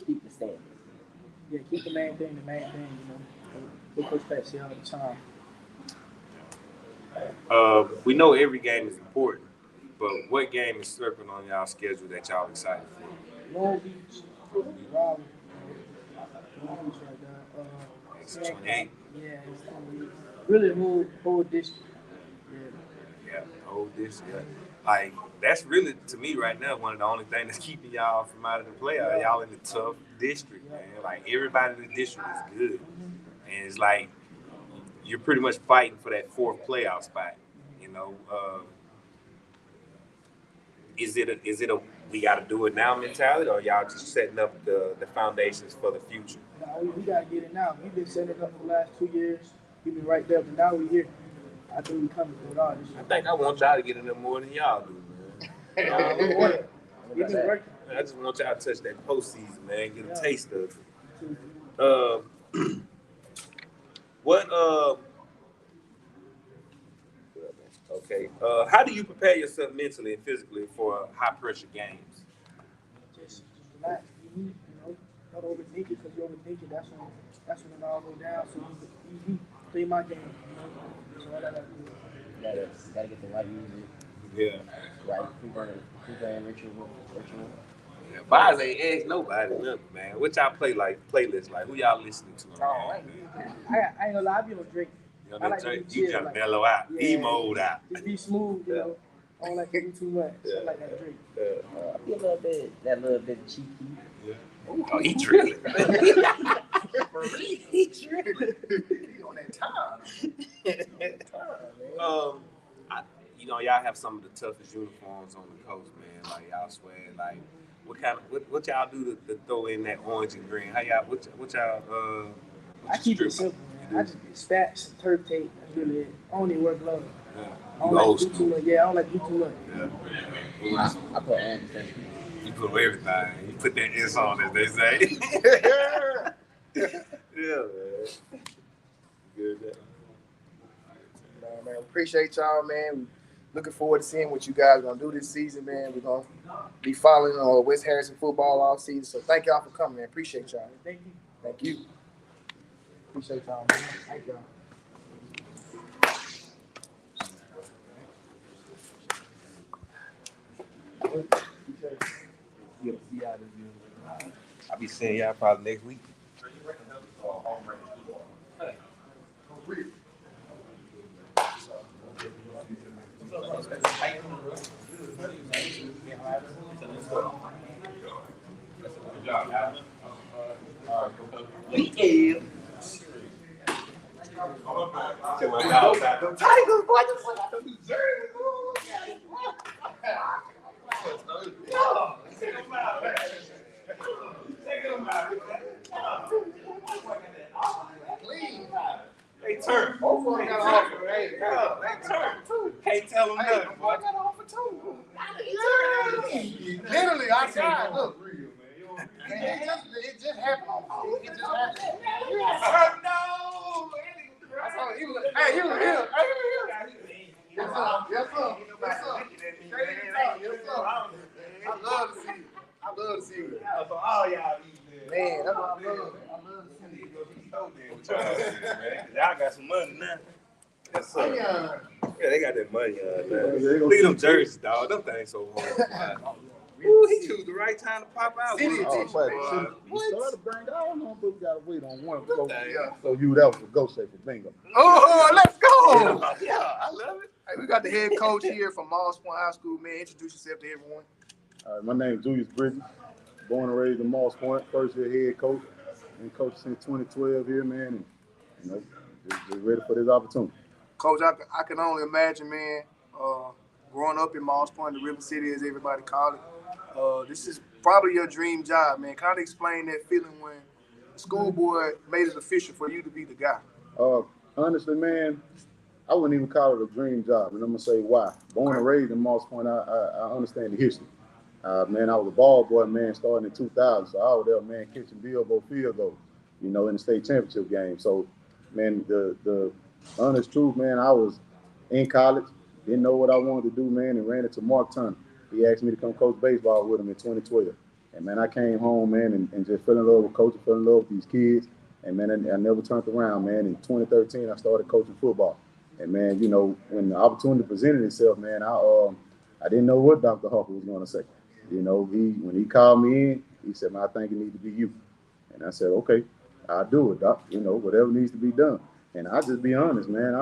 [SPEAKER 5] Keep the standards. Yeah, keep the main thing, you know. We Coach Pat say all the time.
[SPEAKER 4] We know every game is important, but what game is circling on y'all schedule that y'all excited for?
[SPEAKER 5] Long Beach, Raleigh. Long Beach right now.
[SPEAKER 4] It's 28.
[SPEAKER 5] Yeah, it's 28. Really the whole district.
[SPEAKER 4] Yeah, the whole district. Yeah. Like, that's really, to me right now, one of the only things that's keeping y'all from out of the playoff. Y'all in the tough district, man. Like, everybody in the district is good. And it's like, you're pretty much fighting for that fourth playoff spot. You know, is it a we got to do it now mentality, or y'all just setting up the foundations for the future?
[SPEAKER 5] No, we got to get it now. We've been setting it up for the last 2 years. We've been right there, but now we're here. I think we're coming for it all this year.
[SPEAKER 4] I think I want y'all to get in there more than y'all do, man.
[SPEAKER 5] We want it. We've been working.
[SPEAKER 4] I just want y'all to touch that postseason, man. Get a taste of it. Okay. How do you prepare yourself mentally and physically for high pressure games?
[SPEAKER 5] Just relax, you know, don't overthink it, because you overthink it, that's when it all goes down. So you play my game, you know. So all I gotta do. Gotta get the right music.
[SPEAKER 4] Yeah.
[SPEAKER 5] Right, pre-game ritual.
[SPEAKER 4] Yeah, Boz ain't asked nobody nothing, man. What y'all playlist like? Who y'all listening to?
[SPEAKER 5] I ain't gonna lie, I be on Drake.
[SPEAKER 4] You
[SPEAKER 5] I like
[SPEAKER 4] Drake?
[SPEAKER 5] to be
[SPEAKER 4] You
[SPEAKER 5] chill,
[SPEAKER 4] trying to mellow out, emo out.
[SPEAKER 5] Just be smooth, you know. I don't like to do too much. So I like that Drake.
[SPEAKER 12] I feel that little bit cheeky.
[SPEAKER 4] Yeah. Oh, he drilling.
[SPEAKER 1] He on that time.
[SPEAKER 4] Y'all have some of the toughest uniforms on the coast, man. Like, y'all swear, like, what y'all do to throw in that orange and green? How y'all, what y'all,
[SPEAKER 5] I keep it simple, man. I just get spats and turf tape. That's really it. I don't even wear gloves.
[SPEAKER 4] Yeah.
[SPEAKER 5] I don't like to do too much. Yeah, I don't like to do too much.
[SPEAKER 4] Yeah.
[SPEAKER 5] I put everything.
[SPEAKER 4] You put everything. You put that S on, as they say. Yeah, man. Good.
[SPEAKER 1] Man, appreciate y'all, man. Looking forward to seeing what you guys are gonna do this season, man. We're gonna be following West Harrison football all season. So thank y'all for coming, man. Appreciate y'all.
[SPEAKER 5] Thank you.
[SPEAKER 1] Thank you. Appreciate y'all, man. Thank y'all.
[SPEAKER 4] I'll be seeing y'all probably next week. Check my dog out. Them Tigers, boy. Just like them New Jersey, boy. Check them out, man. Check them out. Clean. They turn. Both of them got an offer. Hey, they turn. Can't tell them nothing. Boy, I got an offer too.
[SPEAKER 1] Literally, I tried. Look. It just happened. It just happened.
[SPEAKER 4] No.
[SPEAKER 1] He was here. Yes, sir. Yes, sir. Yes, sir. Yes, sir. I love to see you. I love to see you.
[SPEAKER 4] For all y'all these
[SPEAKER 1] Man, that's what I love. I love to see you.
[SPEAKER 4] Y'all got some money now. Yes, sir. Yeah, they got that money. Look at them jerseys, dog. Them things so hard. Ooh, he chose the right time to pop out.
[SPEAKER 2] You started to bring I don't know, but we gotta wait on one. So you that was a go say for bingo.
[SPEAKER 1] Oh, let's go.
[SPEAKER 4] Yeah, I love it.
[SPEAKER 1] Hey, we got the head coach here from Moss Point High School. Man, introduce yourself to everyone.
[SPEAKER 2] All right, my name is Julius Bridges, born and raised in Moss Point, first year head coach. Been coaching since 2012 here, man, and just ready for this opportunity.
[SPEAKER 1] Coach, I can only imagine, man, growing up in Moss Point, the River City, as everybody call it. This is probably your dream job, man. Kind of explain that feeling when the school board made it official for you to be the guy.
[SPEAKER 2] Honestly, man, I wouldn't even call it a dream job, and I'm gonna say why. Born and raised in Moss Point, I understand the history. Man, I was a ball boy, man, starting in 2000, so I was there, man, catching Bilbo field goals, in the state championship game. So, man, the honest truth, man, I was in college, didn't know what I wanted to do, man, and ran into Mark Turner. He asked me to come coach baseball with him in 2012. And, man, I came home, man, and just fell in love with coaching, fell in love with these kids. And, man, I never turned around, man. In 2013, I started coaching football. And, man, when the opportunity presented itself, man, I didn't know what Dr. Harper was going to say. When he called me in, he said, man, I think it needs to be you. And I said, okay, I'll do it, Doc. Whatever needs to be done. And I just be honest, man. I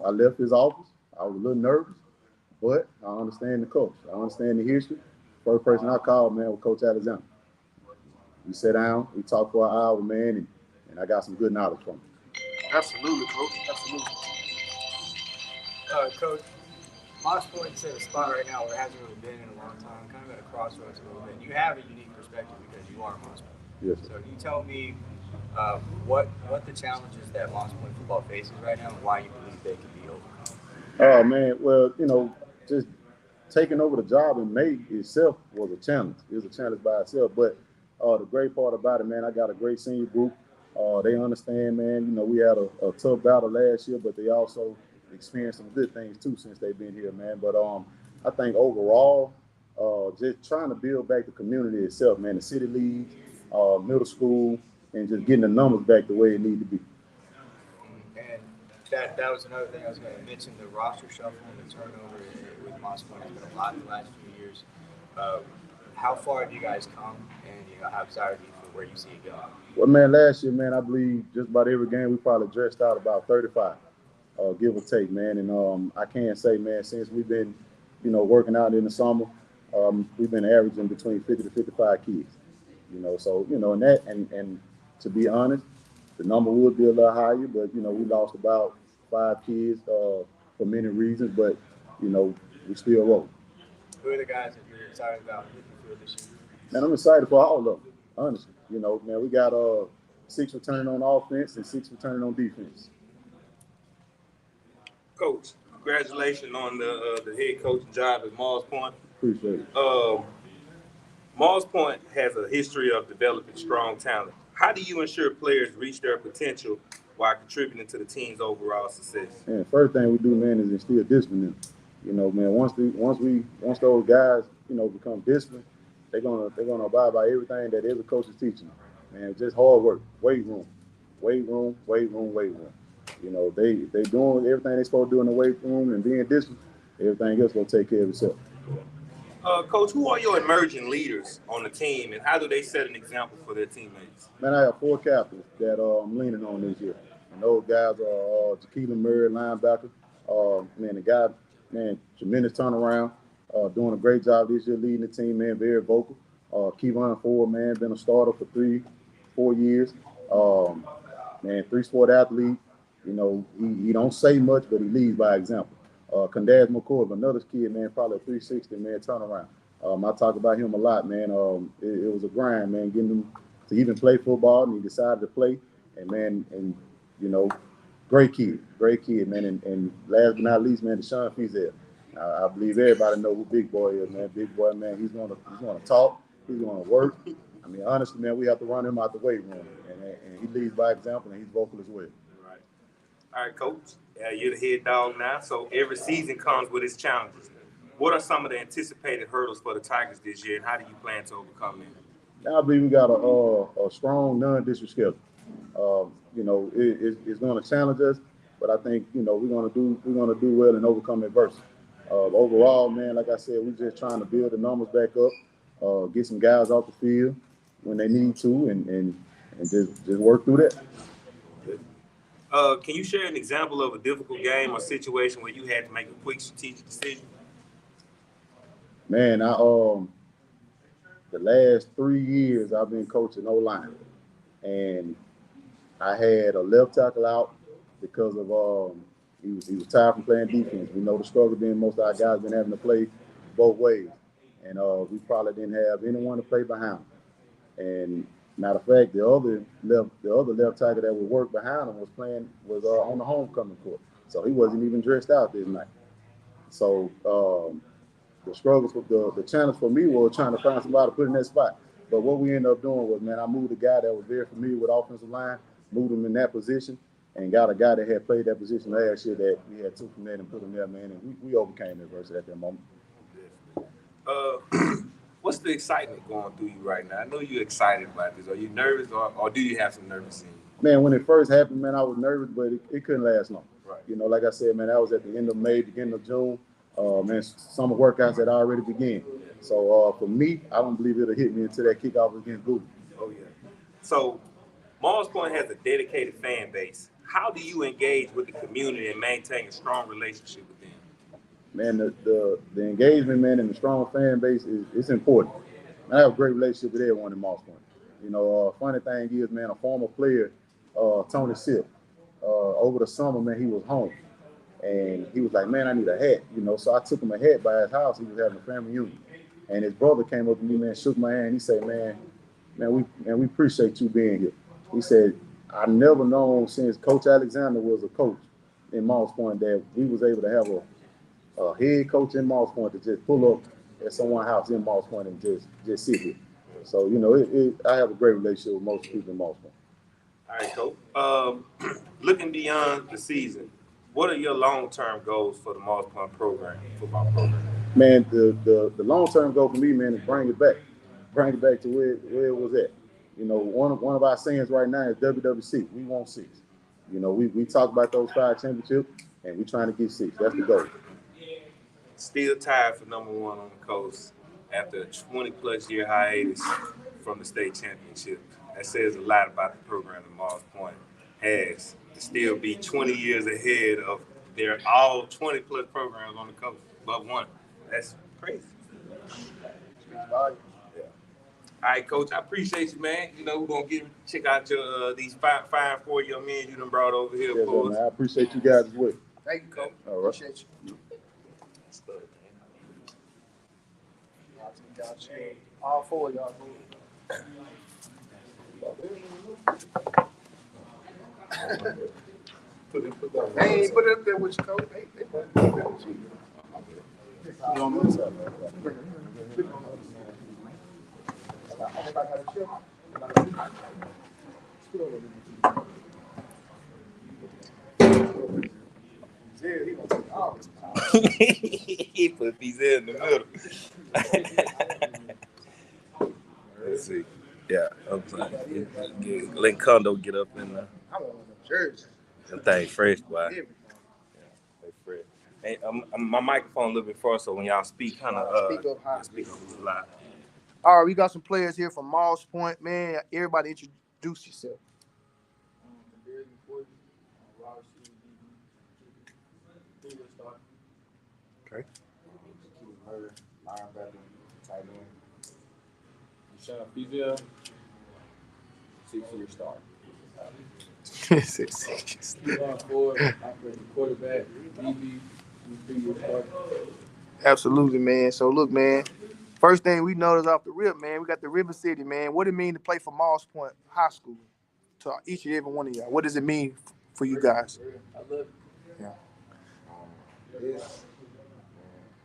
[SPEAKER 2] left his office. I was a little nervous, but I understand the coach. I understand the history. First person I called, man, was Coach Alexander. We sat down, we talked for an hour, man, and I got some good knowledge from him.
[SPEAKER 1] Absolutely, Coach. Absolutely.
[SPEAKER 3] Coach, Moss Point's in a spot right now where it hasn't really been in a long time, kind of at a crossroads a little bit. You have a unique perspective because you are Moss Point.
[SPEAKER 2] Yes.
[SPEAKER 3] So can you tell me what the challenges that Moss Point football faces right now and why you believe they can be overcome?
[SPEAKER 2] Oh, man, well, just taking over the job in May itself was a challenge. It was a challenge by itself, but the great part about it, man, I got a great senior group. They understand, man, we had a tough battle last year, but they also experienced some good things too since they've been here, man. But I think overall, just trying to build back the community itself, man, the city leagues, middle school, and just getting the numbers back the way it needs to be.
[SPEAKER 3] And that was another thing I was going to mention, the roster shuffle and the turnover with Moss Point has been a lot the last few years. How far have you guys come, and how excited are you for where you see it going?
[SPEAKER 2] Well, man, last year, man, I believe just about every game we probably dressed out about 35, give or take, man. And I can't say, man, since we've been, working out in the summer, we've been averaging between 50 to 55 kids. So and to be honest, the number would be a little higher, but we lost about 5 kids for many reasons, but we still roll.
[SPEAKER 3] Who are the guys that you're excited about for this year?
[SPEAKER 2] Man, I'm excited for all of them, honestly. Man, we got 6 returning on offense and 6 returning on defense.
[SPEAKER 4] Coach, congratulations on the head coaching job at Moss Point.
[SPEAKER 2] Appreciate it.
[SPEAKER 4] Moss Point has a history of developing strong talent. How do you ensure players reach their potential while contributing to the team's overall success?
[SPEAKER 2] Man, first thing we do, man, is instill discipline in them. Man, once those guys, become disciplined, they're gonna abide by everything that every coach is teaching them. Man, just hard work, weight room. They doing everything they're supposed to do in the weight room and being disciplined. Everything else gonna take care of itself.
[SPEAKER 4] Coach, who are your emerging leaders on the team, and how do they set an example for their teammates?
[SPEAKER 2] Man, I have 4 captains that I'm leaning on this year. And those guys are Jaqueline Murray, linebacker. The guy, tremendous turnaround. Doing a great job this year leading the team, man, very vocal. Kevon Ford, man, been a starter for 3-4 years.
[SPEAKER 13] man, 3-sport athlete. You know, he don't say much, but he leads by example. Kandaz McCord, another kid, man, probably a 360, man, turnaround. I talk about him a lot, man. It was a grind, man, getting him to even play football, and he decided to play. And, man, you know, great kid, man. And last but not least, man, Deshaun Fizel. I believe everybody know who Big Boy is, man. Big Boy, man, he's gonna talk, he's gonna work. I mean, honestly, man, we have to run him out the weight room, and he leads by example, and he's vocal as well.
[SPEAKER 4] Right. All right, Coach. You're the head dog now, so every season comes with its challenges. What are some of the anticipated hurdles for the Tigers this year, and how do you plan to overcome them?
[SPEAKER 13] Now, I believe we got a strong non-district schedule. You know, it's going to challenge us, but I think, you know, we're going to do well and overcome adversity. Overall, man, like I said, we're just trying to build the numbers back up, get some guys off the field when they need to, and just work through that.
[SPEAKER 4] Can you share an example of a difficult game or situation where you had to make a quick strategic decision?
[SPEAKER 13] Man, the last 3 years I've been coaching O-line, and I had a left tackle out because of he was tired from playing defense. We know the struggle being most of our guys been having to play both ways, and we probably didn't have anyone to play behind him. And matter of fact, the other left tackle that would work behind him was on the homecoming court, so he wasn't even dressed out this night. So the struggle for the challenge for me was trying to find somebody to put in that spot. But what we ended up doing was, man, I moved a guy that was very familiar with offensive line, moved him in that position, and got a guy that had played that position last year that we had took from that and put him there, man. And we overcame adversity at that moment.
[SPEAKER 4] What's the excitement going through you right now? I know you're excited about this. Are you nervous, or do you have some nervous in you?
[SPEAKER 13] Man, when it first happened, man, I was nervous, but it couldn't last long.
[SPEAKER 4] Right.
[SPEAKER 13] You know, like I said, man, that was at the end of May, beginning of June. Man, summer workouts had already begun. So for me, I don't believe it'll hit me until that kickoff against Google.
[SPEAKER 4] Oh, yeah. So Mars Point has a dedicated fan base. How do you engage with the community and maintain a strong relationship with them?
[SPEAKER 13] Man, the engagement, man, and the strong fan base is important. I have a great relationship with everyone in Mars Point. You know, funny thing is, man, a former player, Tony Sill, over the summer, man, he was home. And he was like, man, I need a hat, you know. So I took him a hat by his house. He was having a family reunion. And his brother came up to me, man, shook my hand. He said, man, we appreciate you being here. He said, I never known since Coach Alexander was a coach in Moss Point that we was able to have a head coach in Moss Point to just pull up at someone's house in Moss Point and just sit here. So, you know, I have a great relationship with most people in Moss Point.
[SPEAKER 4] All right, Coach. Looking beyond the season, what are your long-term goals for the Moss Point football program?
[SPEAKER 13] Man, the long-term goal for me, man, is bring it back to where it was at. You know, one of our sayings right now is WWC. We want 6. You know, we talk about those 5 championships, and we're trying to get 6. That's the goal.
[SPEAKER 4] Still tied for number 1 on the coast after a 20-plus year hiatus from the state championship. That says a lot about the program that Mars Point has to still be 20 years ahead of their all 20-plus programs on the coast, but 1. That's crazy. Yeah. All right, Coach, I appreciate you, man. You know, we're going to check out your these fine 4-year men you done brought over here.
[SPEAKER 13] Yes, man, I appreciate you guys as well.
[SPEAKER 1] Thank you, Coach.
[SPEAKER 13] All right.
[SPEAKER 1] Appreciate you. All 4 of y'all. They ain't put it up there with you, Coach. They put it up there with you.
[SPEAKER 4] He put these in the middle. Let's see. Yeah, I'm saying. Let Condo get up in there.
[SPEAKER 1] I want a jersey.
[SPEAKER 4] That thing fresh, boy. Yeah, they fresh. Hey, my microphone a little bit far, so when y'all speak, kind of
[SPEAKER 1] speak up high.
[SPEAKER 4] Speak up a lot.
[SPEAKER 1] All right, we got some players here from Moss Point. Man, everybody introduce yourself. Okay.
[SPEAKER 9] Deshaun Fizel, 6-year star. You going forward, operating quarterback, DB, you your start.
[SPEAKER 1] Absolutely, man. So look, man. First thing we noticed off the rip, man, we got the River City, man. What it mean to play for Moss Point High School? To each and every one of y'all, what does it mean for you guys?
[SPEAKER 9] I love it.
[SPEAKER 1] Yeah.
[SPEAKER 6] This, man,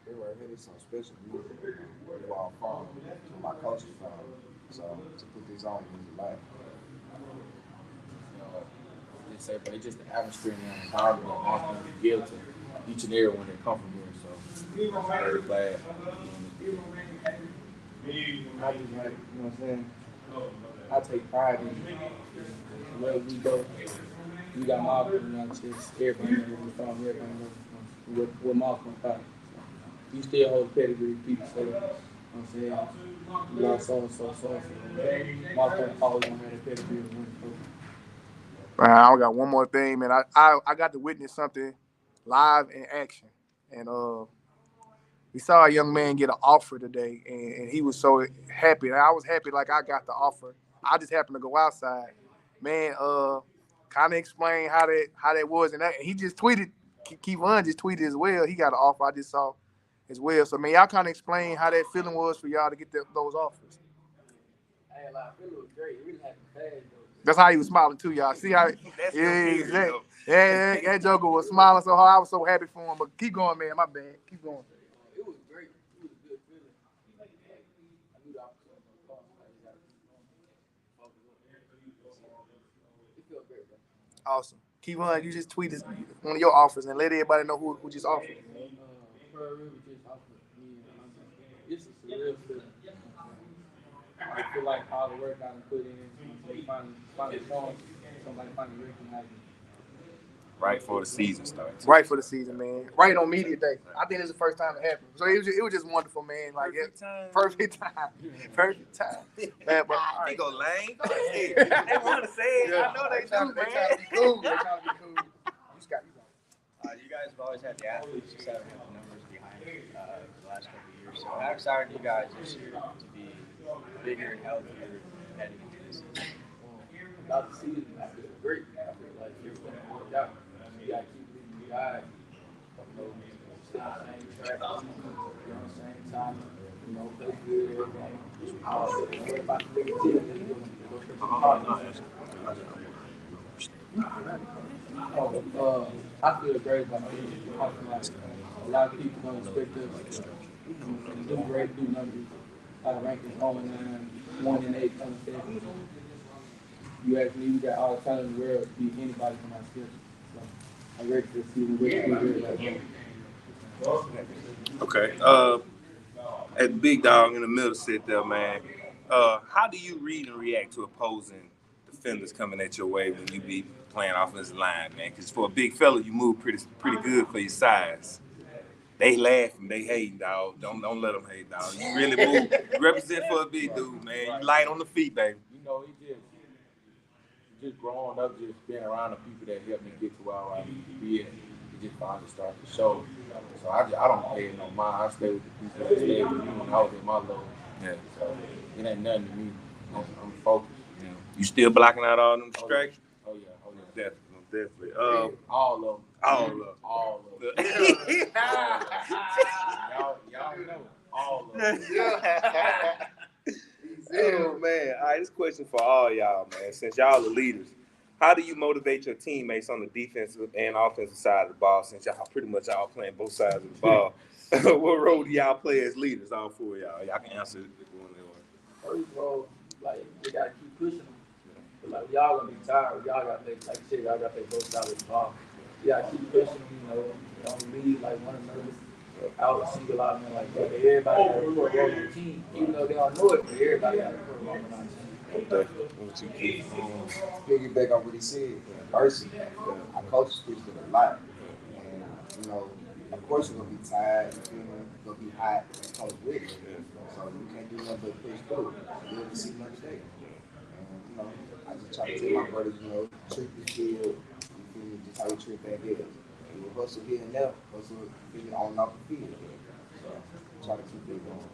[SPEAKER 6] they right here, this something special. We all from, my coach is from. So to put this on is life. Just say, but it's just the atmosphere and the environment that Austin give to each and every one that come from here. So I'm very glad.
[SPEAKER 9] I just like, you know what I'm saying? I take pride in where we go. We got Malcolm on our chest. Everybody knows where we're from. Everybody knows what Malcolm about. So you still hold pedigree. People say, you know what I'm saying? We are so. Malcolm always gonna have that pedigree of winning coach.
[SPEAKER 1] Man, I got one more thing, man. I got to witness something live in action, and we saw a young man get an offer today, and he was so happy. And I was happy like I got the offer. I just happened to go outside. Man, kind of explain how that was, and he just tweeted. Kevon just tweeted as well. He got an offer. I just saw as well. So man, y'all kind of explain how that feeling was for y'all to get those offers.
[SPEAKER 9] I ain't like, it was great. It really happened fast though.
[SPEAKER 1] That's how he was smiling too, y'all. See how? That Joker was smiling so hard. I was so happy for him. But keep going, man. My bad. Keep going.
[SPEAKER 9] It was great. It was a good feeling. I knew the opportunity was going to come. It felt great, bro.
[SPEAKER 1] Awesome. Kevon, you just tweeted one of your offers and let everybody know who just offered.
[SPEAKER 9] Pearl River just offered me. It's a surreal feeling. I feel like all the work I done put in, they finally showing somebody finally recognizing me.
[SPEAKER 4] Right before the season starts.
[SPEAKER 1] Right for the season, man. Right on media day. I think this is the first time it happened. So it was just wonderful, man. Like perfect time. Perfect time. Man, but all right.
[SPEAKER 4] He go lame. Go ahead. They want to say it.
[SPEAKER 1] Yeah.
[SPEAKER 4] I know they do, man.
[SPEAKER 1] They trying to be cool. They trying to be cool.
[SPEAKER 3] You guys have always had the athletes, just haven't had the numbers behind it the last couple of years. So how excited are you guys this year to be bigger and healthier heading into this season?
[SPEAKER 9] About the season, I feel great. I feel like everything worked out. You got to keep leading the guys. Stay on the same track. Be on the same time. Play good, everything. About the big team. I feel great about it. A lot of people don't expect us to do great, do numbers. Our rankings 0-9, 1-8 on the schedule. You ask me, we got all the talent in the world to beat anybody from our schedule. So I'm ready for the season. Ready to be
[SPEAKER 4] Okay. At Big Dog in the middle sit there, man. How do you read and react to opposing defenders coming at your way when you be playing offensive line, man? Because for a big fella, you move pretty good for your size. They laughing, they hating, dog. Don't let them hate, dog. You really move. You represent for a big dude, man. You light on the feet, baby.
[SPEAKER 6] You know, just growing up, just being around the people that helped me get to where I need to be at. It just finally started to show. So I don't pay no mind. I stay with the people that stayed with me when I was in my low.
[SPEAKER 4] Yeah.
[SPEAKER 6] So it ain't nothing to me. I'm focused.
[SPEAKER 4] Yeah. You still blocking out all them distractions?
[SPEAKER 6] Oh yeah.
[SPEAKER 4] Definitely.
[SPEAKER 6] All of them.
[SPEAKER 4] All of them.
[SPEAKER 6] Y'all know. All of them.
[SPEAKER 4] Oh, man. All right, this question for all y'all, man. Since y'all are leaders, how do you motivate your teammates on the defensive and offensive side of the ball, since y'all pretty much all playing both sides of the ball? What role do y'all play as leaders, all four of y'all? Y'all can answer it one way.
[SPEAKER 9] First role, like, we got to keep pushing them. But, like, y'all going to be tired. Y'all got to play, like you said, y'all got to play both sides of the ball. You got to keep pushing them, don't leave, like, one another. Out single out and like that. Everybody got to put a role on the team, even though they don't know it, but everybody got to put a role on our team.
[SPEAKER 6] Piggyback on what he said, person, our coaches preached it a lot. And, of course you're going to be tired, you're going to be hot, and coach with it. So you can't do nothing but push through. You'll be seeing another day. And, I just try to tell my brothers, treat the field, just how we treat that hill. We will hustle here and there, hustle on and off the field. So try to keep it going.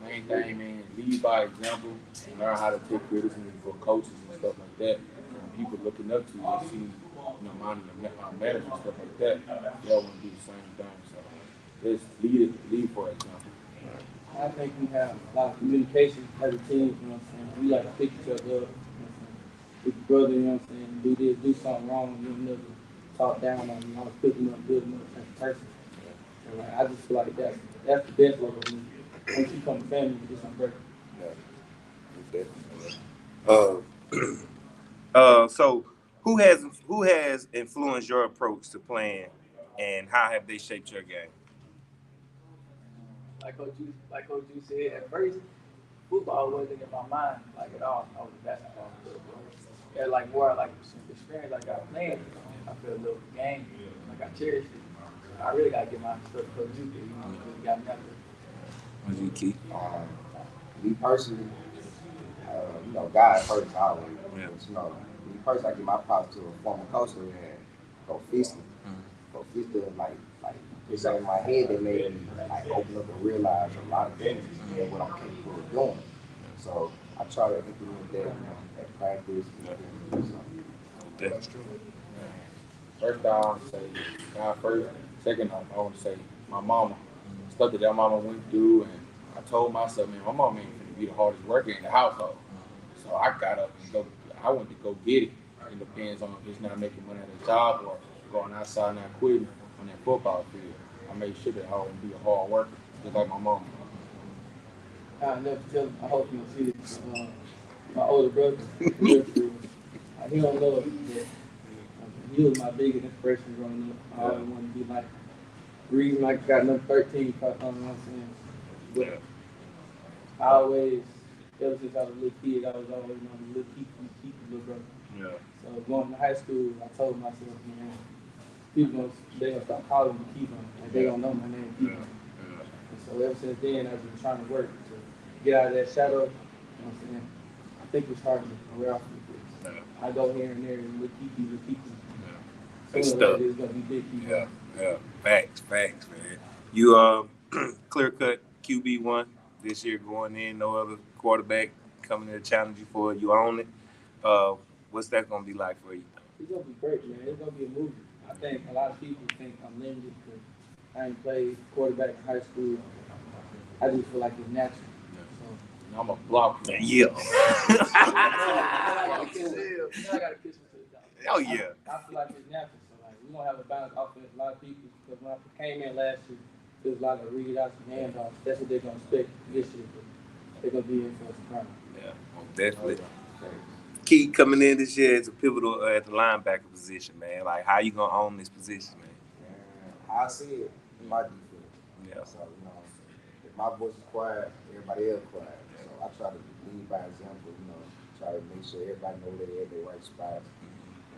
[SPEAKER 6] Main thing, man, lead by example and learn how to take criticism for coaches and stuff like that. people looking up to you, they see, my manager and stuff like that, they'll want to do the same thing. So just lead for example.
[SPEAKER 5] I think we have a lot of communication as a team, you know what I'm saying? We like to pick each other up, you know what I'm saying? With your brother, you know what I'm saying? Do this, do something wrong, you'll never talk down on you. I was picking up, building up as a person. And like, I just feel like that's the best way to me. Once you become a family, you just unbreakable.
[SPEAKER 4] So who has influenced your approach to playing, and how have they shaped your game?
[SPEAKER 5] Like Coach you said, at first, football wasn't in my mind like at all. I was a basketball player. Yeah, like more like some experience I got playing. I feel a little game. Like I cherish it. I really gotta get my stuff to Coach you, because got me out there.
[SPEAKER 4] What do you keep?
[SPEAKER 6] Me personally, God first always.
[SPEAKER 4] Yeah.
[SPEAKER 6] But, me personally, I give my props to a former coach who had Coach Feaston. Coach Feaston, like it's in my head that made me like open up and realize a lot of things and what I'm capable of doing. So I try to implement that, at practice.
[SPEAKER 4] That's true.
[SPEAKER 6] First, I want to say God first. Second, I want to say my mama. Stuff that mama went through, and I told myself, man, my mama ain't gonna be the hardest worker in the household. So I got up and I went to go get it. It depends on just not making money at a job or going outside and not quitting on that football field. I made sure that I would be a hard worker, just like my mama.
[SPEAKER 5] I never tell him. I hope you see this. My older brother, he don't know that he was my biggest inspiration growing up. I always wanted to be like, the reason I got number 13, you know what I'm saying? But I always, ever since I was a little kid, I was always the little keep little brother.
[SPEAKER 4] Yeah.
[SPEAKER 5] So going to high school, I told myself, man, people they gonna start calling me Keeper. Like they gonna know my name Keeper. And so ever since then, I've been trying to work to get out of that shadow. You know what I'm saying? I think it's hard to wear off the kids. I go here and there and look Keeper.
[SPEAKER 4] Good
[SPEAKER 5] Some
[SPEAKER 4] stuff.
[SPEAKER 5] of it's gonna be big Keeper.
[SPEAKER 4] Yeah. Facts, man. You clear cut QB1 this year going in. No other quarterback coming in to challenge you for it. You own it. What's that gonna be like for you?
[SPEAKER 5] It's gonna be great, man. It's gonna be a movie. I think a lot of people think I'm limited because I ain't played quarterback in high school. I just feel like it's natural. So
[SPEAKER 6] I'm a block man.
[SPEAKER 4] Yeah.
[SPEAKER 5] I gotta kiss him to the dog.
[SPEAKER 4] Oh yeah.
[SPEAKER 5] I feel like it's natural. So like we're gonna have a balanced offense. A lot of people, because when I came in last year, there was a lot of read outs and handoffs. That's what they're gonna expect this year. But they're gonna be in for a surprise.
[SPEAKER 4] Yeah, definitely. Key coming in this year is a pivotal at the linebacker position, man. Like, how you gonna own this position, man?
[SPEAKER 6] I see it in my defense.
[SPEAKER 4] Yeah.
[SPEAKER 6] So, if my voice is quiet, everybody else quiet. So I try to lead by example, try to make sure everybody know that they're at the right spot.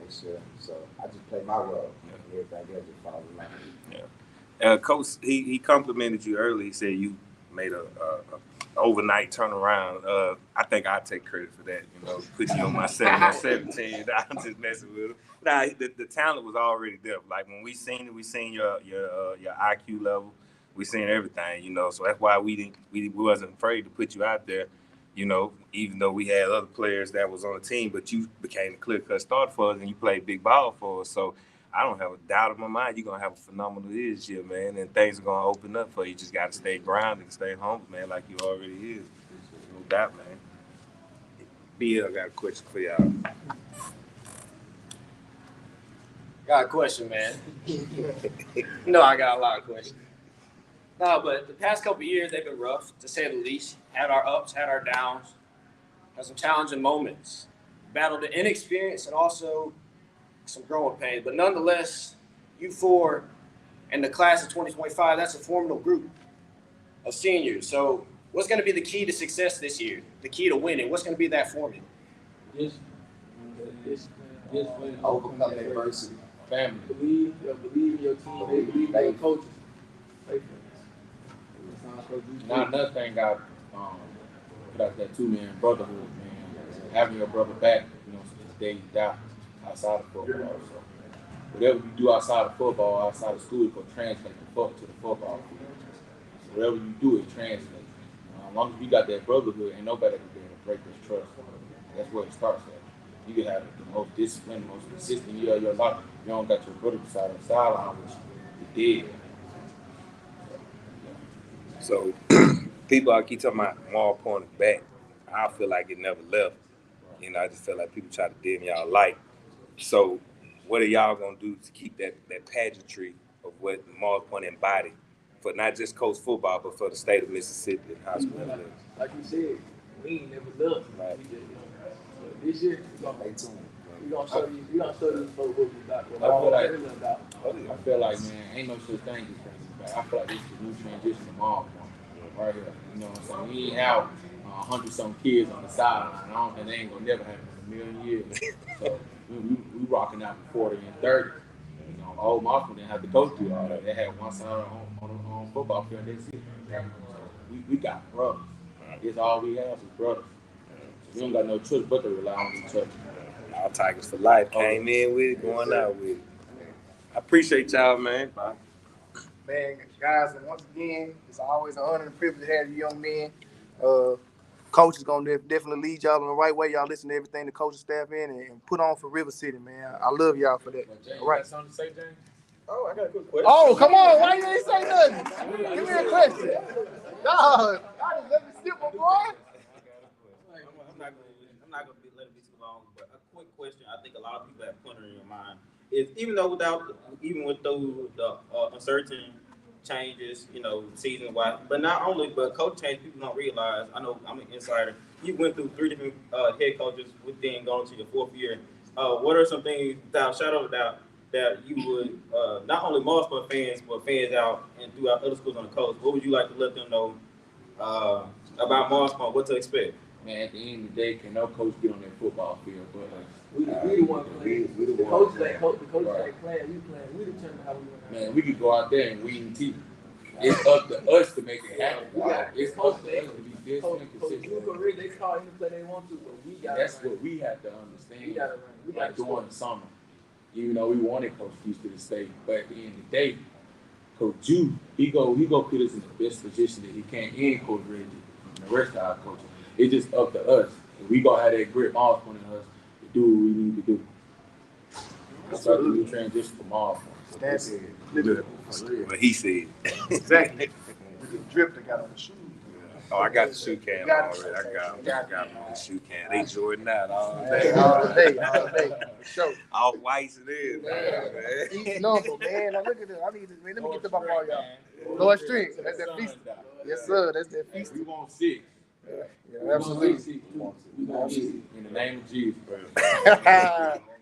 [SPEAKER 6] Make sure. So I just play my role. And everybody else just follow along.
[SPEAKER 4] Yeah. Coach, he complimented you early. He said you made a overnight turnaround. I think I take credit for that. Put you on my 7-on-17. I'm just messing with him. Nah, the talent was already there. Like when we seen it, we seen your IQ level. We seen everything. So that's why we wasn't afraid to put you out there. Even though we had other players that was on the team, but you became a clear-cut starter for us, and you played big ball for us. So I don't have a doubt in my mind you're gonna have a phenomenal year this year, man, and things are gonna open up for you. You just gotta stay grounded and stay humble, man, like you already is. No doubt, man. BL got a question for y'all.
[SPEAKER 14] Got a question, man. No, I got a lot of questions. No, but the past couple of years, they've been rough, to say the least. Had our ups, had our downs, had some challenging moments. Battled the inexperience and also some growing pains. But nonetheless, you four and the class of 2025, that's a formidable group of seniors. So what's going to be the key to success this year? The key to winning? What's going to be that formula?
[SPEAKER 5] Just
[SPEAKER 6] overcome adversity. Family.
[SPEAKER 5] Believe in your team. Believe in your coaches.
[SPEAKER 6] Now another thing I put out that too, man, brotherhood, man. Having your brother back, since the day you die outside of football. So whatever you do outside of football, outside of school, it will translate to the football field. So whatever you do, it translates. As long as you got that brotherhood, ain't nobody can be able to break this trust. That's where it starts at. You can have the most disciplined, most consistent year of your life. You don't got your brother beside the sideline, which you did.
[SPEAKER 4] So people I keep talking about Maul pointing back. I feel like it never left. You know, I just feel like people try to dim y'all light. So what are y'all gonna do to keep that pageantry of what Maul Point embodied for not just coach football, but for the state of Mississippi and high school athletics?
[SPEAKER 9] Like you said, we ain't never done.
[SPEAKER 4] Right.
[SPEAKER 9] This year, we gonna show you folks what we got.
[SPEAKER 6] I feel like, man, ain't no such thing as bringing back. I feel like this is a new transition to Maul Point right here. You know what I'm saying? We ain't have 100-some kids on the sideline. I don't think they ain't gonna never happen in a million years. So we rocking out with 40 and 30. You know, old Marshall didn't have to go through all that. They had one side on the football field. That's it. So we got brothers. It's all we have is brothers. So we don't got no choice but to rely on each other.
[SPEAKER 4] All Tigers for life. Came in with it, going out with it. I appreciate y'all, man.
[SPEAKER 1] Man, guys, and once again, it's always an honor and privilege to have you young men. Coach is going to definitely lead y'all in the right way. Y'all listen to everything the coaching staff in and put on for River City, man. I love y'all for that.
[SPEAKER 6] James,
[SPEAKER 1] All right.
[SPEAKER 6] you got something to say, James?
[SPEAKER 3] Oh, I got a quick question.
[SPEAKER 1] Oh, come on. Why you ain't say nothing? Give me a question. Dog, I just let me skip my boy.
[SPEAKER 15] I'm not gonna let it be too long, but a quick question. I think a lot of people have put in your mind is even with the uncertain changes, season wise, but not only but coach change, people don't realize. I know I'm an insider. You went through 3 different head coaches within going to your 4th year. What are some things, without shadow of a doubt, that you would not only Mossman fans but fans out and throughout other schools on the coast? What would you like to let them know about Mossman? What to expect?
[SPEAKER 6] Man, at the end of the day, can no coach get on that football field? But
[SPEAKER 9] we the one playing. The coaches ain't playing. We playing. We determine how we win.
[SPEAKER 6] Man, we could go out there and win team. It's up to us to make it happen. It's up to us to be disciplined, consistent.
[SPEAKER 9] They call any play they want to, but we got.
[SPEAKER 6] That's what we have to understand. We got during the summer, even though we wanted Coach Hughes to the state, but at the end of the day, Coach Ju, he go put us in the best position that he can, and Coach Reggie and the rest of our coaches. It's just up to us. And we gonna have that grip off on us to do what we need to do. That's why we transition from off.
[SPEAKER 1] That's it.
[SPEAKER 4] What he said.
[SPEAKER 1] Exactly. With the drip they got on the shoes.
[SPEAKER 4] Oh, I got the shoe cam already. I got the shoe cam. They Jordan out all day.
[SPEAKER 1] All day. For sure.
[SPEAKER 4] All whites it is, man.
[SPEAKER 1] Each number, man. Now look at this. I need this, man. Let me get them up all y'all. Lord Strength. That's that feast. Yes, sir. That's that feast.
[SPEAKER 6] We want 6.
[SPEAKER 1] Yeah, absolutely.
[SPEAKER 6] We want 6. In the name of Jesus, bro.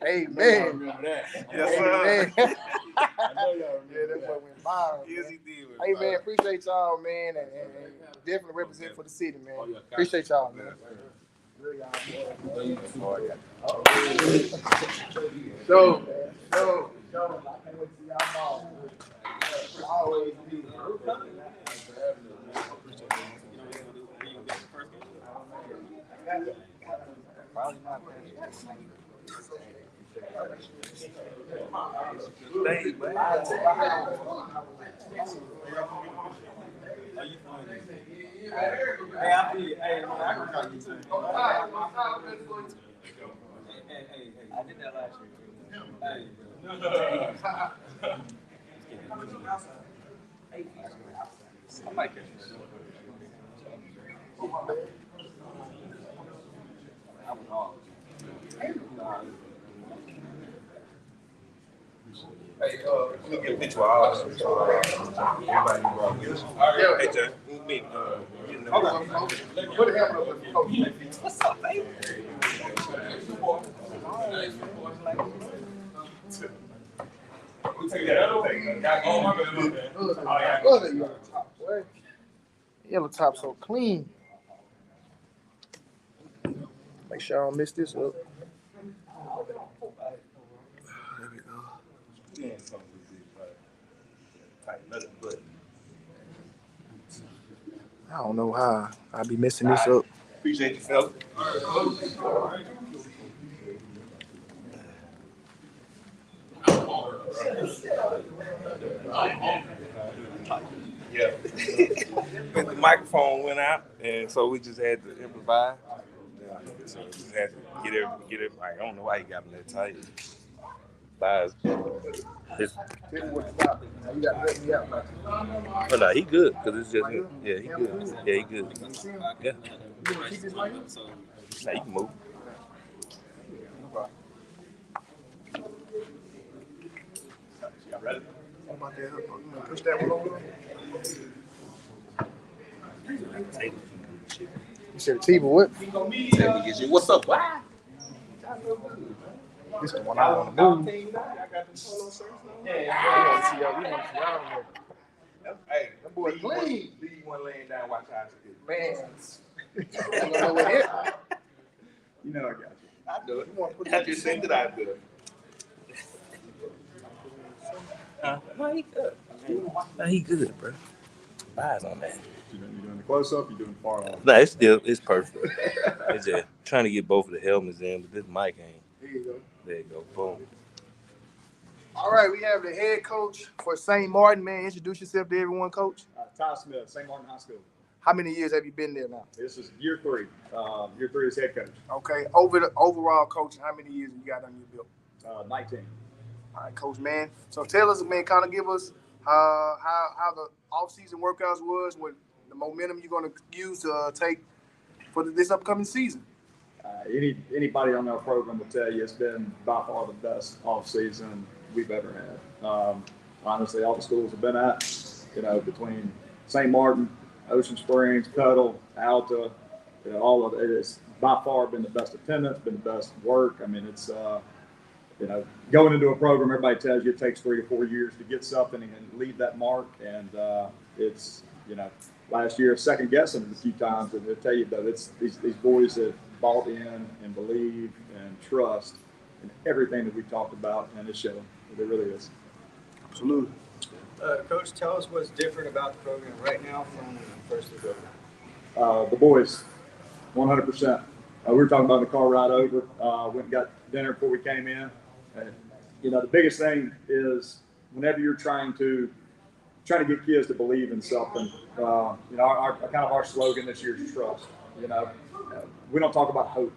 [SPEAKER 1] Amen.
[SPEAKER 6] Remember that.
[SPEAKER 4] Yes, sir.
[SPEAKER 1] Amen.
[SPEAKER 6] I know y'all remember
[SPEAKER 1] Yeah, that's what went viral.
[SPEAKER 4] Yes, he did.
[SPEAKER 1] Hey, man, appreciate y'all, man, and definitely represent for the city, man. Appreciate y'all, man. So, I can't wait to see y'all tomorrow. Always be. Probably not.
[SPEAKER 15] Hey, I feel you. Hey, man, I can call you too. Hey. I did that last year. Hey. I might catch this. I was hard.
[SPEAKER 4] Hey, let me get a picture of all of them. Everybody you brought with us. Hey, John. Me.
[SPEAKER 1] Put a helmet up with Coach.
[SPEAKER 15] What's up, baby?
[SPEAKER 1] Yellow top so clean. Make sure I don't mess this up. There we go. I don't know how I be messing this up.
[SPEAKER 4] Appreciate you, fella. Yeah. But the microphone went out, and so we just had to improvise. So we just had to Get it right. I don't know why he got him that tight. Bias.
[SPEAKER 1] Tell me what to stop. You got to let me out, man.
[SPEAKER 4] Oh, no, he good because it's just yeah, he good. Yeah, he good. Yeah.
[SPEAKER 1] You want to keep this like this?
[SPEAKER 4] Now you can move.
[SPEAKER 1] Y'all ready? What about that? You want to push that one over? You said T, but what?
[SPEAKER 4] What's up? Why?
[SPEAKER 1] This the one I want to move. We want to see y'all. We want to see y'all on there.
[SPEAKER 4] Hey,
[SPEAKER 1] that boy clean.
[SPEAKER 4] Leave one laying down, watch how it's good.
[SPEAKER 1] Man, I don't know what hit.
[SPEAKER 4] You know I got you. I do it.
[SPEAKER 1] You want to put
[SPEAKER 4] I just think that I do it. No, he good. No, he good, bro. Eyes on that.
[SPEAKER 16] You doing the close up? You doing far off?
[SPEAKER 4] No, it's perfect. It's just trying to get both of the helmets in, but this mic ain't.
[SPEAKER 1] There you go.
[SPEAKER 4] There you go. Boom.
[SPEAKER 1] All right, we have the head coach for St. Martin. Man, introduce yourself to everyone, coach.
[SPEAKER 16] Ty Smith, St. Martin High School.
[SPEAKER 1] How many years have you been there now?
[SPEAKER 16] This is year 3. Year 3 as head coach.
[SPEAKER 1] Okay, over the overall coaching, how many years have you got on your belt?
[SPEAKER 16] 19.
[SPEAKER 1] All right, coach, man. So tell us, man, kind of give us how the off-season workouts was, what the momentum you're going to use to take for this upcoming season.
[SPEAKER 16] Anybody on our program will tell you it's been by far the best off season we've ever had. Honestly, all the schools have been at, between St. Martin, Ocean Springs, Tuttle, Alta, all of it. It's by far been the best attendance, been the best work. I mean, it's going into a program, everybody tells you it takes 3 to 4 years to get something and leave that mark. And it's, last year, second guessing a few times, and they'll tell you that it's these boys that bought in and believe and trust in everything that we've talked about, and it's showing. It really is.
[SPEAKER 1] Absolutely.
[SPEAKER 3] Coach, tell us what's different about the program right now from when you first took
[SPEAKER 16] over. The boys, 100%. We were talking about the car ride over. Went and got dinner before we came in. The biggest thing is whenever you're trying to get kids to believe in something. Our slogan this year is trust. We don't talk about hope.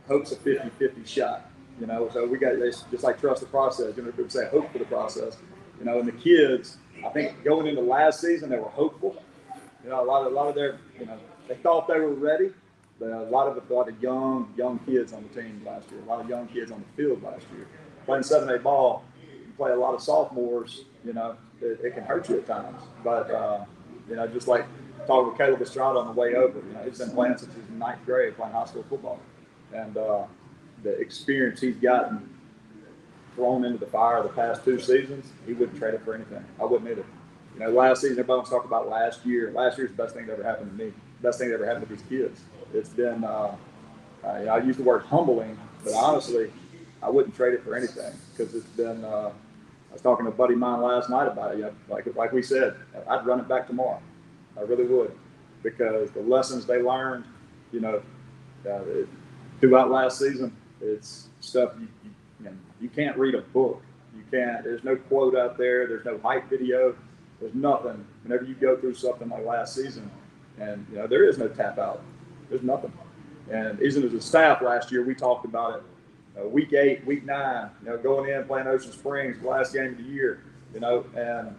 [SPEAKER 16] Hope's a 50-50 shot. So we got this, just like trust the process. People say hope for the process. And the kids, I think going into last season, they were hopeful. A lot of their, they thought they were ready. But a lot of young kids on the team last year. A lot of young kids on the field last year. Playing 7A ball, you play a lot of sophomores. It can hurt you at times. But just like talking with Caleb Estrada on the way over, he's been playing since he was in 9th grade, playing high school football, and the experience he's gotten thrown into the fire the past 2 seasons, he wouldn't trade it for anything. I wouldn't either. Last season, everybody was talking about last year. Last year's the best thing that ever happened to me. Best thing that ever happened to these kids. It's been, I use the word humbling, but honestly, I wouldn't trade it for anything because it's been. I was talking to a buddy of mine last night about it. Like we said, I'd run it back tomorrow. I really would, because the lessons they learned, throughout last season, it's stuff you can't read a book. You can't. There's no quote out there. There's no hype video. There's nothing. Whenever you go through something like last season, and there is no tap out. There's nothing. And even as a staff last year, we talked about it. Week 8, week 9, going in playing Ocean Springs, last game of the year, and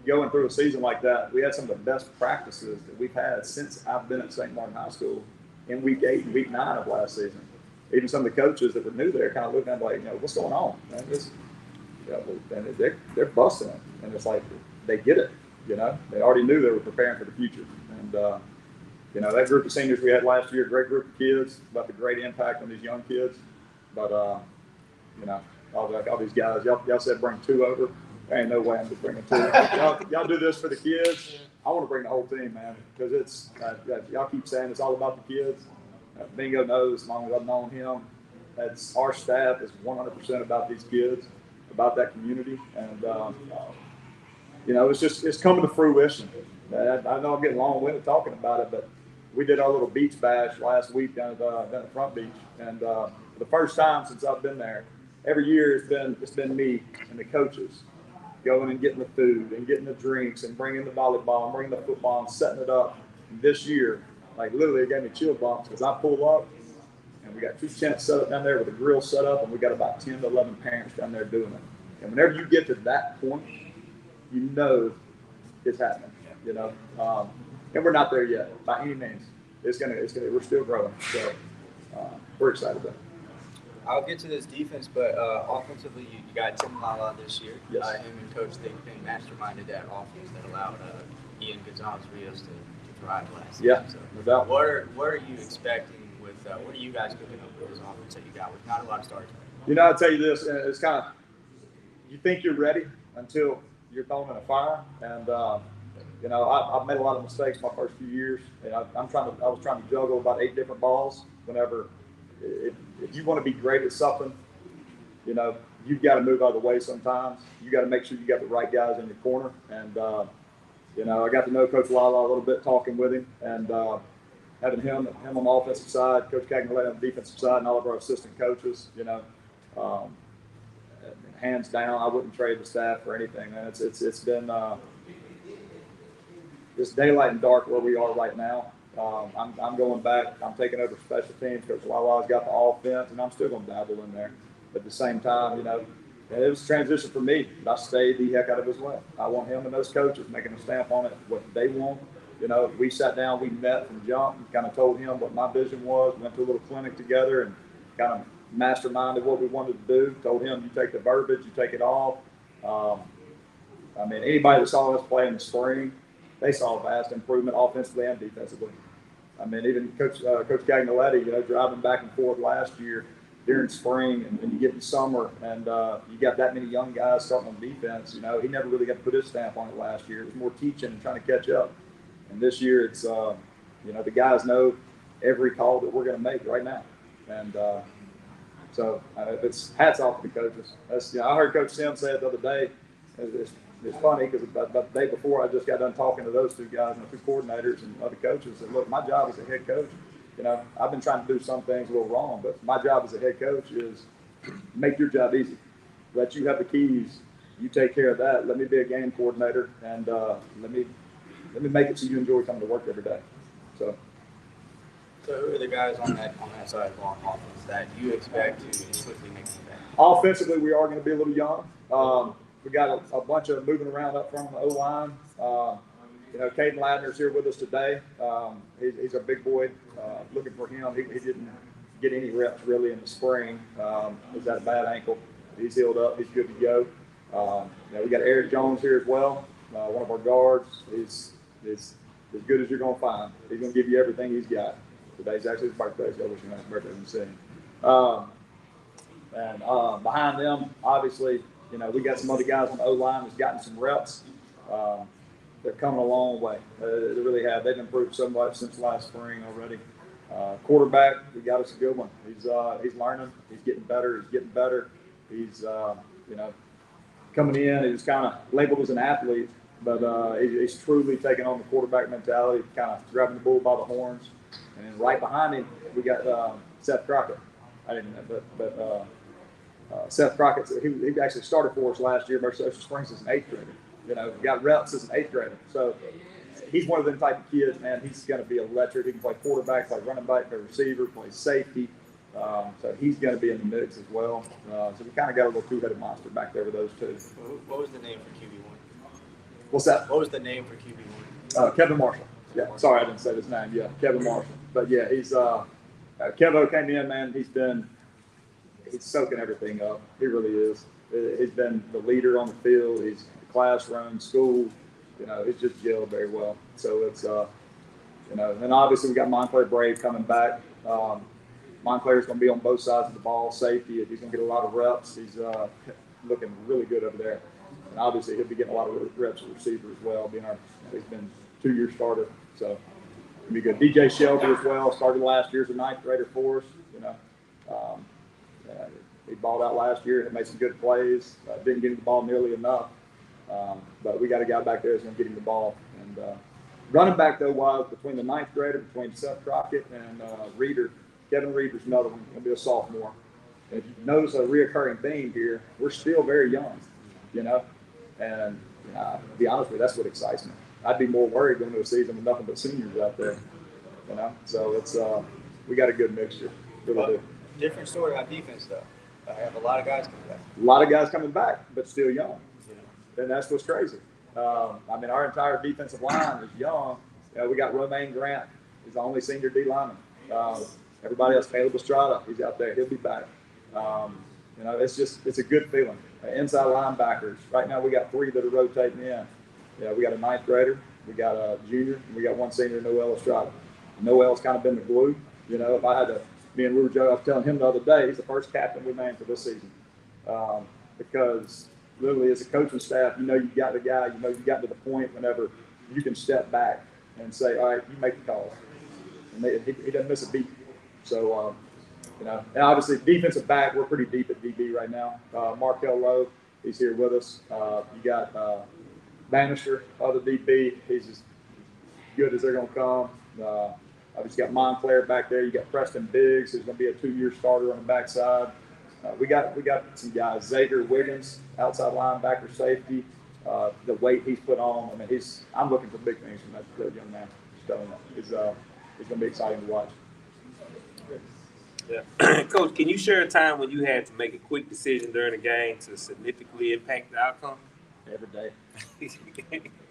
[SPEAKER 16] going through a season like that, we had some of the best practices that we've had since I've been at St. Martin High School in week 8 and week 9 of last season. Even some of the coaches that were new there kind of looking at it like, what's going on? Man, and they're busting it, and it's like they get it. They already knew they were preparing for the future, and that group of seniors we had last year, great group of kids, about the great impact on these young kids. But, all these guys, y'all said bring 2 over. There ain't no way I'm just bringing 2. y'all do this for the kids. I want to bring the whole team, man, because it's, y'all keep saying it's all about the kids. Bingo knows, as long as I've known him, that's our staff is 100% about these kids, about that community. And, it's coming to fruition. I know I'm getting long-winded talking about it, but we did our little beach bash last week down at Front Beach. And for the first time since I've been there, every year it's been me and the coaches going and getting the food and getting the drinks and bringing the volleyball and bringing the football and setting it up. And this year, like literally it gave me chill bumps because I pull up And we got 2 tents set up down there with a grill set up, and we got about 10 to 11 parents down there doing it. And whenever you get to that point, you know it's happening, you know. And we're not there yet by any means. We're still growing. So we're excited about it.
[SPEAKER 3] I'll get to this defense, but offensively, you got Tim Lala this year.
[SPEAKER 16] Yes.
[SPEAKER 3] Him and Coach, they've been masterminded that offense that allowed Ian Gonzalez-Rios to thrive last
[SPEAKER 16] Yeah,
[SPEAKER 3] season. So
[SPEAKER 16] no doubt.
[SPEAKER 3] what are you expecting with, what are you guys cooking up with this offense that you got with not a lot of stars?
[SPEAKER 16] You know, I'll tell you this, it's kind of, you think you're ready until you're thrown in a fire. And, you know, I've made a lot of mistakes my first few years. And I was trying to juggle about 8 different balls whenever, if you want to be great at something, you know, you've got to move out of the way sometimes. You got to make sure you got the right guys in your corner. And, you know, I got to know Coach Lala a little bit talking with him, and having him on the offensive side, Coach Cagnolette on the defensive side, and all of our assistant coaches, you know, hands down, I wouldn't trade the staff for anything, man. It's been it's daylight and dark where we are right now. I'm going back. I'm taking over special teams. Coach Lala's got the offense, and I'm still going to dabble in there. But at the same time, you know, it was a transition for me. But I stayed the heck out of his way. I want him and those coaches making a stamp on it, what they want. You know, we sat down, we met from jump, and kind of told him what my vision was. Went to a little clinic together and kind of masterminded what we wanted to do. Told him, you take the verbiage, you take it off. I mean, anybody that saw us play in the spring, they saw a vast improvement offensively and defensively. I mean, even Coach Cagnolette, you know, driving back and forth last year during spring, and you get in summer, and you got that many young guys starting on defense. You know, he never really got to put his stamp on it last year. It was more teaching and trying to catch up. And this year, it's you know, the guys know every call that we're going to make right now, and so it's hats off to the coaches. That's, you know, I heard Coach Sim say it the other day. It's funny because about the day before, I just got done talking to those 2 guys and the 2 coordinators and other coaches. And look, my job as a head coach, you know, I've been trying to do some things a little wrong, but my job as a head coach is make your job easy. Let you have the keys. You take care of that. Let me be a game coordinator, and let me make it so you enjoy coming to work every day. So
[SPEAKER 3] who are the guys on that side of ball on offense that you expect to quickly make an impact?
[SPEAKER 16] Offensively, we are going to be a little young. We got a bunch of moving around up front on the O-line. You know, Caden Ladner's here with us today. He's a big boy. Looking for him. He didn't get any reps really in the spring. He's got a bad ankle. He's healed up. He's good to go. You know, we got Eric Jones here as well. One of our guards. He's as good as you're going to find. He's going to give you everything he's got. Today's actually his birthday, so I wish him happy birthday when you see him. And behind them, obviously, you know, we got some other guys on the O-line that's gotten some reps. They're coming a long way. They really have. They've improved so much since last spring already. Quarterback, we got us a good one. He's learning. He's getting better. He's you know, coming in. He was kind of labeled as an athlete, but he's truly taking on the quarterback mentality, kind of grabbing the bull by the horns. And then right behind him, we got Seth Crockett. I didn't know, but Seth Crockett, he actually started for us last year versus Ocean Springs as an 8th grader. You know, got reps as an 8th grader. So he's one of them type of kids, man. He's going to be electric. He can play quarterback, play running back, play receiver, play safety. So he's going to be in the mix as well. So we kind of got a little 2-headed monster back there with those 2.
[SPEAKER 3] What was the name for QB1?
[SPEAKER 16] What's that?
[SPEAKER 3] What was the name for QB1?
[SPEAKER 16] Kevin Marshall. Yeah, sorry I didn't say his name. Yeah, Kevin Marshall. But yeah, he's Kevo came in, man. He's soaking everything up. He really is. He's been the leader on the field. He's in the classroom, school. You know, he's just gelled very well. So it's you know, and then obviously we got Montclair Brave coming back. Montclair's going to be on both sides of the ball, safety. He's going to get a lot of reps. He's looking really good over there. And obviously he'll be getting a lot of reps at receiver as well. He's been 2-year starter, so it'll be good. DJ Shelby as well, started last year as a 9th grader for us. You know, he balled out last year and made some good plays. Didn't get him the ball nearly enough, but we got a guy back there that's going to get him the ball. And running back though, wise between the 9th grader, between Seth Crockett and Reeder, Kevin Reeder's another one. Going to be a sophomore. And if you notice a reoccurring theme here, we're still very young. You know, and to be honest with you, that's what excites me. I'd be more worried going to a season with nothing but seniors out there, you know. So it's we got a good mixture.
[SPEAKER 2] Really do.
[SPEAKER 3] Different story on defense, though. I have a lot of guys coming back.
[SPEAKER 2] A lot of guys coming back, but still young. And that's what's crazy. I mean, our entire defensive line is young. We got Romaine Grant. He's the only senior D lineman. Everybody else, Caleb Estrada, he's out there. He'll be back. It's a good feeling. Inside linebackers. Right now, we got 3 that are rotating in. We got a 9th grader, we got a junior, and we got 1 senior, Noel Estrada. Noel's kind of been the glue. If I had to, me and Joe, I was telling him the other day, he's the first captain we named for this season. Because literally, as a coaching staff, you got the guy, you got to the point whenever you can step back and say, all right, you make the calls. And he doesn't miss a beat. So, and obviously defensive back, we're pretty deep at DB right now. Markel Lowe, he's here with us. You got Bannister, other DB. He's as good as they're going to come. Obviously got Montclair back there. You got Preston Biggs, who's going to be a 2-year starter on the backside. We got some guys. Xavier Wiggins, outside linebacker, safety. The weight he's put on. I mean, I'm looking for big things from that young man. Just telling you, he's going to be exciting to watch.
[SPEAKER 4] Yeah. Coach, can you share a time when you had to make a quick decision during a game to significantly impact the outcome?
[SPEAKER 2] Every day.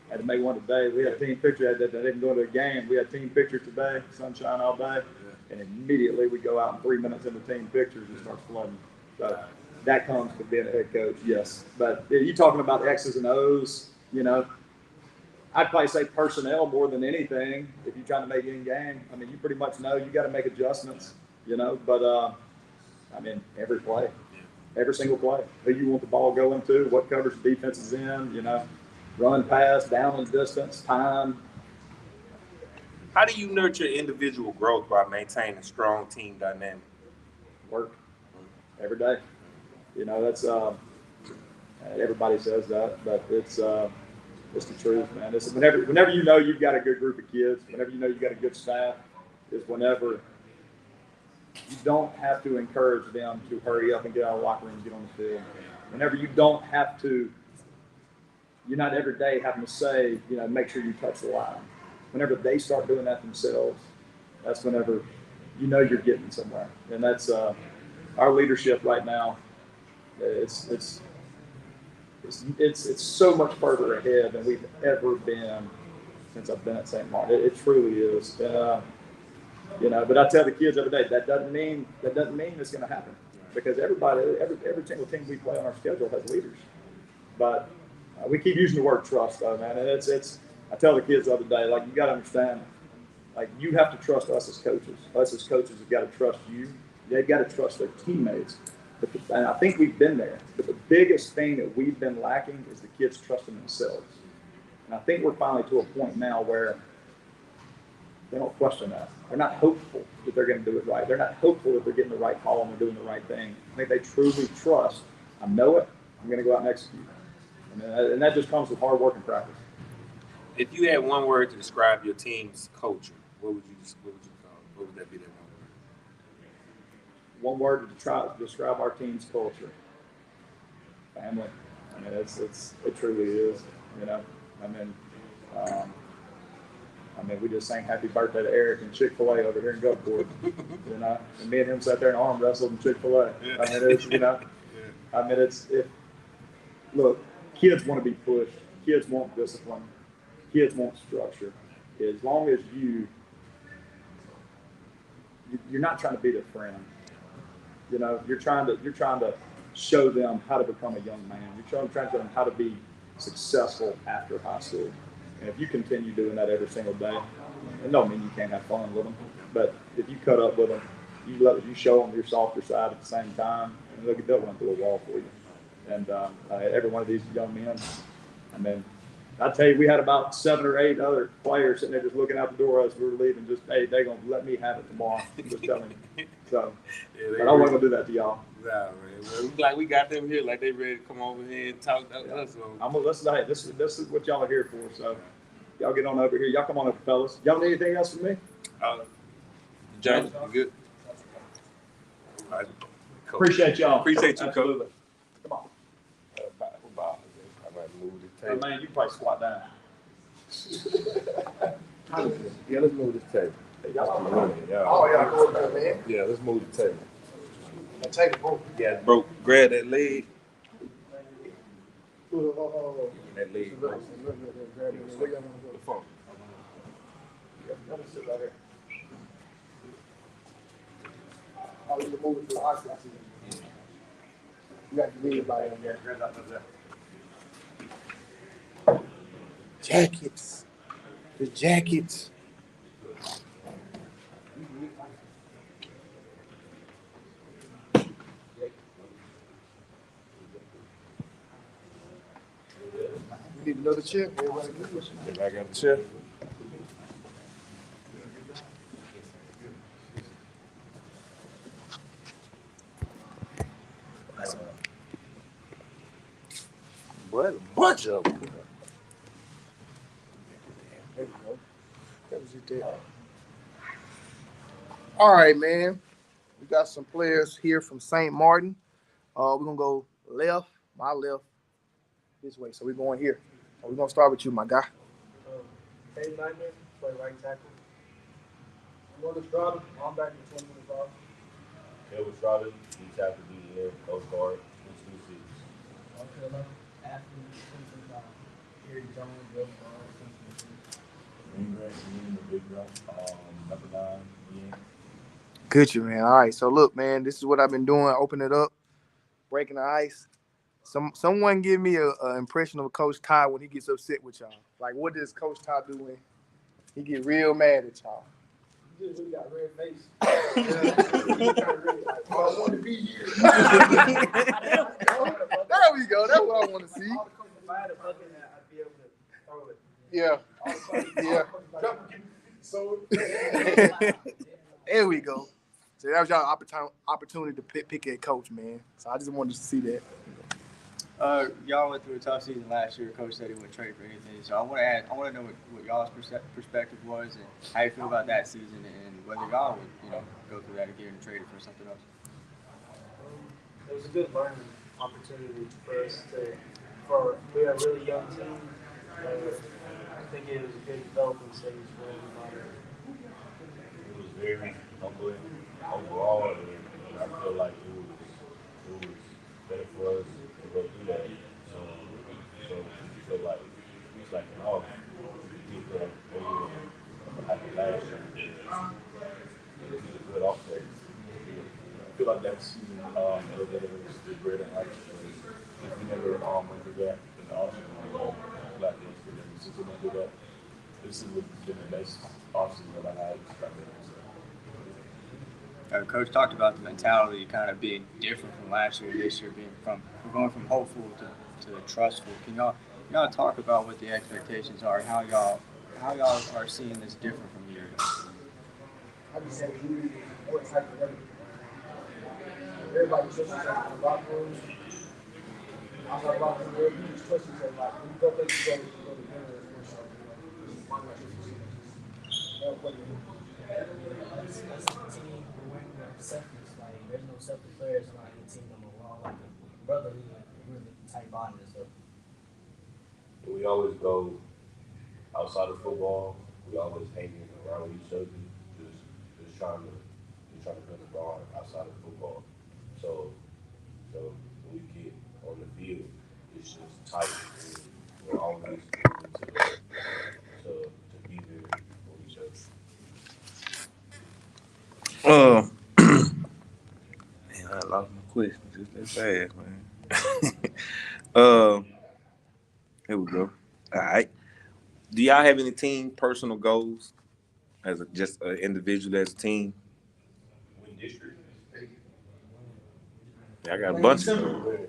[SPEAKER 2] Had to make one today. We had a team picture that didn't go to a game. We had a team picture today, sunshine all day, and immediately we go out and 3 minutes into team pictures and start flooding. So that comes with being a head coach, yes. But you talking about X's and O's, I'd probably say personnel more than anything. If you're trying to make it in game, I mean, you pretty much know you got to make adjustments, But I mean, every play, every single play, who you want the ball going to, what coverage the defense is in, run, pass, down and distance, time.
[SPEAKER 4] How do you nurture individual growth while maintaining strong team dynamic?
[SPEAKER 2] Work every day. That's everybody says that, but it's the truth, man. It's whenever you've got a good group of kids, whenever you've got a good staff, is whenever you don't have to encourage them to hurry up and get out of the locker room and get on the field. Whenever you don't have to, you're not every day having to say, make sure you touch the line. Whenever they start doing that themselves, that's whenever you're getting somewhere. And that's our leadership right now. It's so much further ahead than we've ever been since I've been at St. Martin. It truly is. But I tell the kids every day that doesn't mean it's going to happen, because every single team we play on our schedule has leaders. But we keep using the word trust, though, man. And I tell the kids the other day, like, you got to understand, like, you have to trust us as coaches. Us as coaches have got to trust you. They've got to trust their teammates. And I think we've been there. But the biggest thing that we've been lacking is the kids trusting themselves. And I think we're finally to a point now where they don't question that. They're not hopeful that they're going to do it right. They're not hopeful that they're getting the right call and they're doing the right thing. I think they truly trust. I know it. I'm going to go out and execute. And that just comes with hard work and practice.
[SPEAKER 4] If you had one word to describe your team's culture, what would you call it? What would that be? That one word?
[SPEAKER 2] One word to describe our team's culture. Family. I mean, it truly is. We just sang happy birthday to Eric and Chick-fil-A over here in Gulfport. And me and him sat there and arm wrestled in Chick-fil-A. Look, kids want to be pushed. Kids want discipline. Kids want structure. As long as you're not trying to be their friend. You're trying to show them how to become a young man. You're trying to show them how to be successful after high school. And if you continue doing that every single day, it don't mean you can't have fun with them. But if you cut up with them, you show them your softer side at the same time, and they'll run through a wall for you. And every one of these young men, I tell you, we had about 7 or 8 other players sitting there just looking out the door as we were leaving, just, hey, they're going to let me have it tomorrow. I'm just telling you. So, but I wasn't going to do that to y'all.
[SPEAKER 4] Nah, man. Well, like we got them here, like they ready to come over here and talk to us.
[SPEAKER 2] I'm going to listen. Hey, this is what y'all are here for. So, y'all get on over here. Y'all come on over, fellas. Y'all need anything else from me?
[SPEAKER 4] James, you good? All right.
[SPEAKER 2] Appreciate y'all.
[SPEAKER 4] Appreciate you,
[SPEAKER 2] Absolutely.
[SPEAKER 4] Coach.
[SPEAKER 2] Come on.
[SPEAKER 4] I might move the table.
[SPEAKER 2] Man, you can probably squat down.
[SPEAKER 6] Yeah, let's move this table.
[SPEAKER 1] Yeah, go up there, man.
[SPEAKER 4] Yeah, let's move the table.
[SPEAKER 1] And take it, bro.
[SPEAKER 4] Yeah, bro, grab that leg. That leg. The phone.
[SPEAKER 1] Oh, you can move it to the oxygen. You got to leave by there. Jackets. The jackets. We need another chair. Everybody good?
[SPEAKER 4] I got a chair. What a bunch of them.
[SPEAKER 1] There you go. That was it there. All right, man. We got some players here from St. Martin. We're gonna go left, my left, this way. So we're going here. We're gonna start with you, my guy.
[SPEAKER 9] Hey, Nightmare, play right tackle. What is Strada? I'm back in 2025.
[SPEAKER 7] It was Strada, he tackled the air, Coach Guard, and 2 6.
[SPEAKER 5] Okay, left athlete, 2025. Gary Jones, left guard, 2025.
[SPEAKER 7] Green Grant, the big drop, number 9, yeah.
[SPEAKER 1] Good, you man. All right. So look, man, this is what I've been doing. Open it up, breaking the ice. Someone give me a impression of Coach Ty when he gets upset with y'all. Like, what does Coach Ty do when he get real mad at y'all?
[SPEAKER 9] You just really got a red face.
[SPEAKER 1] I want to be here. There we go. That's what I want to see. Yeah. Yeah. So there we go. So that was y'all opportunity to pick a coach, man. So I just wanted to see that.
[SPEAKER 3] Y'all went through a tough season last year. Coach said he wouldn't trade for anything. So I want to know what y'all's perspective was and how you feel about that season and whether y'all would, go through that again and trade it for something else.
[SPEAKER 9] It was a good learning opportunity for us we're a really young team. I think it was a good development stage for everybody.
[SPEAKER 7] It was very humbling overall, and I feel like it was better for us to go through that. So I feel like it's like an off. We did that over after last year. It was a good offset. I feel like that season elevated us to greater heights. If we never went through that in the offseason, like since we went through that, this has been the best offseason that I had.
[SPEAKER 3] Coach talked about the mentality kind of being different from last year. This year we're going from hopeful to trustful. Can y'all talk about what the expectations are? How y'all are seeing this different from a year ago?
[SPEAKER 5] I just said what type of work. Everybody trusts each other in the locker room. Outside the locker room, you just trust each other. Like when you go play together, you go together. As a team, we're working with selfless. Like there's no selfish players on our team no more. We're all like a brotherly, really tight bond and stuff.
[SPEAKER 7] We always go outside of football. We always hanging around each other, just trying to build a bond outside of football. So when we get on the field, it's just tight. And we're always able to be there for each other.
[SPEAKER 4] Man, I lost my question just that fast, man. Here we go. All right. Do y'all have any team personal goals as just an individual as a team?
[SPEAKER 7] Win district.
[SPEAKER 4] Yeah, I got a bunch of them.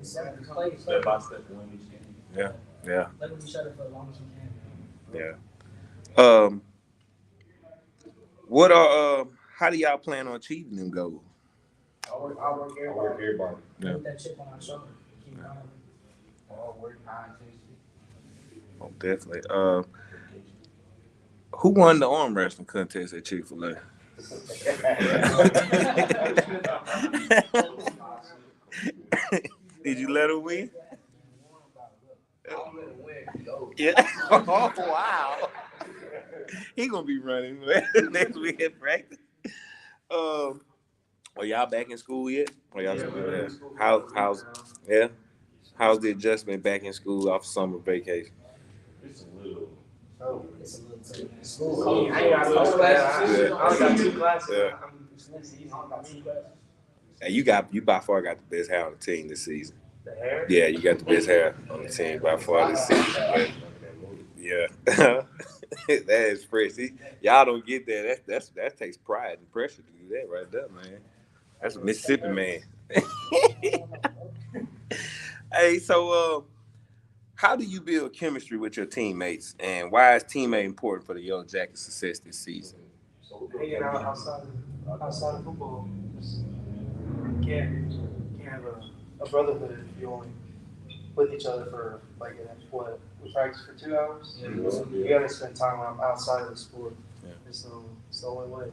[SPEAKER 7] Step by step win each game.
[SPEAKER 4] Yeah.
[SPEAKER 5] Play with each other for as long as you can.
[SPEAKER 4] Yeah. What are how do y'all plan on achieving them goals?
[SPEAKER 5] I work everybody.
[SPEAKER 4] Yeah.
[SPEAKER 5] Put that chip on our shoulder. Keep going.
[SPEAKER 6] All work hard,
[SPEAKER 4] Oh, definitely. Who won the arm wrestling contest at Chick-fil-A? Did you let her win? Yeah. Oh, wow. He gonna be running next week at practice. Are y'all back in school yet? Or y'all still there? How's the adjustment back in school off summer vacation?
[SPEAKER 7] It's a little.
[SPEAKER 12] It's a little tough.
[SPEAKER 14] School. I ain't got no classes. I only got 2 classes.
[SPEAKER 4] Yeah.
[SPEAKER 14] It's easy. I only got 2 classes.
[SPEAKER 4] Hey, you by far got the best hair on the team this season.
[SPEAKER 14] The hair?
[SPEAKER 4] Yeah, you got the best hair on the team by far this season. But yeah, that is fresh. See, y'all don't get that. That takes pride and pressure to do that right there, man. That's a Mississippi man. Hey, so how do you build chemistry with your teammates, and why is teammate important for the Yellow Jackets' success this season?
[SPEAKER 10] Hanging out outside of football, just can't have a brotherhood if you only with each other for like we practice for 2 hours.
[SPEAKER 4] Yeah.
[SPEAKER 10] You gotta spend time outside of the sport.
[SPEAKER 7] Yeah.
[SPEAKER 10] It's the only way.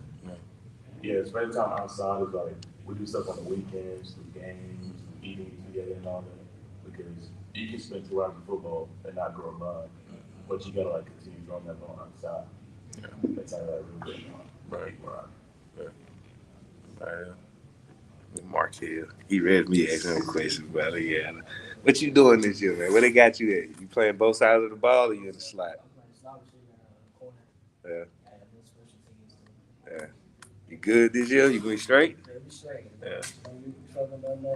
[SPEAKER 7] Yeah, spending time outside is like we do stuff on the weekends, the games, eating together and all that. Because you can spend 2 hours of football and not grow a bond, but you gotta like continue growing that bond outside. Yeah. That's how that really goes on.
[SPEAKER 4] Right. Mark Hill, he read me asking him questions about it. Yeah. What you doing this year, man? Where they got you at? You playing both sides of the ball, or you in the slot? Yeah. Yeah. You good this year? You going straight? Yeah.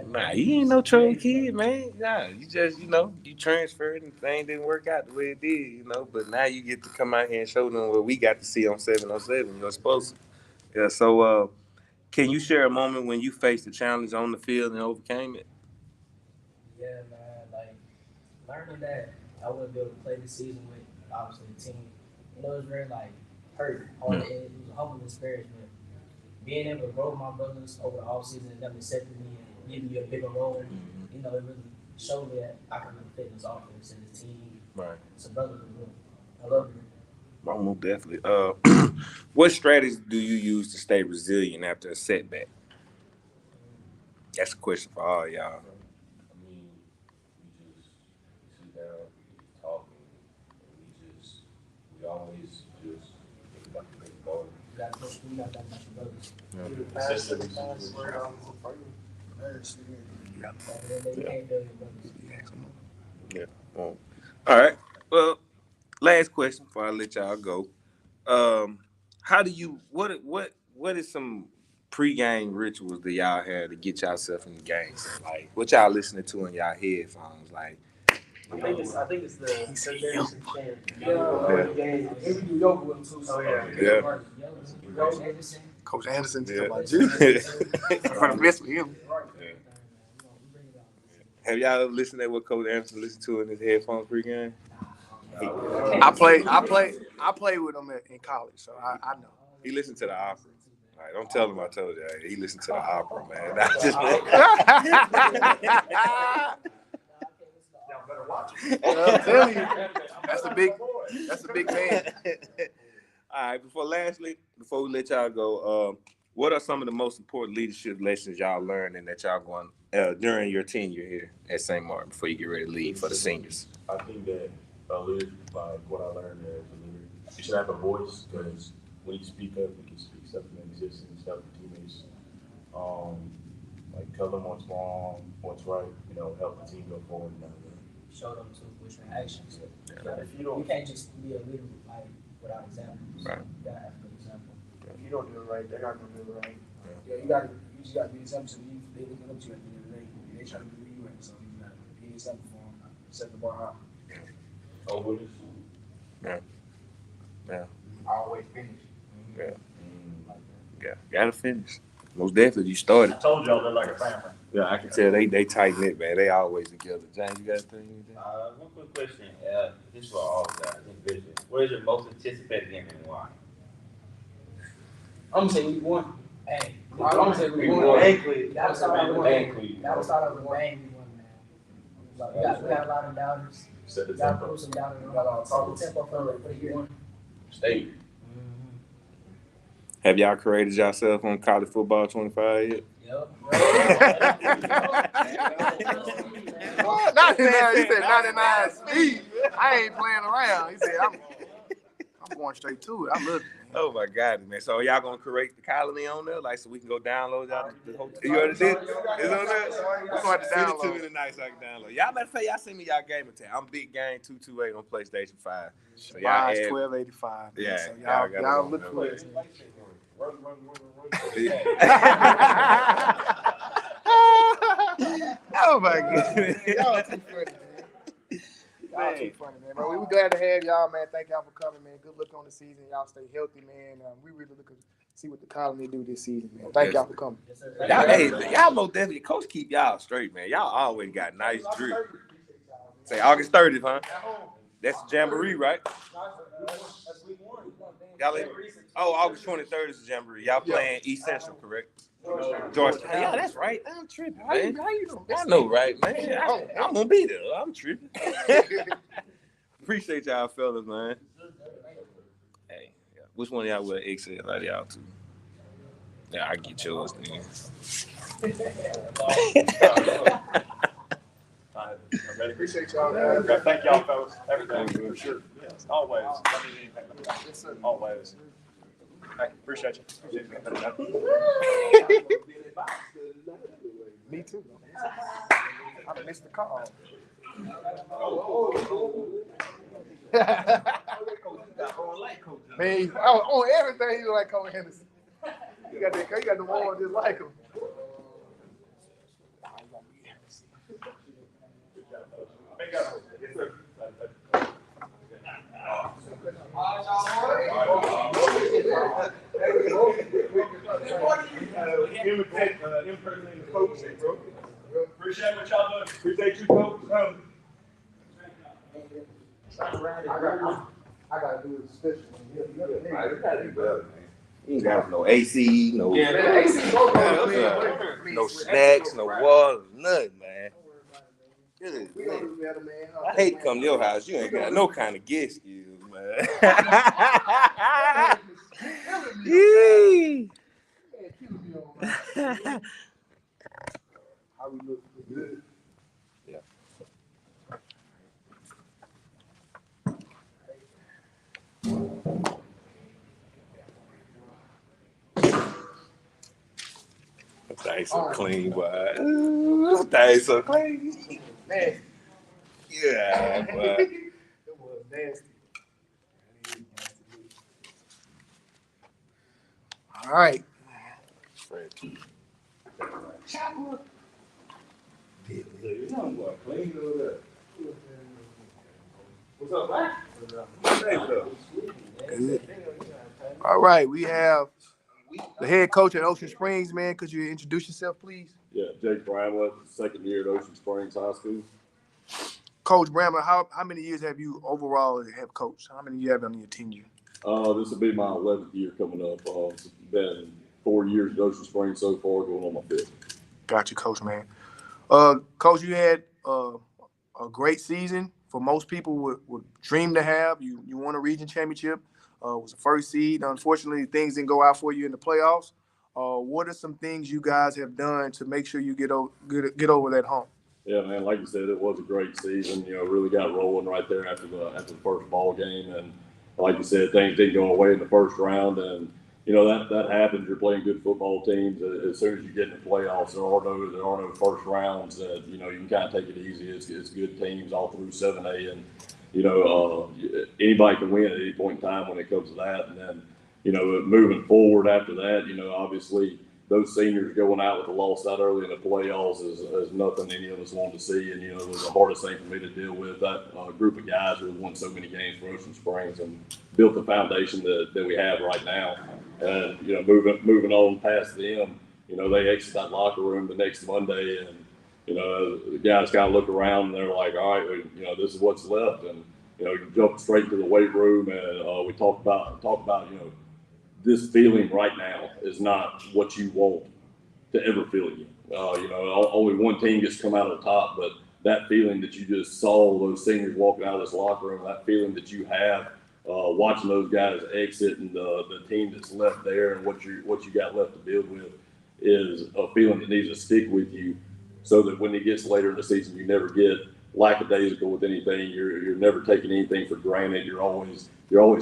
[SPEAKER 4] Nah, you ain't no trouble kid, man. Nah, you just, you transferred and things didn't work out the way it did, But now you get to come out here and show them what we got to see on 707. You're supposed to. Yeah, so can you share a moment when you faced a challenge on the field and overcame it?
[SPEAKER 5] Yeah, man. Like learning that I wouldn't be able to play this season with obviously the team. It was very like hard. It was a humble experience, but being able to grow with my brothers over the offseason and them accepting me and giving me a bigger role, it really showed me that I can really fit in this offense and this team.
[SPEAKER 4] Right.
[SPEAKER 5] It's a brotherhood. I love you.
[SPEAKER 4] Most definitely. What strategies do you use to stay resilient after a setback? That's a question for all y'all.
[SPEAKER 7] I mean, we just sit down, we talk, and we always just think about the big ball.
[SPEAKER 5] You got that much brothers.
[SPEAKER 4] Yeah. All right. Well, last question before I let y'all go. How do you what is some pregame rituals that y'all have to get yourself in the game? So, like what y'all listening to in y'all headphones? Like
[SPEAKER 10] I think it's the Davidson chant.
[SPEAKER 1] Coach Anderson
[SPEAKER 4] Yeah.
[SPEAKER 1] about you. I'm gonna mess with him.
[SPEAKER 4] Have y'all ever listened to what Coach Anderson listened to in his headphones pregame?
[SPEAKER 1] I played with him in college, so I know.
[SPEAKER 4] He listened to the opera. All right, don't tell him I told you. He listened to the opera, man. Not just
[SPEAKER 1] I'm telling you, that's a big man.
[SPEAKER 4] All right. Before we let y'all go, what are some of the most important leadership lessons y'all learned and that y'all going during your tenure here at St. Martin before you get ready to leave for the seniors?
[SPEAKER 7] I think that a leader, like what I learned as a leader, you should have a voice because when you speak up, you can speak stuff that exists and stuff with teammates. Like tell them what's wrong, what's right, help the team go forward.
[SPEAKER 5] Show them too with your actions. You can't just be a leader like without example.
[SPEAKER 4] Right.
[SPEAKER 5] You gotta have a good example.
[SPEAKER 10] If you don't do it right, they're not gonna do it right.
[SPEAKER 5] Yeah, you just gotta be example. So they looking up to you at the end of the day. They trying to do what you want, so you gotta be an example for them. Set the bar high.
[SPEAKER 7] Always.
[SPEAKER 4] Yeah.
[SPEAKER 6] Always finish.
[SPEAKER 4] Yeah. Gotta finish. Most definitely, you started.
[SPEAKER 16] I told y'all they're like a family.
[SPEAKER 4] Yeah, I can tell they tight knit, man. They always together. James, you got anything?
[SPEAKER 15] One quick question. This is for all guys. Individual. What is your most anticipated game and why?
[SPEAKER 5] I'm gonna say we won. Hey, I'm gonna say we
[SPEAKER 15] won.
[SPEAKER 5] won.
[SPEAKER 15] Bankley.
[SPEAKER 5] That was start with
[SPEAKER 15] Bankley.
[SPEAKER 5] That was start with bang. We won, man. Like, we got a lot of doubters.
[SPEAKER 7] Set the
[SPEAKER 5] We got
[SPEAKER 7] tempo.
[SPEAKER 5] some doubters. We got a lot of tempo for the year.
[SPEAKER 7] Stay.
[SPEAKER 4] Have y'all created yourself on college football 25 yet?
[SPEAKER 5] Yep.
[SPEAKER 1] 99. He said 99 Steve. I ain't playing around. He said I'm going straight to it. I love it.
[SPEAKER 4] Oh my God, man! So y'all gonna correct the colony on there, like so we can go download y'all the whole. You already did? It's on there.
[SPEAKER 1] We're going to
[SPEAKER 4] Send it to
[SPEAKER 1] download.
[SPEAKER 4] me tonight so I can download. Y'all better say y'all send me y'all game attack. I'm Big Game 228 on PlayStation 5. So y'all
[SPEAKER 1] Buys
[SPEAKER 4] add,
[SPEAKER 1] 1285.
[SPEAKER 4] yeah,
[SPEAKER 1] So
[SPEAKER 4] y'all
[SPEAKER 1] look for it.
[SPEAKER 4] Oh my goodness.
[SPEAKER 1] Y'all too funny, man. Y'all too funny, man. But we're glad to have y'all, man. Thank y'all for coming, man. Good luck on the season. Y'all stay healthy, man. We really looking to see what the colony do this season, man. Thank y'all for coming.
[SPEAKER 4] Y'all most definitely, coach keep y'all straight, man. Y'all always got nice drip. Say August 30th, huh? That's the Jamboree, right? Y'all August 23rd is the Jamboree. Y'all playing East Central, correct? Georgetown. Yeah, that's right. I'm tripping, man.
[SPEAKER 1] How you know?
[SPEAKER 4] I know, right, man. I'm gonna be there. I'm tripping. Appreciate y'all, fellas, man. Hey, which one of y'all will excel out of y'all two? Yeah, I get yours, then.
[SPEAKER 1] Appreciate y'all, man.
[SPEAKER 16] Thank y'all, fellas. Everything, for sure. Yes, always.
[SPEAKER 1] Yes, sir.
[SPEAKER 16] Always. Hey, appreciate you.
[SPEAKER 1] Me too. I missed the call. Man, on everything you like Coach Henderson. You got the one just like him.
[SPEAKER 16] Impersonating the folks, bro. Appreciate what y'all doing. Appreciate you, folks.
[SPEAKER 1] I gotta do it special.
[SPEAKER 4] You ain't got no AC, no, no snacks, no water, nothing, man. Good, man. I hate to come to your house. You ain't got no kind of guest skills, man. Yee.
[SPEAKER 1] How we look good?
[SPEAKER 4] Yeah. That so clean, boy. That so clean.
[SPEAKER 1] Man.
[SPEAKER 4] Yeah, boy.
[SPEAKER 1] That was nasty. All right.
[SPEAKER 16] What's up, man?
[SPEAKER 1] Good. All right, we have the head coach at Ocean Springs, man. Could you introduce yourself, please?
[SPEAKER 17] Yeah, Jake Bramlett, second year at Ocean Springs High School.
[SPEAKER 1] Coach Bramlett, how many years have you overall have coached? How many you have on your tenure?
[SPEAKER 17] This will be my 11th year coming up. It's been 4 years at Ocean Springs so far, going on my 5th.
[SPEAKER 1] Got you, Coach, man. Coach, you had a great season. For most people would dream to have. You won a region championship. Was the first seed. Unfortunately, things didn't go out for you in the playoffs. What are some things you guys have done to make sure you get over that hump?
[SPEAKER 17] Yeah, man, like you said, it was a great season. Really got rolling right there after the first ball game, and like you said, things didn't go away in the first round, and that happens. You're playing good football teams. As soon as you get in the playoffs, there are no first rounds that you can kind of take it easy. It's good teams all through 7A, and anybody can win at any point in time when it comes to that. And then moving forward after that, obviously those seniors going out with a loss that early in the playoffs is nothing any of us want to see. And it was the hardest thing for me to deal with. That group of guys who have won so many games for Ocean Springs and built the foundation that we have right now. And moving on past them, they exit that locker room the next Monday, and the guys kind of look around and they're like, all right, this is what's left, and you jump straight to the weight room, and we talk about this feeling right now is not what you want to ever feel again. Only one team gets to come out on top, but that feeling that you just saw those seniors walking out of this locker room, that feeling that you have watching those guys exit, and the team that's left there and what you got left to build with is a feeling that needs to stick with you, so that when it gets later in the season, you never get lackadaisical with anything. You're never taking anything for granted. You're always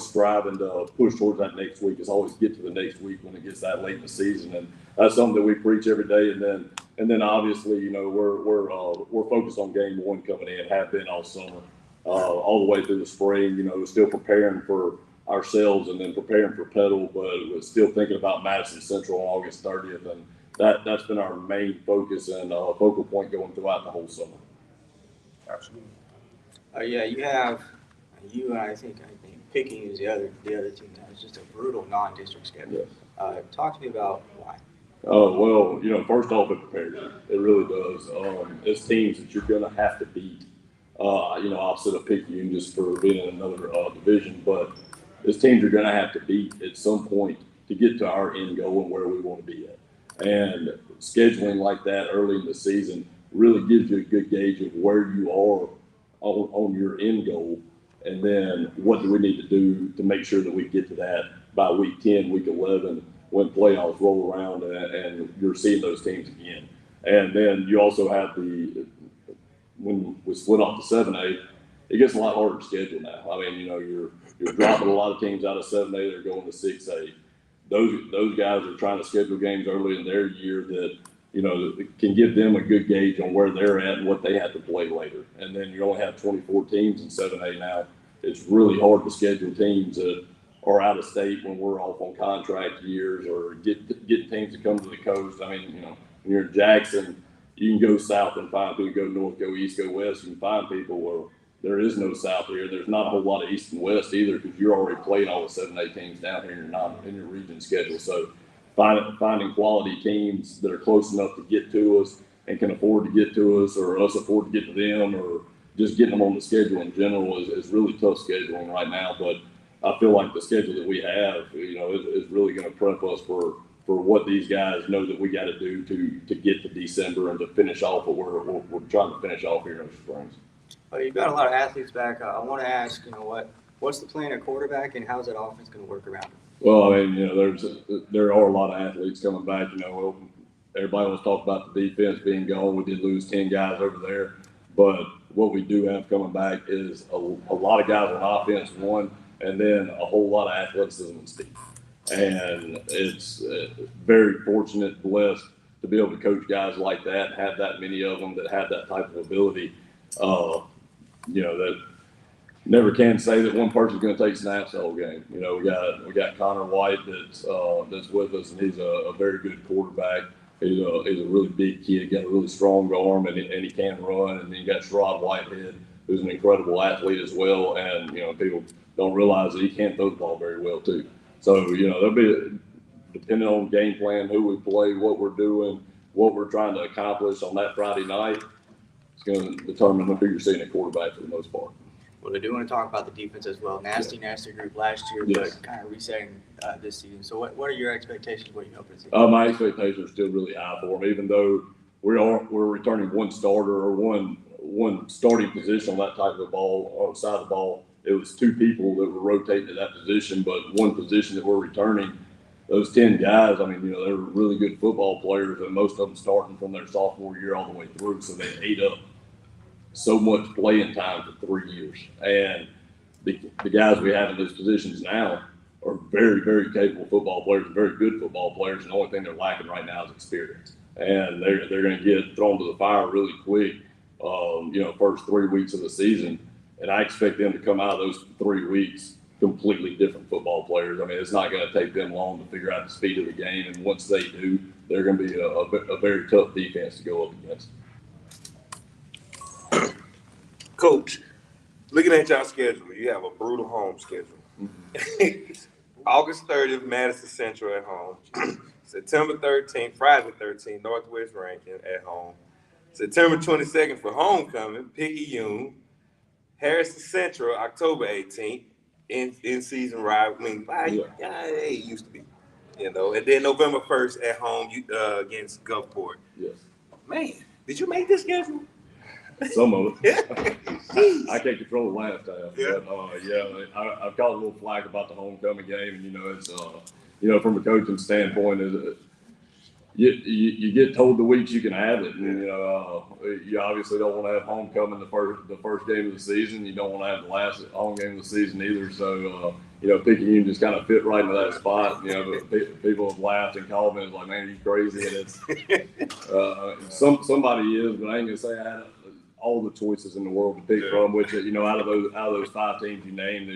[SPEAKER 17] striving to push towards that next week. It's always get to the next week when it gets that late in the season, and that's something that we preach every day. And then obviously, you know, we're focused on game one coming in, have been all summer, all the way through the spring. You know, still preparing for ourselves and then preparing for Pedal, but we're still thinking about Madison Central on August 30th, and that's been our main focus and focal point going throughout the whole summer.
[SPEAKER 1] Absolutely.
[SPEAKER 3] Yeah, I think Picking is the other team that has just a brutal non-district schedule.
[SPEAKER 17] Yes.
[SPEAKER 3] Talk to me about why.
[SPEAKER 17] Well, you know, first off, it prepares you. It really does. It's teams that you're going to have to beat. You know, opposite of Picayune just for being in another division, but it's teams you're going to have to beat at some point to get to our end goal and where we want to be at. And scheduling like that early in the season really gives you a good gauge of where you are on your end goal. And then what do we need to do to make sure that we get to that by week 10, week 11, when playoffs roll around and you're seeing those teams again. And then you also have when we split off to 7A, it gets a lot harder to schedule now. I mean, you know, you're dropping a lot of teams out of 7A that are going to 6A. Those guys are trying to schedule games early in their year that, you know, can give them a good gauge on where they're at and what they have to play later. And then you only have 24 teams in 7A now. It's really hard to schedule teams that are out of state when we're off on contract years, or get teams to come to the coast. I mean, you know, when you're in Jackson, you can go south and find people, go north, go east, go west, you can find people. Well, there is no south here. There's not a whole lot of east and west either, because you're already playing all the 7A teams down here and you're not in your region schedule. So finding quality teams that are close enough to get to us and can afford to get to us, or us afford to get to them, or just getting them on the schedule in general is really tough scheduling right now. But I feel like the schedule that we have, you know, is really going to prep us for what these guys know that we got to do to get to December and to finish off what we're trying to finish off here in Springs.
[SPEAKER 3] Well, you've got a lot of athletes back. I want to ask, you know, what's the plan at quarterback, and how's that offense going to work around it?
[SPEAKER 17] Well, I mean, you know, there are a lot of athletes coming back. You know, everybody wants to talk about the defense being gone. We did lose 10 guys over there, but what we do have coming back is a lot of guys on offense, and then a whole lot of athleticism and speed. And it's very fortunate, blessed to be able to coach guys like that, have that many of them that have that type of ability. You know, that never can say that one person's going to take snaps the whole game. You know, we got Connor White that's with us, and he's a very good quarterback. He's a really big kid, got a really strong arm, and he can run. And then you got Sherrod Whitehead, who's an incredible athlete as well. And, you know, people don't realize that he can throw the ball very well too. So, you know, there'll be, depending on game plan, who we play, what we're doing, what we're trying to accomplish on that Friday night, it's going to determine who you're seeing at quarterback for the most part.
[SPEAKER 3] Well, I do want to talk about the defense as well. Nasty group last year,
[SPEAKER 17] yes,
[SPEAKER 3] but kind of resetting this season. So what are your expectations? What are you hoping to see?
[SPEAKER 17] My expectations are still really high for them, even though we're returning one starter or one starting position on that type of the ball, or side of the ball. It was two people that were rotating to that position, but one position that we're returning. Those 10 guys, I mean, you know, they're really good football players, and most of them starting from their sophomore year all the way through. So they ate up so much playing time for 3 years. And the guys we have in those positions now are very, very capable football players, very good football players, and the only thing they're lacking right now is experience. And they're going to get thrown to the fire really quick, you know, first 3 weeks of the season. And I expect them to come out of those 3 weeks completely different football players. I mean, it's not going to take them long to figure out the speed of the game. And once they do, they're going to be a very tough defense to go up against.
[SPEAKER 4] Coach, looking at y'all schedule, you have a brutal home schedule. Mm-hmm. August 30th, Madison Central at home. September 13th, Friday 13th, Northwest Rankin at home. September 22nd for homecoming, Picayune. Harrison Central, October 18th, in season ride. I mean, it used to be, you know. And then November 1st at home against Gulfport.
[SPEAKER 17] Yes.
[SPEAKER 4] Man, did you make this schedule?
[SPEAKER 17] Some of it. I can't control the last time.
[SPEAKER 4] Yeah.
[SPEAKER 17] But I've got a little flack about the homecoming game, and you know, it's you know, from a coaching standpoint, you you get told the weeks you can have it, and you obviously don't want to have homecoming the first game of the season. You don't want to have the last home game of the season either. So Picayune just kind of fit right into that spot. People have laughed and called me and like, man, are you crazy? And it's somebody is, but I ain't gonna say I had all the choices in the world to pick from. Which out of those 5 teams you named,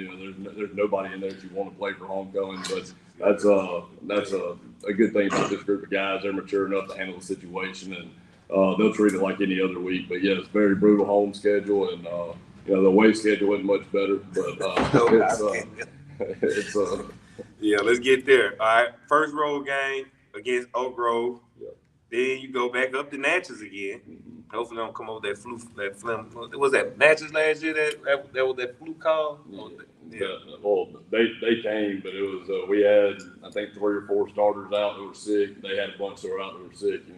[SPEAKER 17] there's nobody in there that you want to play for homecoming. But that's a good thing about this group of guys. They're mature enough to handle the situation, and they'll treat it like any other week. But yeah, it's a very brutal home schedule, and the away schedule isn't much better. But it's
[SPEAKER 4] yeah. Let's get there. All right, first road game against Oak Grove.
[SPEAKER 17] Yep.
[SPEAKER 4] Then you go back up to Natchez again. Hopefully, they don't come over that flu. Was that Natchez last year? That was that flu call.
[SPEAKER 17] Yeah. Well, they came, but it was we had I think 3 or 4 starters out that were sick. They had a bunch that were out that were sick. Then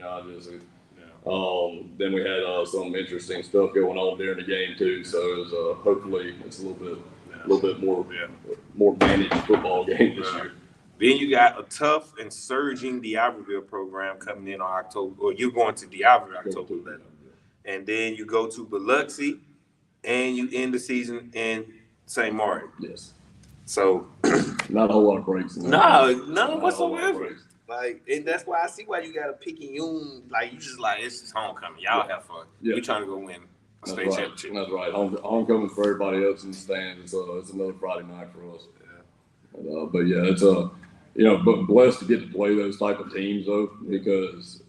[SPEAKER 17] we had some interesting stuff going on during the game too. So it was hopefully it's a little bit more managed football game this year.
[SPEAKER 4] Then you got a tough and surging D'Iberville program coming in on October, or you're going to D'Iberville October 11th. And then you go to Biloxi, and you end the season in St. Martin.
[SPEAKER 17] Yes.
[SPEAKER 4] So
[SPEAKER 17] not a whole lot of breaks.
[SPEAKER 4] None whatsoever. Like, and that's why I see why you got a Picayune. Like, you just like it's just homecoming. Y'all have fun. We're trying to go win a state championship.
[SPEAKER 17] That's right. Homecoming for everybody else in the stands. It's another Friday night for us. Yeah. But yeah, it's but blessed to get to play those type of teams though, because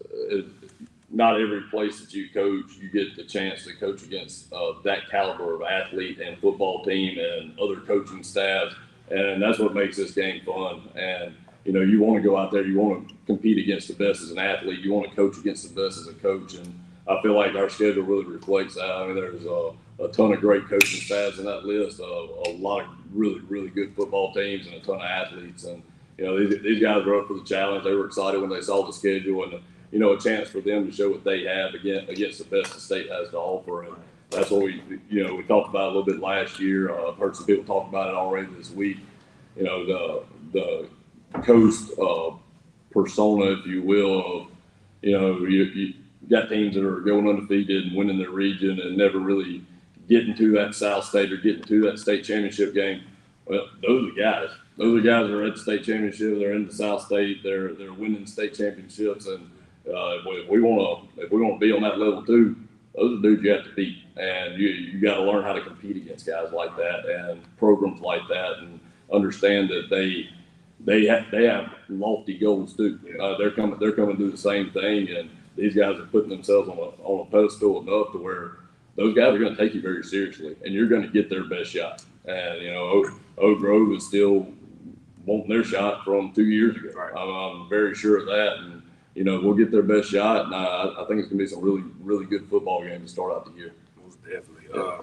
[SPEAKER 17] not every place that you coach, you get the chance to coach against that caliber of athlete and football team and other coaching staffs. And that's what makes this game fun. And, you want to go out there, you want to compete against the best as an athlete, you want to coach against the best as a coach. And I feel like our schedule really reflects that. I mean, there's a ton of great coaching staffs in that list, a lot of really, really good football teams and a ton of athletes. And, these guys were up for the challenge. They were excited when they saw the schedule and, a chance for them to show what they have against the best the state has to offer. And that's what we talked about a little bit last year. I've heard some people talk about it already this week. The coast persona, if you will, of, you got teams that are going undefeated and winning their region and never really getting to that South State or getting to that state championship game. Well, those are the guys. Those are the guys that are at the state championship. They're in the South State. They're winning state championships. And if we want to be on that level too, those are dudes you have to beat. And you got to learn how to compete against guys like that and programs like that, and understand that they have lofty goals too. They're coming to do the same thing, and these guys are putting themselves on a pedestal enough to where those guys are going to take you very seriously, and you're going to get their best shot. And Oak Grove is still wanting their shot from 2 years ago. Right. I'm very sure of that, and we'll get their best shot. And I think it's going to be some really, really good football games to start out the year.
[SPEAKER 4] Most definitely. Yeah.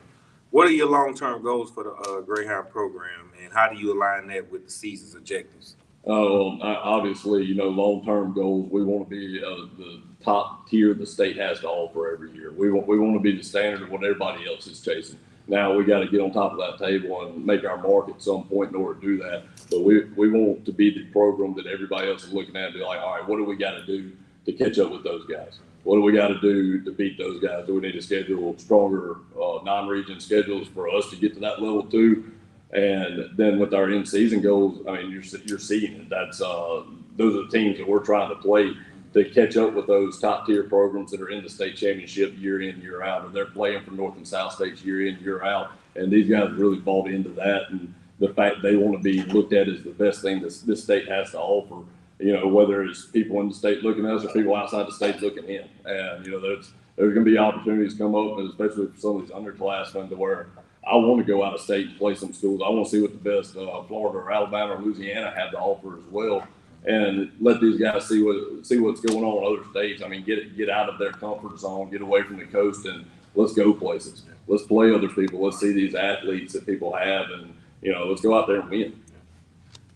[SPEAKER 4] What are your long-term goals for the Greyhound program, and how do you align that with the season's objectives?
[SPEAKER 17] Obviously, long-term goals. We want to be the top tier the state has to offer every year. We want to be the standard of what everybody else is chasing. Now we got to get on top of that table and make our mark at some point in order to do that. But we want to be the program that everybody else is looking at and be like, all right, what do we got to do to catch up with those guys? What do we got to do to beat those guys? Do we need to schedule stronger non-region schedules for us to get to that level too? And then with our in-season goals, I mean, you're seeing it. That's those are the teams that we're trying to play to catch up with those top-tier programs that are in the state championship year in, year out, or they're playing for North and South states year in, year out. And these guys really bought into that, and the fact they want to be looked at as the best thing this state has to offer. Whether it's people in the state looking at us or people outside the state looking in. And there's going to be opportunities come up, and especially for some of these underclassmen, to where I want to go out of state and play some schools. I want to see what the best Florida or Alabama or Louisiana have to offer as well, and let these guys see what's going on in other states. I mean, get out of their comfort zone, get away from the coast, and let's go places. Let's play other people. Let's see these athletes that people have, and let's go out there and win.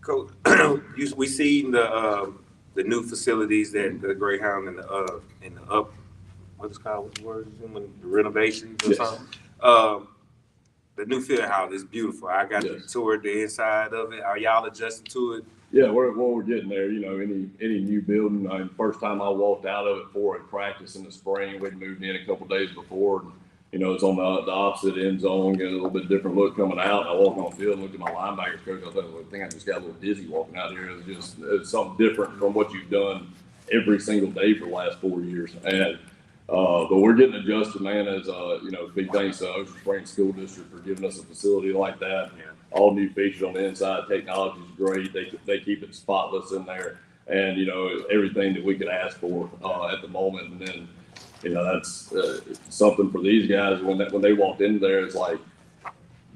[SPEAKER 4] Coach, we seen the new facilities that the Greyhound and the up, what's it called? What's the word? The renovations or something. The new field house is beautiful. I got to tour the inside of it. Are y'all adjusting to it?
[SPEAKER 17] Yeah, we're getting there. You know, any new building. First time I walked out of it for a practice in the spring, we'd moved in a couple days before. And, you know, it's on the opposite end zone, getting a little bit different look coming out. I walked on the field and looked at my linebackers coach. I think I just got a little dizzy walking out here. It's something different from what you've done every single day for the last 4 years. And but we're getting adjusted, man. As you know, big thanks to Ocean Springs School District for giving us a facility like that. All new features on the inside. Technology is great. They keep it spotless in there, and you know everything that we could ask for at the moment. And then you know that's something for these guys when they walked in there. It's like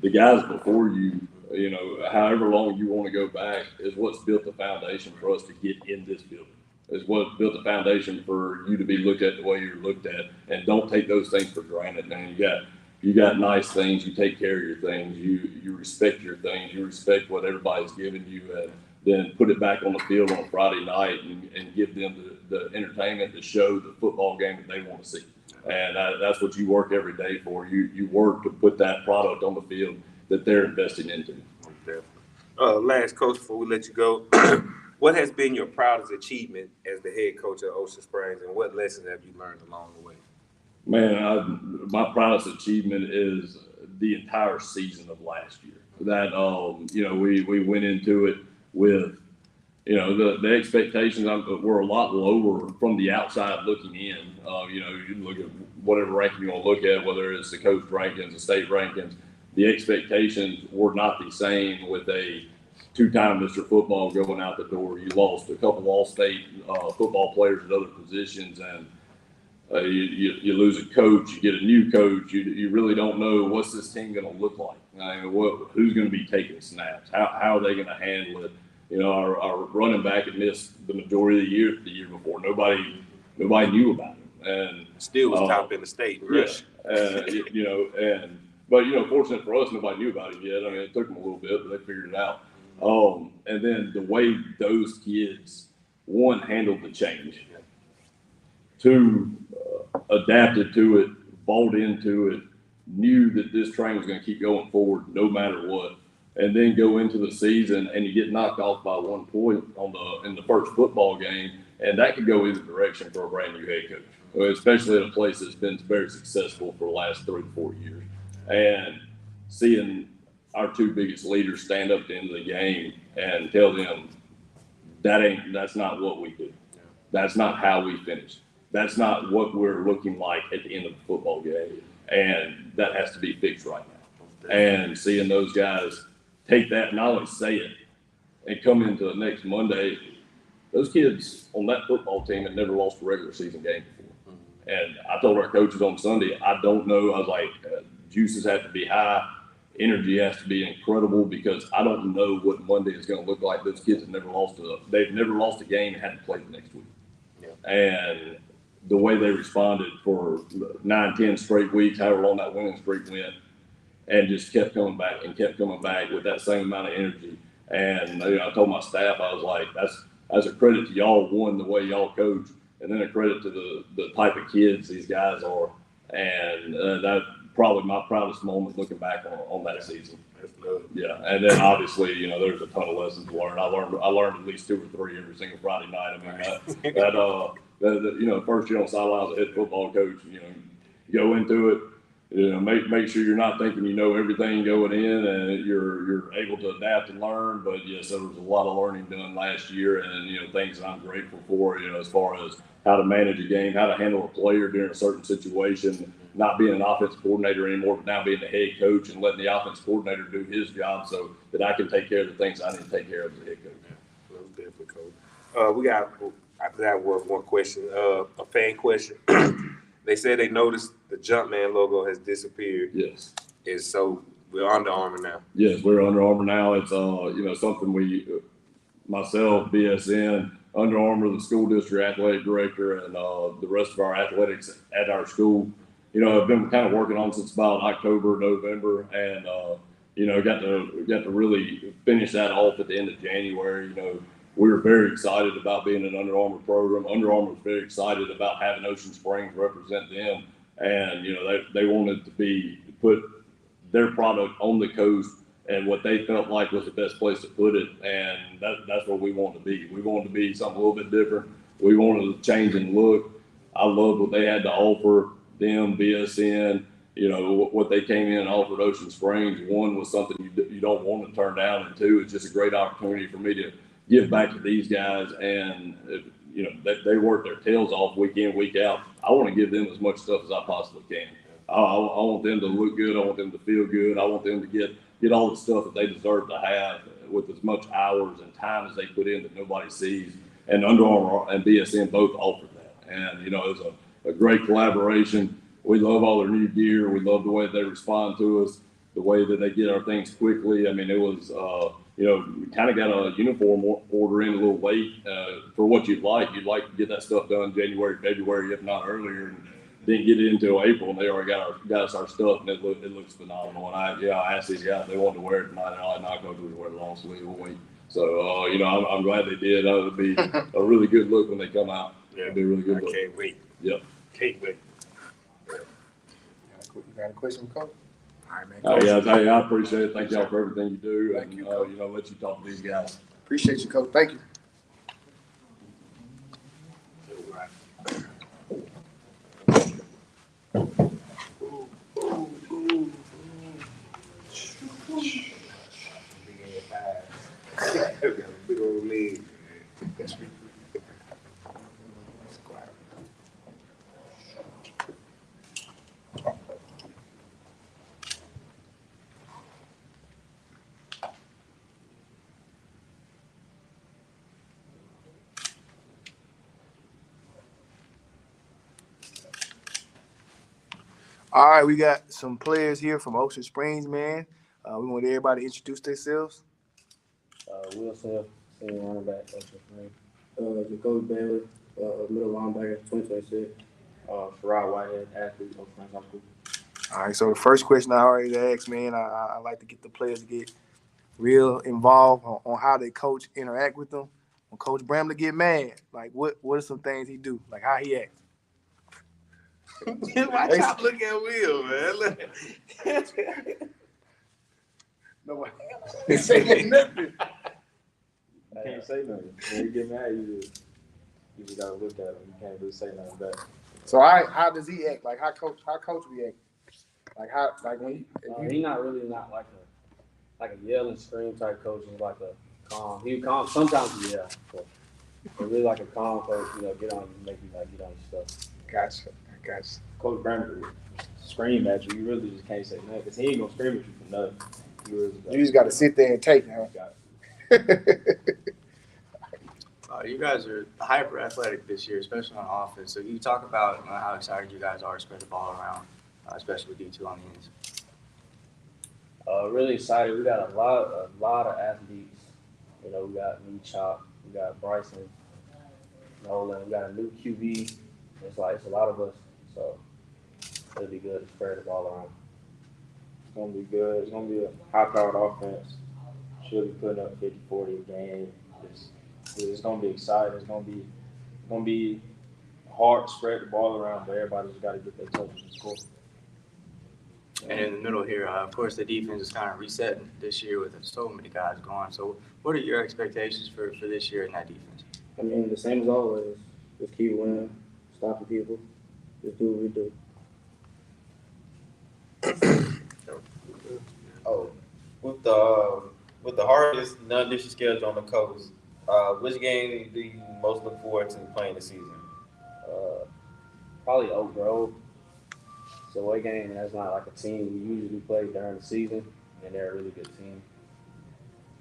[SPEAKER 17] the guys before you. You know, however long you want to go back is what's built the foundation for us to get in this building. Is what built the foundation for you to be looked at the way you're looked at, and don't take those things for granted, man. You got nice things, you take care of your things, you respect your things, you respect what everybody's giving you, and then put it back on the field on a Friday night and give them the entertainment to show the football game that they want to see. And that's what you work every day for. You work to put that product on the field that they're investing into.
[SPEAKER 4] Last, Coach, before we let you go, what has been your proudest achievement as the head coach at Ocean Springs, and what lessons have you learned along the way?
[SPEAKER 17] Man, my proudest achievement is the entire season of last year. That you know, we went into it with, you know, the expectations were a lot lower from the outside looking in. You know, you look at whatever ranking you want to look at, whether it's the coach rankings, the state rankings. The expectations were not the same with a two-time Mr. Football going out the door. You lost a couple All-State football players at other positions, and you lose a coach. You get a new coach. You really don't know what's this team going to look like. I mean, who's going to be taking snaps? How are they going to handle it? You know, our running back had missed the majority of the year before. Nobody knew about him, and
[SPEAKER 4] still was top in the state.
[SPEAKER 17] Rush. Yeah, you know, but you know, fortunate for us, nobody knew about it yet. I mean, it took them a little bit, but they figured it out. And then the way those kids, one, handled the change, two, adapted to it, bought into it, knew that this train was going to keep going forward no matter what, and then go into the season and you get knocked off by 1 point in the first football game, and that could go either direction for a brand new head coach, especially at a place that's been very successful for the last 3 to 4 years. And seeing our two biggest leaders stand up at the end of the game and tell them that's not what we do. That's not how we finish. That's not what we're looking like at the end of the football game. And that has to be fixed right now. And seeing those guys take that and not only say it and come into the next Monday, those kids on that football team had never lost a regular season game before. And I told our coaches on Sunday, I don't know. I was like, juices have to be high. Energy has to be incredible because I don't know what Monday is going to look like. Those kids have never lost a game and had to play the next week. Yeah. And the way they responded for 9, 10 straight weeks, however long that winning streak went, and just kept coming back with that same amount of energy. And you know, I told my staff, I was like, that's a credit to y'all, one, the way y'all coach, and then a credit to the type of kids these guys are. And that probably my proudest moment looking back on that season. Yeah, and then obviously, you know, there's a ton of lessons to learn. I learned at least 2 or 3 every single Friday night. I mean, that you know, first year on sidelines as a head football coach, you know, you go into it, you know, make sure you're not thinking you know everything going in, and you're able to adapt and learn. But yes, there was a lot of learning done last year, and you know, things that I'm grateful for. You know, as far as how to manage a game, how to handle a player during a certain situation. Not being an offensive coordinator anymore, but now being the head coach and letting the offensive coordinator do his job so that I can take care of the things I need to take care of as a head coach.
[SPEAKER 4] Yeah, that was definitely cool. We got, after that, one question, a fan question. They said they noticed the Jumpman logo has disappeared.
[SPEAKER 17] Yes.
[SPEAKER 4] And so we're Under Armour now.
[SPEAKER 17] Yes, we're Under Armour now. It's you know, something myself, BSN, Under Armour, the school district athletic director, and the rest of our athletics at our school, you know, I've been kind of working on since about October, November, and you know, got to really finish that off at the end of January. You know, we were very excited about being an Under Armour program. Under Armour was very excited about having Ocean Springs represent them, and you know, they wanted to put their product on the coast and what they felt like was the best place to put it. And that's what we wanted to be. We wanted to be something a little bit different. We wanted to change and look. I loved what they had to offer, them, BSN, what they came in and offered Ocean Springs. One was something you don't want to turn down, and two, it's just a great opportunity for me to give back to these guys. And, they work their tails off week in, week out. I want to give them as much stuff as I possibly can. I want them to look good. I want them to feel good. I want them to get all the stuff that they deserve to have with as much hours and time as they put in that nobody sees. And Under Armour and BSN both offered that. And, it was a great collaboration. We love all their new gear. We love the way they respond to us, the way that they get our things quickly. I mean, it was, we kind of got a uniform order in a little late for what you'd like. You'd like to get that stuff done January, February, if not earlier. And didn't get it until April, and they already got us our stuff, and it looks phenomenal. And I asked these guys if they wanted to wear it tonight, and I'm not going to wear the long sleeve. We'll wait. So, I'm glad they did. It would be a really good look when they come out.
[SPEAKER 4] Yeah.
[SPEAKER 17] It'll be a really good look.
[SPEAKER 4] Can't wait.
[SPEAKER 17] Yep.
[SPEAKER 4] Can't wait.
[SPEAKER 1] You got a question, Coach? All right, man.
[SPEAKER 17] Coach. I appreciate it. Thank y'all for everything you do. Thank you, Coach. Let you talk to these guys.
[SPEAKER 1] Appreciate you, Coach. Thank you.
[SPEAKER 4] Big old leg.
[SPEAKER 1] All right, we got some players here from Ocean Springs, man. We want everybody to introduce themselves.
[SPEAKER 18] Will Self, senior running back, Ocean Springs. Jacoby Bailey, middle linebacker, 2026. Sherrod Whitehead, athlete, Ocean Springs High School.
[SPEAKER 1] All right, so the first question I already asked, man, I like to get the players to get real involved on how they coach interact with them. When Coach Bramlett get mad, like what are some things he do? Like how he act?
[SPEAKER 4] Watch out, look at Will, man. Look.
[SPEAKER 1] Nobody saying nothing.
[SPEAKER 9] You can't say nothing. When you get mad, you just gotta look at him. You can't really say nothing back.
[SPEAKER 1] So how does he act? Like how coach react? Like when
[SPEAKER 18] he not like a yell and scream type coach. He's like a calm. He calm. Sometimes he yell, but really like a calm coach. Get on you, make you get on your stuff.
[SPEAKER 1] Gotcha.
[SPEAKER 9] Coach Brandon scream at you. You really just can't say nothing because he ain't gonna scream at you for nothing.
[SPEAKER 1] You just got to sit there and take it, huh?
[SPEAKER 3] You guys are hyper athletic this year, especially on offense. So you talk about how excited you guys are to spread the ball around, especially with D2 on the ends.
[SPEAKER 18] Really excited. We got a lot of athletes. We got me, Chop. We got Bryson, Nolan. We got a new QB. It's a lot of us. So it'll be good to spread the ball around.
[SPEAKER 9] It's gonna be good. It's gonna be a high-powered offense. Should be putting up 50-40 a game. It's gonna be exciting. It's gonna be hard to spread the ball around, but everybody's got to get their touches and score.
[SPEAKER 3] And in the middle here, of course, the defense is kind of resetting this year with so many guys gone. So what are your expectations for this year in that defense?
[SPEAKER 18] I mean, the same as always. Just keep winning, stopping people. Just do what we do.
[SPEAKER 15] With the hardest non-district schedule on the coast, which game do you most look forward to playing this season?
[SPEAKER 18] Probably Oak Grove. It's a away game, and that's not like a team we usually play during the season, and they're a really good team.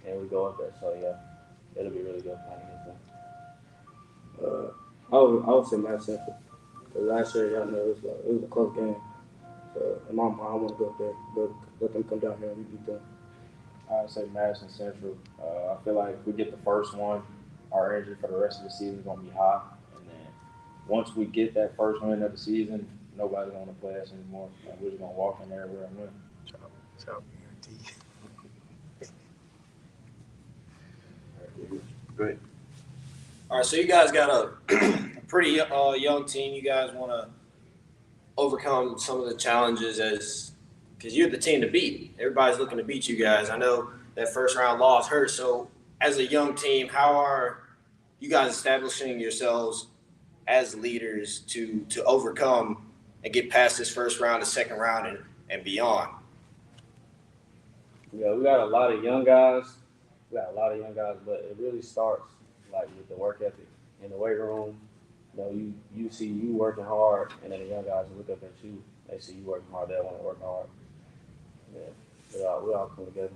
[SPEAKER 18] And we go up there, so yeah, it'll be really good playing against them. I would say Matt Central. Last year, y'all know it was a close game. So in my mind, I want to go up there, let them come down here and we beat them.
[SPEAKER 9] I'd say Madison Central. I feel like if we get the first one, our energy for the rest of the season is going to be high. And then once we get that first win of the season, nobody's going to play us anymore. We're just going to walk in there and win.
[SPEAKER 14] Great. All right, so you guys got a pretty young team. You guys want to overcome some of the challenges as because you're the team to beat. Everybody's looking to beat you guys. I know that first round loss hurt. So as a young team, how are you guys establishing yourselves as leaders to overcome and get past this first round, the second round, and beyond?
[SPEAKER 18] Yeah, we got a lot of young guys. But it really starts like with the work ethic in the weight room. You know, you see you working hard, and then the young guys look up at you. They see you working hard. They want to work hard. Yeah, we all come together.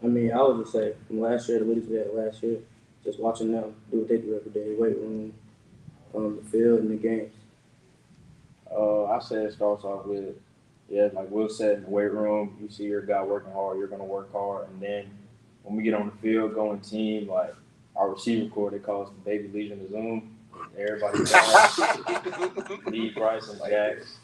[SPEAKER 5] I mean, I would just say from last year, the leaders we had last year, just watching them do what they do every day, weight room, the field, and the games.
[SPEAKER 7] I say it starts off with, like Will said, in the weight room, you see your guy working hard, you're going to work hard. And then when we get on the field, going team, like our receiver corps, they call us the baby legion of Zoom. Everybody Lee, Bryson, Jax,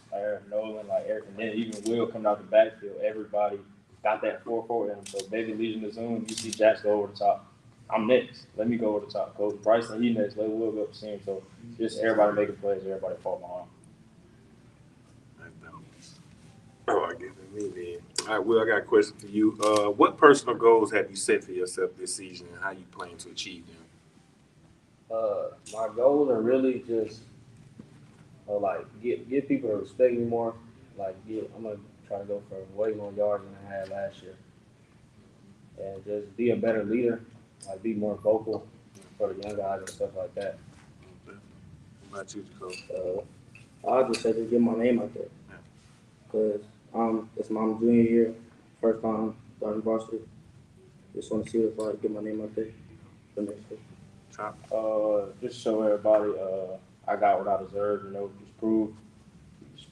[SPEAKER 7] Nolan, and then even Will coming out the backfield, everybody got that 4-4 in them. So baby legion of Zoom, you see Jax go over the top. I'm next. Let me go over the top. Coach Bryson, he next. Let Will go up the seam. So just everybody making plays, everybody fall behind.
[SPEAKER 4] Oh, I guess it's me then. All right, Will, I got a question for you. What personal goals have you set for yourself this season, and how you plan to achieve them?
[SPEAKER 18] My goals are really just like get people to respect me more. I'm gonna try to go for way more yards than I had last year, and just be a better leader. Like be more vocal for the young guys and stuff like that.
[SPEAKER 4] What about you, Coach?
[SPEAKER 5] I'll just say just get my name out there. Because it's my junior year, first time starting varsity. Just want to see what it's like, get my name out there for next year.
[SPEAKER 7] Just show everybody I got what I deserve, just prove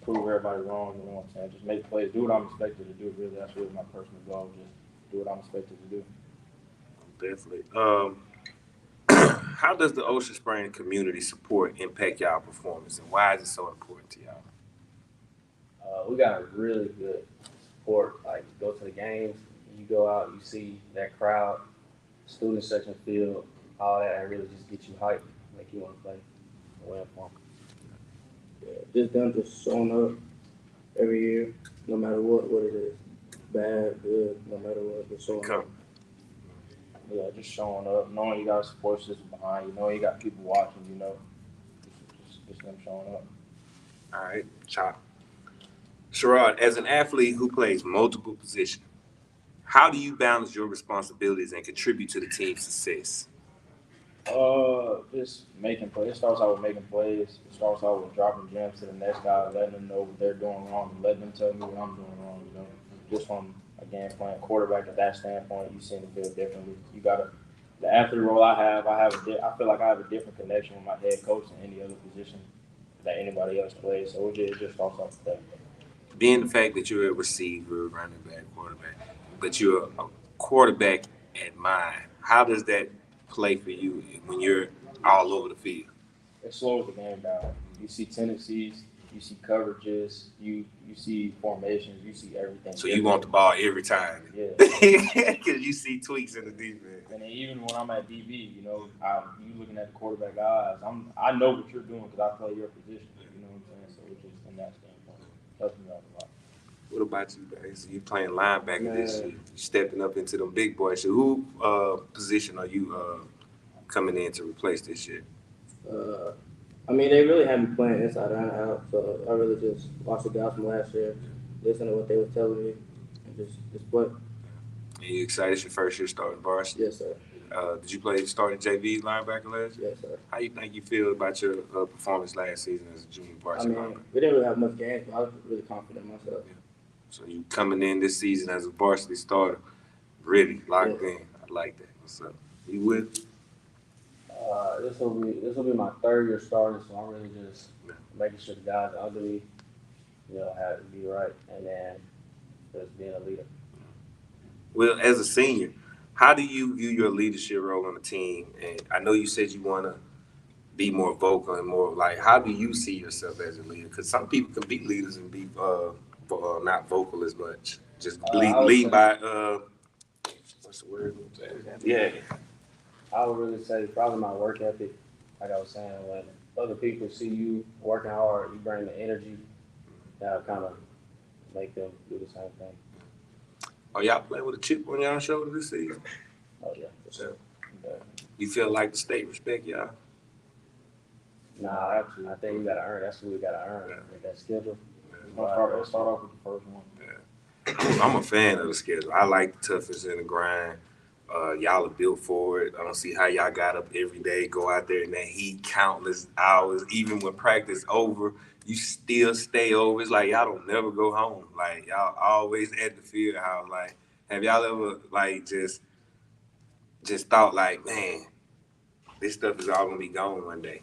[SPEAKER 7] everybody wrong, you know what I'm saying? Just make plays, do what I'm expected to do, really. That's really my personal goal, just do what I'm expected to do.
[SPEAKER 4] Definitely. How does the Ocean Spring community support impact y'all performance, and why is it so important to y'all?
[SPEAKER 18] We got a really good support. Like, you go to the games, you go out, you see that crowd, student section field, all that, and really just get you hyped, make you want to play and win for them.
[SPEAKER 5] Yeah, just them just showing up every year, no matter what it is. Bad, good, no matter what, just showing up.
[SPEAKER 7] Yeah, just showing up, knowing you got a support system behind you, knowing you got people watching, just them showing up.
[SPEAKER 4] All right, Chop. Sherrod, as an athlete who plays multiple positions, how do you balance your responsibilities and contribute to the team's success?
[SPEAKER 7] Just making plays. It starts out with making plays. It starts out with dropping gems to the next guy, letting them know what they're doing wrong, and letting them tell me what I'm doing wrong. Just from again playing quarterback at that standpoint, you seem to feel differently. You got the athlete role I feel like I have a different connection with my head coach than any other position that anybody else plays. So it just starts off with that.
[SPEAKER 4] Being the fact that you're a receiver, running back, quarterback, but you're a quarterback at mind, how does that play for you when you're all over the field?
[SPEAKER 7] It slows the game down. You see tendencies, you see coverages, you see formations, you see everything.
[SPEAKER 4] So you want the ball every time.
[SPEAKER 7] Yeah.
[SPEAKER 4] Because you see tweaks in the defense.
[SPEAKER 7] And then even when I'm at DB, you looking at the quarterback eyes, I know what you're doing because I play your position. You know what I'm saying? So it's just in that standpoint, helps me out a lot.
[SPEAKER 4] What about you, guys? You playing linebacker this year, stepping up into them big boys. So who position are you coming in to replace this year?
[SPEAKER 5] I mean, they really had me playing inside and out, so I really just watched the guys from last year, listen to what they were telling me, and just play.
[SPEAKER 4] Are you excited? It's your first year starting varsity?
[SPEAKER 5] Yes, sir.
[SPEAKER 4] Did you play starting JV linebacker last year?
[SPEAKER 5] Yes, sir.
[SPEAKER 4] How you think you feel about your performance last season as a junior varsity linebacker?
[SPEAKER 5] We didn't really have much games, but I was really confident in myself.
[SPEAKER 4] Yeah. So you coming in this season as a varsity starter, really locked in. I like that. What's up? You with?
[SPEAKER 18] This will be my third year starting, so I'm really just making sure the guys under me, have to be right, and then just being a leader.
[SPEAKER 4] Well, as a senior, how do you view your leadership role on the team? And I know you said you want to be more vocal and more like, how do you see yourself as a leader? Because some people can be leaders and be not vocal as much. Just lead by what's the word? Yeah.
[SPEAKER 18] I would really say probably my work ethic. Like I was saying, when other people see you working hard, you bring the energy. Kind of make them do the same thing.
[SPEAKER 4] Are y'all playing with a chip on y'all shoulder this season?
[SPEAKER 18] Oh yeah. Yeah.
[SPEAKER 4] You feel like the state respect y'all?
[SPEAKER 18] Nah, I think we gotta earn. That's what we gotta earn. With that schedule.
[SPEAKER 6] Let's start off with the first one.
[SPEAKER 4] I'm a fan of the schedule. I like the toughness in the grind. Y'all are built for it. I don't see how y'all got up every day, go out there in that heat countless hours. Even when practice over, you still stay over. It's like y'all don't never go home. Like y'all always at the field house. Like, have y'all ever like just thought like, man, this stuff is all gonna be gone one day?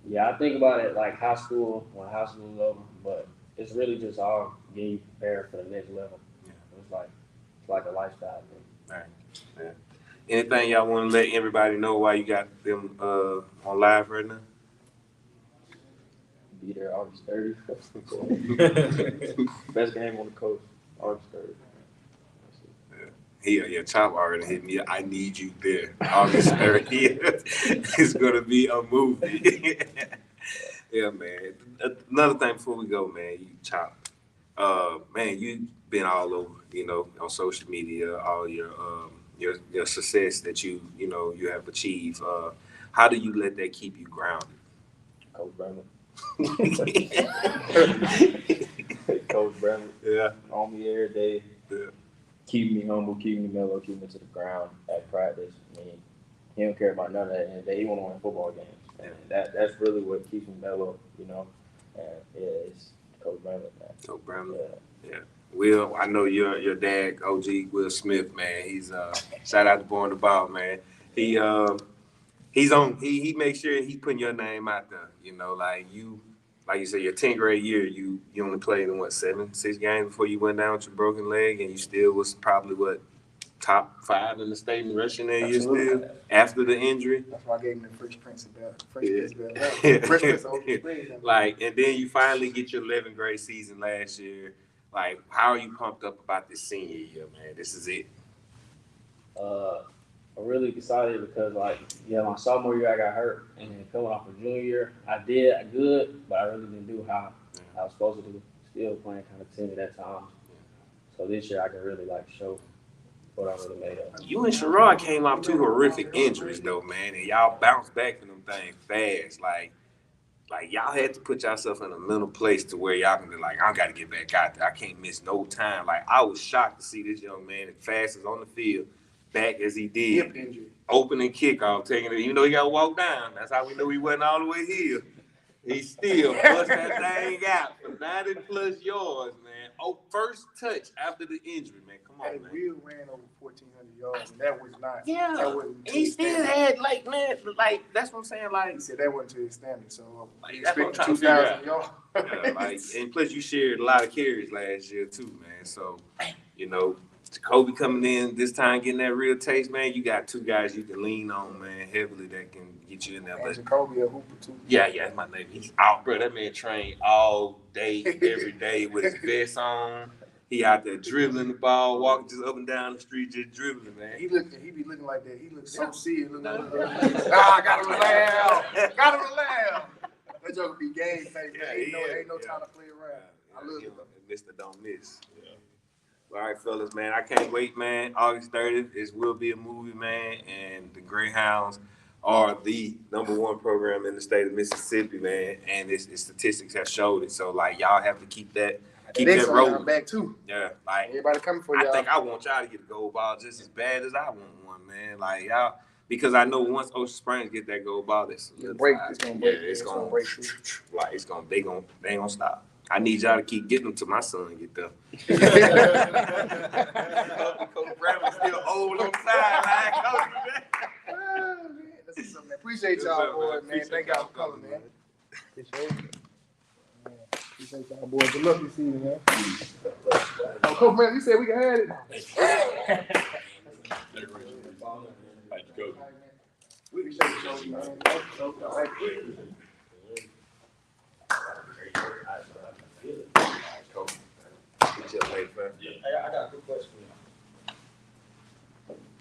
[SPEAKER 18] Yeah, I think about it like high school when high school is over, but it's really just all getting you prepared for the next level. Yeah. It's like a lifestyle thing.
[SPEAKER 4] All right. Yeah. Anything y'all want to let everybody know why you got them on live right now?
[SPEAKER 18] Be there August 30th. Best game on the coast, August 30th.
[SPEAKER 4] Yeah, Chop already hit me. I need you there. August 30th. It's gonna be a movie. Yeah, man. Another thing before we go, man, you Chop. Man, you've been all over, on social media, all your success that you have achieved. How do you let that keep you grounded?
[SPEAKER 18] Coach Bramlett. Coach Bramlett.
[SPEAKER 4] Yeah.
[SPEAKER 18] On me every day.
[SPEAKER 4] Yeah.
[SPEAKER 18] Keep me humble, keep me mellow, keep me to the ground at practice. I mean, he don't care about none of that. And he want to win football games. And that's really what keeps me mellow, And yeah, it's Coach Bramlett, man.
[SPEAKER 4] Coach Bramlett. Yeah. Will, I know your dad, OG Will Smith, man. He's shout out to Born the Ball, man. He makes sure he's putting your name out there. Like you said, your 10th grade year, you only played in 6 games before you went down with your broken leg, and you still was probably top 5 in the state in rushing that year still after the injury.
[SPEAKER 1] That's why I gave him the Fresh Prince of Bel-Air.
[SPEAKER 4] Fresh Prince of and then you finally get your 11th grade season last year. Like, how are you pumped up about this senior year, man? This is it.
[SPEAKER 18] I'm really excited because, my sophomore year I got hurt, and then coming off of junior year, I did good, but I really didn't do how I was supposed to do. Still playing kind of timid at times. So this year I can really show what I really made of.
[SPEAKER 4] You and Sherrod came off 2 horrific injuries, though, man, and y'all bounced back from them things fast. Like y'all had to put yourself in a mental place to where y'all can be like, I got to get back out there. I can't miss no time. Like, I was shocked to see this young man as fast as on the field, back as he did.
[SPEAKER 1] Hip injury.
[SPEAKER 4] Opening kickoff, taking it, even though he got to walk down. That's how we knew he wasn't all the way here. He still bust that thing out for 90+ yards, man. Oh, first touch after the injury, man. Come on, man.
[SPEAKER 1] Will ran over 1,400 yards, and that was not.
[SPEAKER 4] Yeah.
[SPEAKER 1] That wasn't.
[SPEAKER 4] He still had that's what I'm saying.
[SPEAKER 1] He said that wasn't to his standard, so
[SPEAKER 4] that's what I'm trying to
[SPEAKER 1] 2,000 yards.
[SPEAKER 4] And plus you shared a lot of carries last year too, man. So, Jacoby coming in this time, getting that real taste, man. You got 2 guys you can lean on, man, heavily that can get you in there.
[SPEAKER 1] And Jacoby a hooper too.
[SPEAKER 4] Yeah, that's my name. He's out, bro. That man trained all day, every day with his vest on. He out there dribbling the ball, walking just up and down the street, just dribbling, man.
[SPEAKER 1] He be looking like that. He looks so serious. Got him laugh. Got him laugh. That joke be game face, man. Ain't no time to play around. I love it.
[SPEAKER 4] Mr. Don't Miss. Yeah. All right, fellas, man. I can't wait, man. August 30th, it will be a movie, man. And the Greyhounds are the #1 program in the state of Mississippi, man. And its statistics have showed it. So, y'all have to keep that rolling.
[SPEAKER 1] Back too.
[SPEAKER 4] Yeah,
[SPEAKER 1] everybody coming for y'all.
[SPEAKER 4] I think I want y'all to get a gold ball just as bad as I want one, man. Y'all, because I know once Ocean Springs get that gold ball, it's gonna break. It's gonna break. They ain't gonna stop. I need y'all to keep getting them till my son get there. Coach Bradley still old on the sideline.
[SPEAKER 1] Appreciate y'all, boys, man. Thank y'all for coming, man. Appreciate y'all, boys. Good luck this season, man. Coach Bradley, you said we can have it. We appreciate you, man.
[SPEAKER 14] Hey, I got a quick question.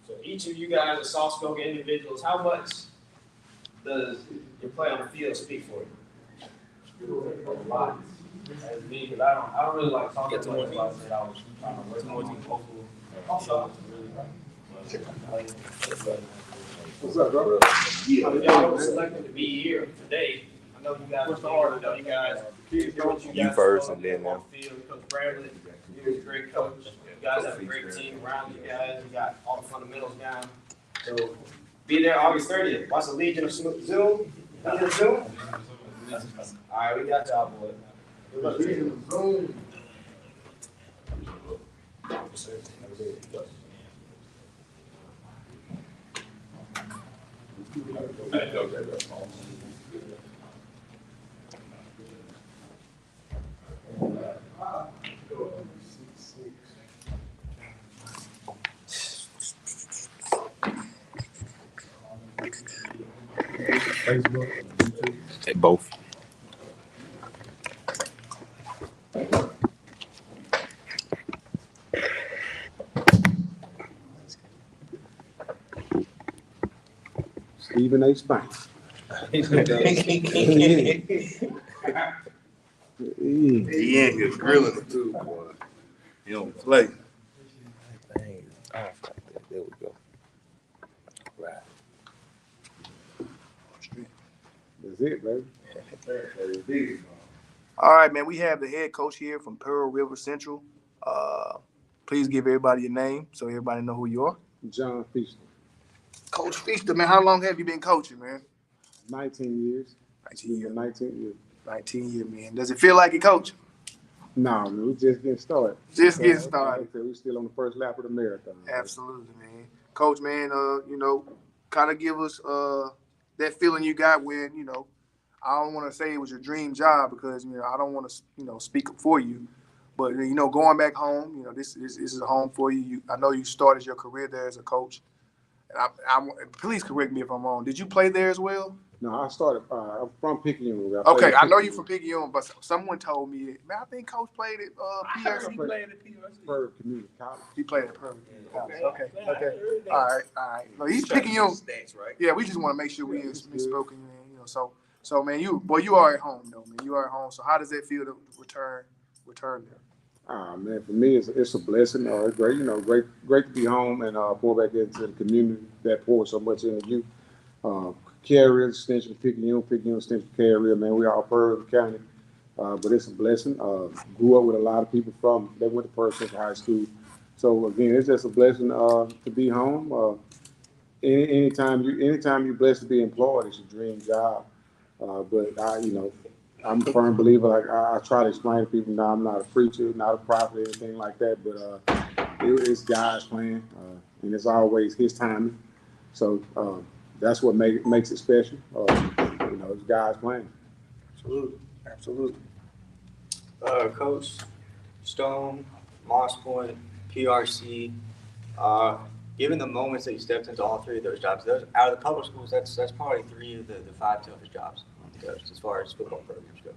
[SPEAKER 14] So each of you guys are soft-spoken individuals. How much does your play on the field speak for you?
[SPEAKER 5] A lot.
[SPEAKER 10] As me, because I don't really like soccer. That's why I said I was trying to work on my vocal skills to really like play.
[SPEAKER 2] What's up, bro?
[SPEAKER 14] Y'all were selected to be here today. I know you guys.
[SPEAKER 4] You first and then them.
[SPEAKER 14] Coach Bradley, you're a great coach. You guys have a great team around you guys. You got all the fundamentals down. So be there August 30th. Watch the Legion of Zoom. Legion of Zoom. All right, we got y'all, boy. Legion of Zoom.
[SPEAKER 4] They both.
[SPEAKER 2] Stephen A. Spanks.
[SPEAKER 4] He in here grilling the too, boy. He don't play. Thing is off like that. There we go. Right.
[SPEAKER 2] That's it, baby.
[SPEAKER 1] All right, man. We have the head coach here from Pearl River Central. Please give everybody your name so everybody know who you are.
[SPEAKER 2] John Feaster.
[SPEAKER 1] Coach Feaster, man. How long have you been coaching, man?
[SPEAKER 2] 19 years.
[SPEAKER 1] 19 years.
[SPEAKER 2] 19 years.
[SPEAKER 1] 19 years, man. Does it feel like it, coach?
[SPEAKER 2] No, man, we just getting started.
[SPEAKER 1] Just getting started.
[SPEAKER 2] We're still on the first lap of the marathon.
[SPEAKER 1] Absolutely, man. Coach, man, kind of give us that feeling you got when, I don't want to say it was your dream job because, I don't want to, speak for you. But, going back home, this is a home for you. I know you started your career there as a coach. And please correct me if I'm wrong. Did you play there as well?
[SPEAKER 2] No, I started. I'm from Picayune.
[SPEAKER 1] Okay, I know you're from Picayune, but someone told me, man, I think Coach played at PRC.
[SPEAKER 2] He played at Pearl Community College.
[SPEAKER 1] He played at Pearl Community College. Okay. All right. No, he's Picayune.
[SPEAKER 14] Right?
[SPEAKER 1] Yeah, we just want to make sure we misspoken, man. So man, you are at home though, man. You are at home. So how does that feel to return there?
[SPEAKER 2] Man, for me, it's a blessing. It's great, great to be home and pour back into the community that pours so much into you. Carrier, extension of Picayune, extension of Carrier, man, we all Pearl County. But it's a blessing. Grew up with a lot of people that went to Pearl Central High School. So again, it's just a blessing to be home. Anytime you're blessed to be employed, it's your dream job. But I'm a firm believer. Like I try to explain to people, now I'm not a preacher, not a prophet, anything like that. But it's God's plan, and it's always His timing. So that's what makes it special. It's God's plan.
[SPEAKER 1] Absolutely.
[SPEAKER 3] Coach Stone, Moss Point, PRC. Given the moments that you stepped into all three of those jobs, out of the public schools, that's probably three of the five toughest jobs as far as football programs go.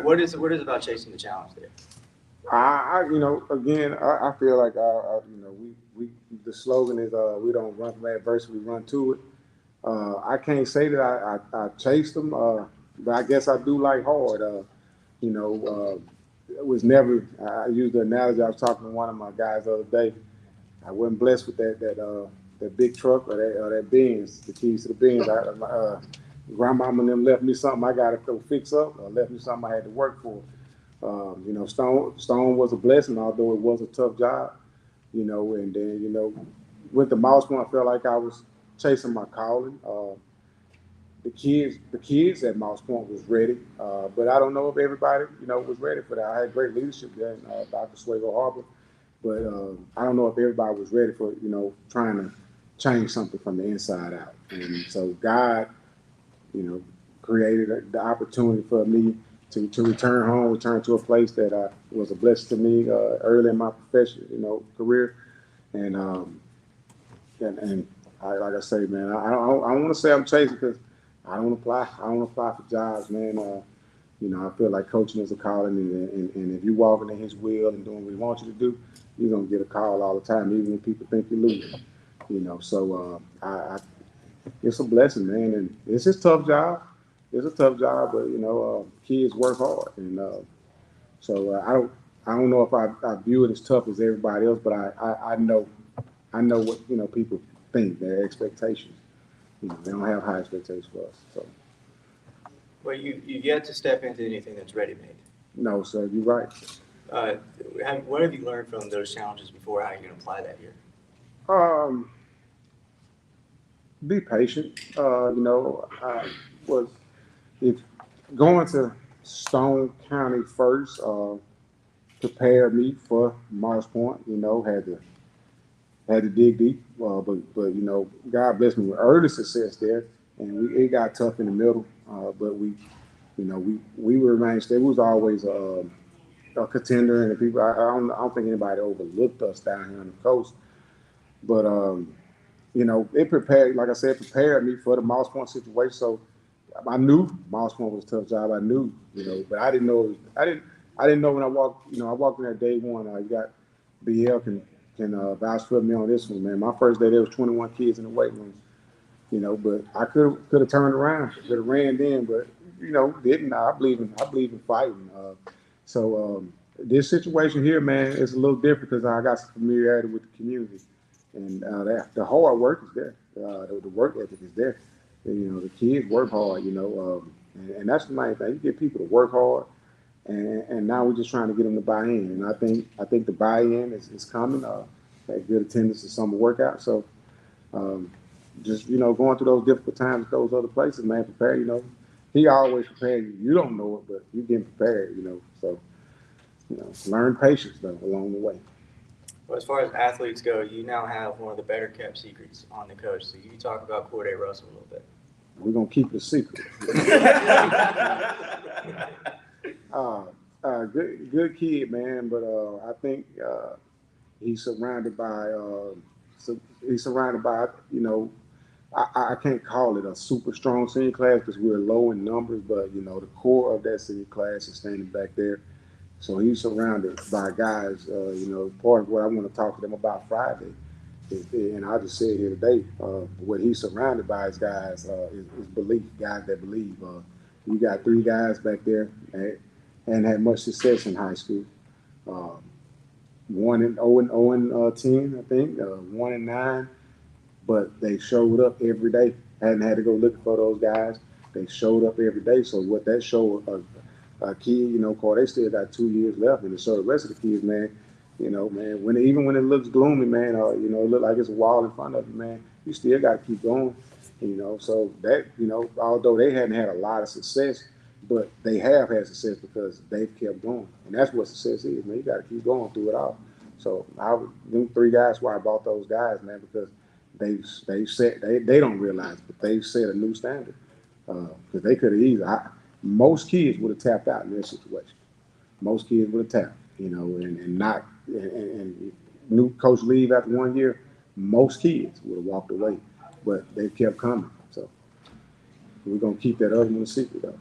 [SPEAKER 3] What is it about chasing the challenge there?
[SPEAKER 2] I feel like the slogan is we don't run from adversity, we run to it. I can't say that I chased them, but I guess I do like hard. It was never. I used the analogy. I was talking to one of my guys the other day. I wasn't blessed with that big truck or that Benz, the keys to the Benz. Grandmama and them left me something I got to go fix up, or left me something I had to work for. Stone was a blessing, although it was a tough job. And then went to Mouse Point. I felt like I was chasing my calling. The kids at Mouse Point was ready, but I don't know if everybody was ready for that. I had great leadership there, Dr. Swego Harper, but I don't know if everybody was ready for trying to change something from the inside out. And so God, created the opportunity for me to return home, return to a place that was a blessing to me early in my professional, career, and like I say, man, I don't want to say I'm chasing because I don't apply for jobs, man. I feel like coaching is a calling, and if you're walking in His will and doing what He wants you to do, you're gonna get a call all the time, even when people think you're losing. So it's a blessing, man, and it's a tough job.
[SPEAKER 13] it's a tough job, but kids work hard, and so I don't know if I view it as tough as everybody else, but I know what people think their expectations. They don't have high expectations for us. So
[SPEAKER 3] Well, you've yet to step into anything that's ready-made.
[SPEAKER 13] no, sir, you're right.
[SPEAKER 3] What have you learned from those challenges before? How are you going to apply that here?
[SPEAKER 13] Be patient. Was if going to Stone County first prepared me for Morris Point. Had to dig deep, but God blessed me with early success there, and it got tough in the middle. But we remained stable. We was always a contender, and the people. I don't think anybody overlooked us down here on the coast. But it prepared, like I said, prepared me for the Moss Point situation. So I knew Moss Point was a tough job. I knew, but I didn't know. I didn't know when I walked. I walked in there day one. You got BL can vouch for me on this one, man. My first day there was 21 kids in the weight room. But I could have turned around, could have ran in, but didn't. I believe in fighting. So this situation here, man, is a little different because I got some familiarity with the community, and the hard work is there. The work ethic is there. The kids work hard. And that's the main thing. You get people to work hard, and now we're just trying to get them to buy in. And I think the buy-in is coming. Had good attendance at summer workout, so. Just going through those difficult times at those other places, man, prepare. He always prepared you. You don't know it, but you're getting prepared. So learn patience though along the way.
[SPEAKER 3] Well, as far as athletes go, you now have one of the better kept secrets on the coach. So you talk about Corday Russell a little bit.
[SPEAKER 13] We're gonna keep it a secret. Good kid, man. But I think he's surrounded by I can't call it a super strong senior class because we're low in numbers, but the core of that senior class is standing back there. So he's surrounded by guys. Part of what I want to talk to them about Friday and I just said here today, what he's surrounded by is guys is belief, guys that believe. We got 3 guys back there that hadn't had much success in high school. 1 and 0 and 10, I think. 1 and 9. But they showed up every day. Hadn't had to go looking for those guys. They showed up every day. So what that showed a kid, they still got 2 years left, and so the rest of the kids, man, man, even when it looks gloomy, man, it look like it's a wall in front of you, man, you still got to keep going. So that, although they hadn't had a lot of success, but they have had success because they've kept going, and that's what success is, man. You got to keep going through it all. So them 3 guys, why I bought those guys, man, because they set they don't realize, but they've set a new standard. Because they could have easily. Most kids would have tapped out in this situation. Most kids would have tapped, and not. And new coach leave after 1 year. Most kids would have walked away, but they kept coming. So we're gonna keep that other one a secret,
[SPEAKER 4] though.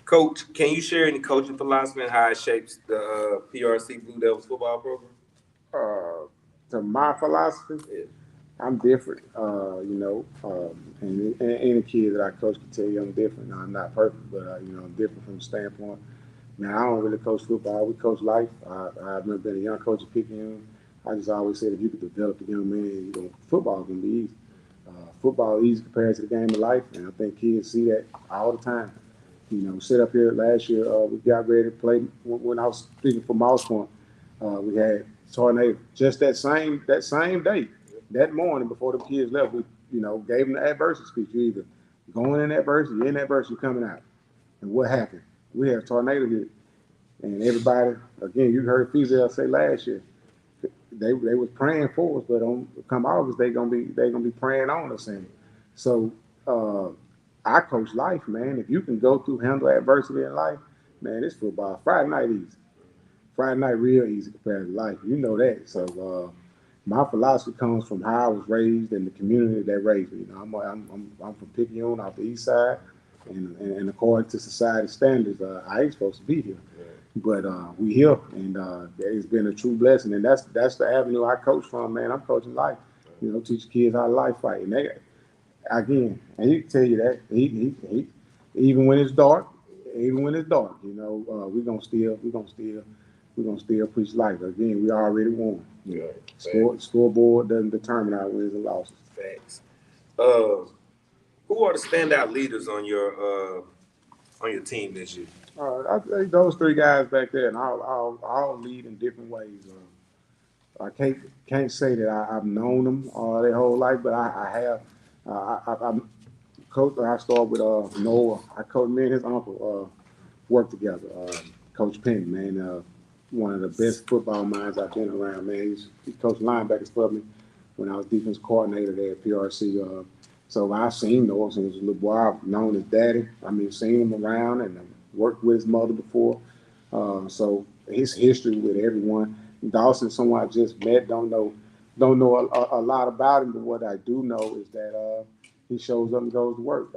[SPEAKER 4] Coach, can you share any coaching philosophy and how it shapes the PRC Blue Devils football program?
[SPEAKER 13] To my philosophy, I'm different. And any kid that I coach can tell you I'm different. Now, I'm not perfect, but I'm different from the standpoint. Now I don't really coach football. We coach life. I remember being a young coach at Picayune. I just always said if you could develop a young man, football can be easy. Football is easy compared to the game of life, and I think kids see that all the time. Sit up here last year, we got ready to play when I was speaking for Mouse Point. We had tornado just that same day, that morning before the kids left. We gave them the adversity speech. You either going in adversity, you're in adversity, you're coming out. And what happened? We had a tornado hit, and everybody again. You heard Fizel say last year they was praying for us, but on come August they gonna be praying on us. And so I coach life, man. If you can go through handle adversity in life, man, it's football. Friday night easy. Friday night real easy compared to life. You know that. So my philosophy comes from how I was raised and the community that raised me. I'm from Picayune off the east side, and according to society standards, I ain't supposed to be here. But we here, and it's been a true blessing, and that's the avenue I coach from, man. I'm coaching life, teach kids how to life fight, and they again, and he can tell you that he even when it's dark, we're gonna still preach life. Again, we already won. Scoreboard doesn't determine our wins and losses.
[SPEAKER 4] Facts. Who are the standout leaders on your team this year?
[SPEAKER 13] I think those three guys back there, and all lead in different ways. I can't say that I've known them their whole life, but I have. I'm coach. I started with Noah. I coached me and his uncle worked together. Coach Penn, man, one of the best football minds I've been around, man. He coached linebackers for me when I was defense coordinator there at PRC. So I've seen Noah since he was a little boy. I've known his daddy. I mean, seen him around and worked with his mother before. So his history with everyone. Dawson, someone I just met, don't know a lot about him, but what I do know is that he shows up and goes to work.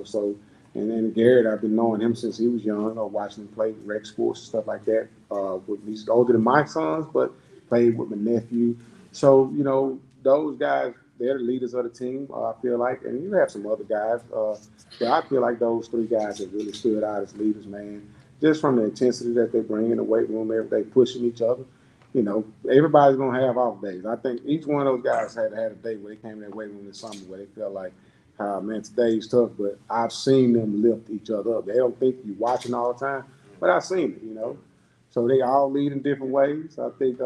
[SPEAKER 13] So and then Garrett, I've been knowing him since he was young, watching him play rec sports and stuff like that. He's older than my sons, but played with my nephew. So, those guys, they're the leaders of the team, I feel like. And you have some other guys, but I feel like those three guys have really stood out as leaders, man. Just from the intensity that they bring in the weight room every day, pushing each other. Everybody's going to have off days. I think each one of those guys had a day where they came in that weight room this summer where they felt like, man, today's tough, but I've seen them lift each other up. They don't think you're watching all the time, but I've seen it. So they all lead in different ways. I think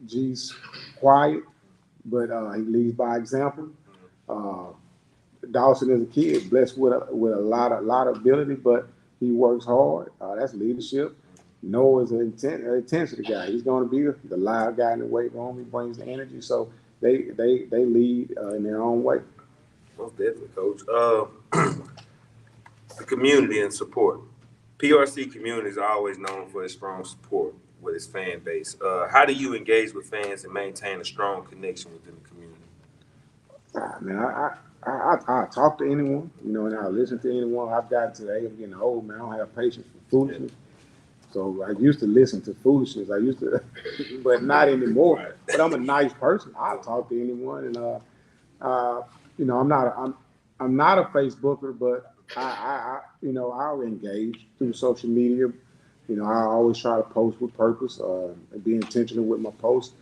[SPEAKER 13] G's quiet, but he leads by example. Uh, Dawson is a kid, blessed with a lot of ability, but he works hard. That's leadership. Noah's an intensity guy. He's going to be the live guy in the weight room. He brings the energy. So they lead in their own way.
[SPEAKER 4] Most definitely, Coach. The community and support. PRC community is always known for its strong support with its fan base. How do you engage with fans and maintain a strong connection within the community?
[SPEAKER 13] Man, I talk to anyone, and I listen to anyone. I've gotten to the age of getting old, man. I don't have patience for foolishness. So I used to listen to foolishness. I used to, but not anymore. But I'm a nice person. I talk to anyone, and I'm not a Facebooker, but I'll engage through social media. I always try to post with purpose, and be intentional with my posts.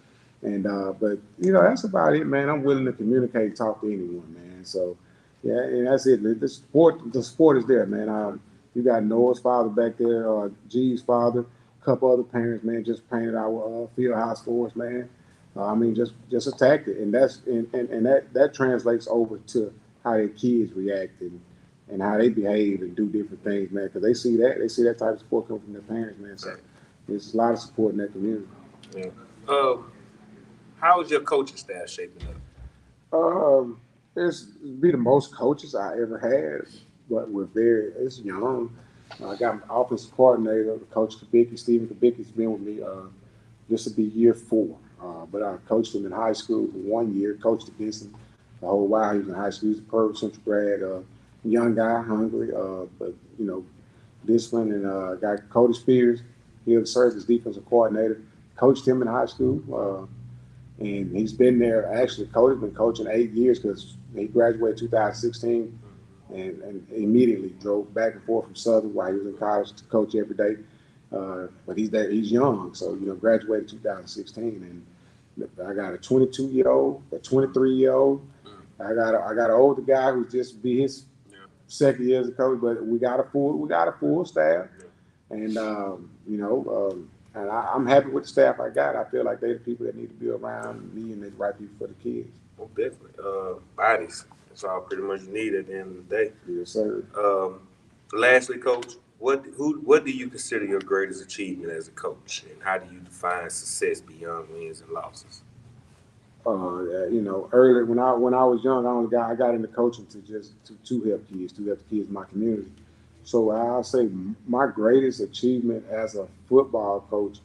[SPEAKER 13] And but that's about it, man. I'm willing to communicate and talk to anyone, man. So yeah, and that's it. The sport is there, man. You got Noah's father back there, G's father, a couple other parents, man, just painted our field house for us, man. I mean, just attacked it, and that translates over to how their kids react and how they behave and do different things, man. Because they see that type of support come from their parents, man. So there's a lot of support in that community.
[SPEAKER 4] Yeah. How is your coaching staff shaping up?
[SPEAKER 13] It's be the most coaches I ever had, but it's young. I got my offensive coordinator, Coach Kubicki. Stephen Kubicki's been with me. This will be year 4. But I coached him in high school for 1 year, coached against him the whole while he was in high school. He was a perfect Central grad, young guy, hungry, but disciplined. And I got Cody Spears. He served as defensive coordinator. Coached him in high school. And he's been there. Actually, Cody's been coaching 8 years because he graduated 2016 and immediately drove back and forth from Southern while he was in college to coach every day. But he's young, so graduated 2016, and I got a 22-year-old, a 23-year-old. I got an older guy who just be his second year as a coach. But we got a full staff, and and I'm happy with the staff I got. I feel like they're the people that need to be around me and they're the right people for the kids.
[SPEAKER 4] Well, definitely. Bodies. That's all pretty much you need at the end of the day.
[SPEAKER 13] Yes, sir.
[SPEAKER 4] Lastly, Coach, what do you consider your greatest achievement as a coach, and how do you define success beyond wins and losses?
[SPEAKER 13] Early when I was young, I got into coaching to help the kids in my community. So I'll say my greatest achievement as a football coach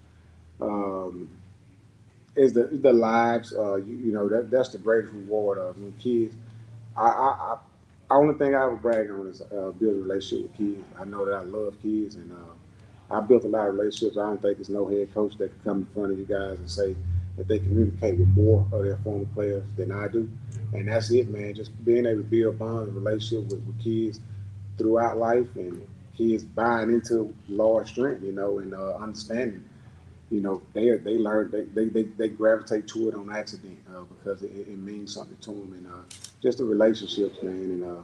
[SPEAKER 13] is the lives. That's the greatest reward of when kids. I only thing I would brag on is build a relationship with kids. I know that I love kids, and I built a lot of relationships. I don't think there's no head coach that can come in front of you guys and say that they communicate with more of their former players than I do. And that's it, man. Just being able to build bonds and relationships with kids throughout life, and kids buying into large strength, and understanding. They learn, they gravitate to it on accident because it means something to them, and just the relationships, man.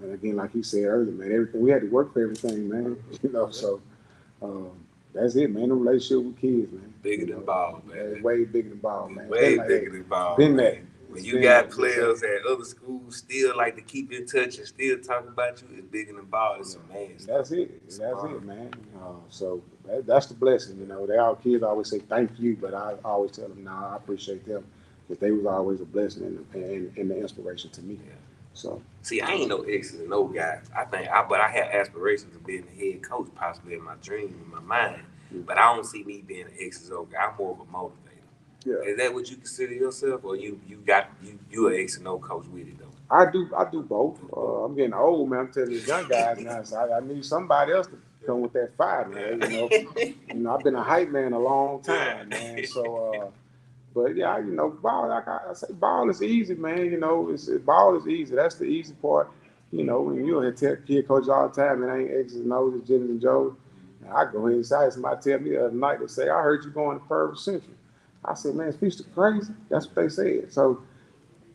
[SPEAKER 13] And again, like you said earlier, man, everything we had to work for everything, man. So um, that's it, man. The relationship with kids, man.
[SPEAKER 4] Bigger than ball, man.
[SPEAKER 13] It's way bigger than ball, man.
[SPEAKER 4] Way bigger than ball.
[SPEAKER 13] Been
[SPEAKER 4] man.
[SPEAKER 13] that.
[SPEAKER 4] When you got players at other schools still like to keep in touch and still talk about you, it's bigger than ball. It's amazing.
[SPEAKER 13] That's it. That's it, man. So that's the blessing. They all kids always say thank you, but I always tell them, nah, I appreciate them because they was always a blessing and the inspiration to me.
[SPEAKER 4] Yeah.
[SPEAKER 13] So
[SPEAKER 4] see, I ain't no X's and O guy. But I had aspirations of being the head coach, possibly in my dream, in my mind. But I don't see me being an X's and O guy. I'm more of a motivator.
[SPEAKER 13] yeah,
[SPEAKER 4] Is that what you consider yourself, or you an X and O coach with it though?
[SPEAKER 13] I do both. I'm getting old, man. I'm telling these young guys now, so I need somebody else to come with that fire, man. I've been a hype man a long time, man. So. But yeah, ball. Like I say, ball is easy, man. Ball is easy. That's the easy part. When you tell kid coach all the time, man, ain't X's and O's, it's Jimmy's and Joe's. And I go inside. Somebody tell me the other night, they say, I heard you going to Purvis Central. I said, man, speech to crazy. That's what they said. So,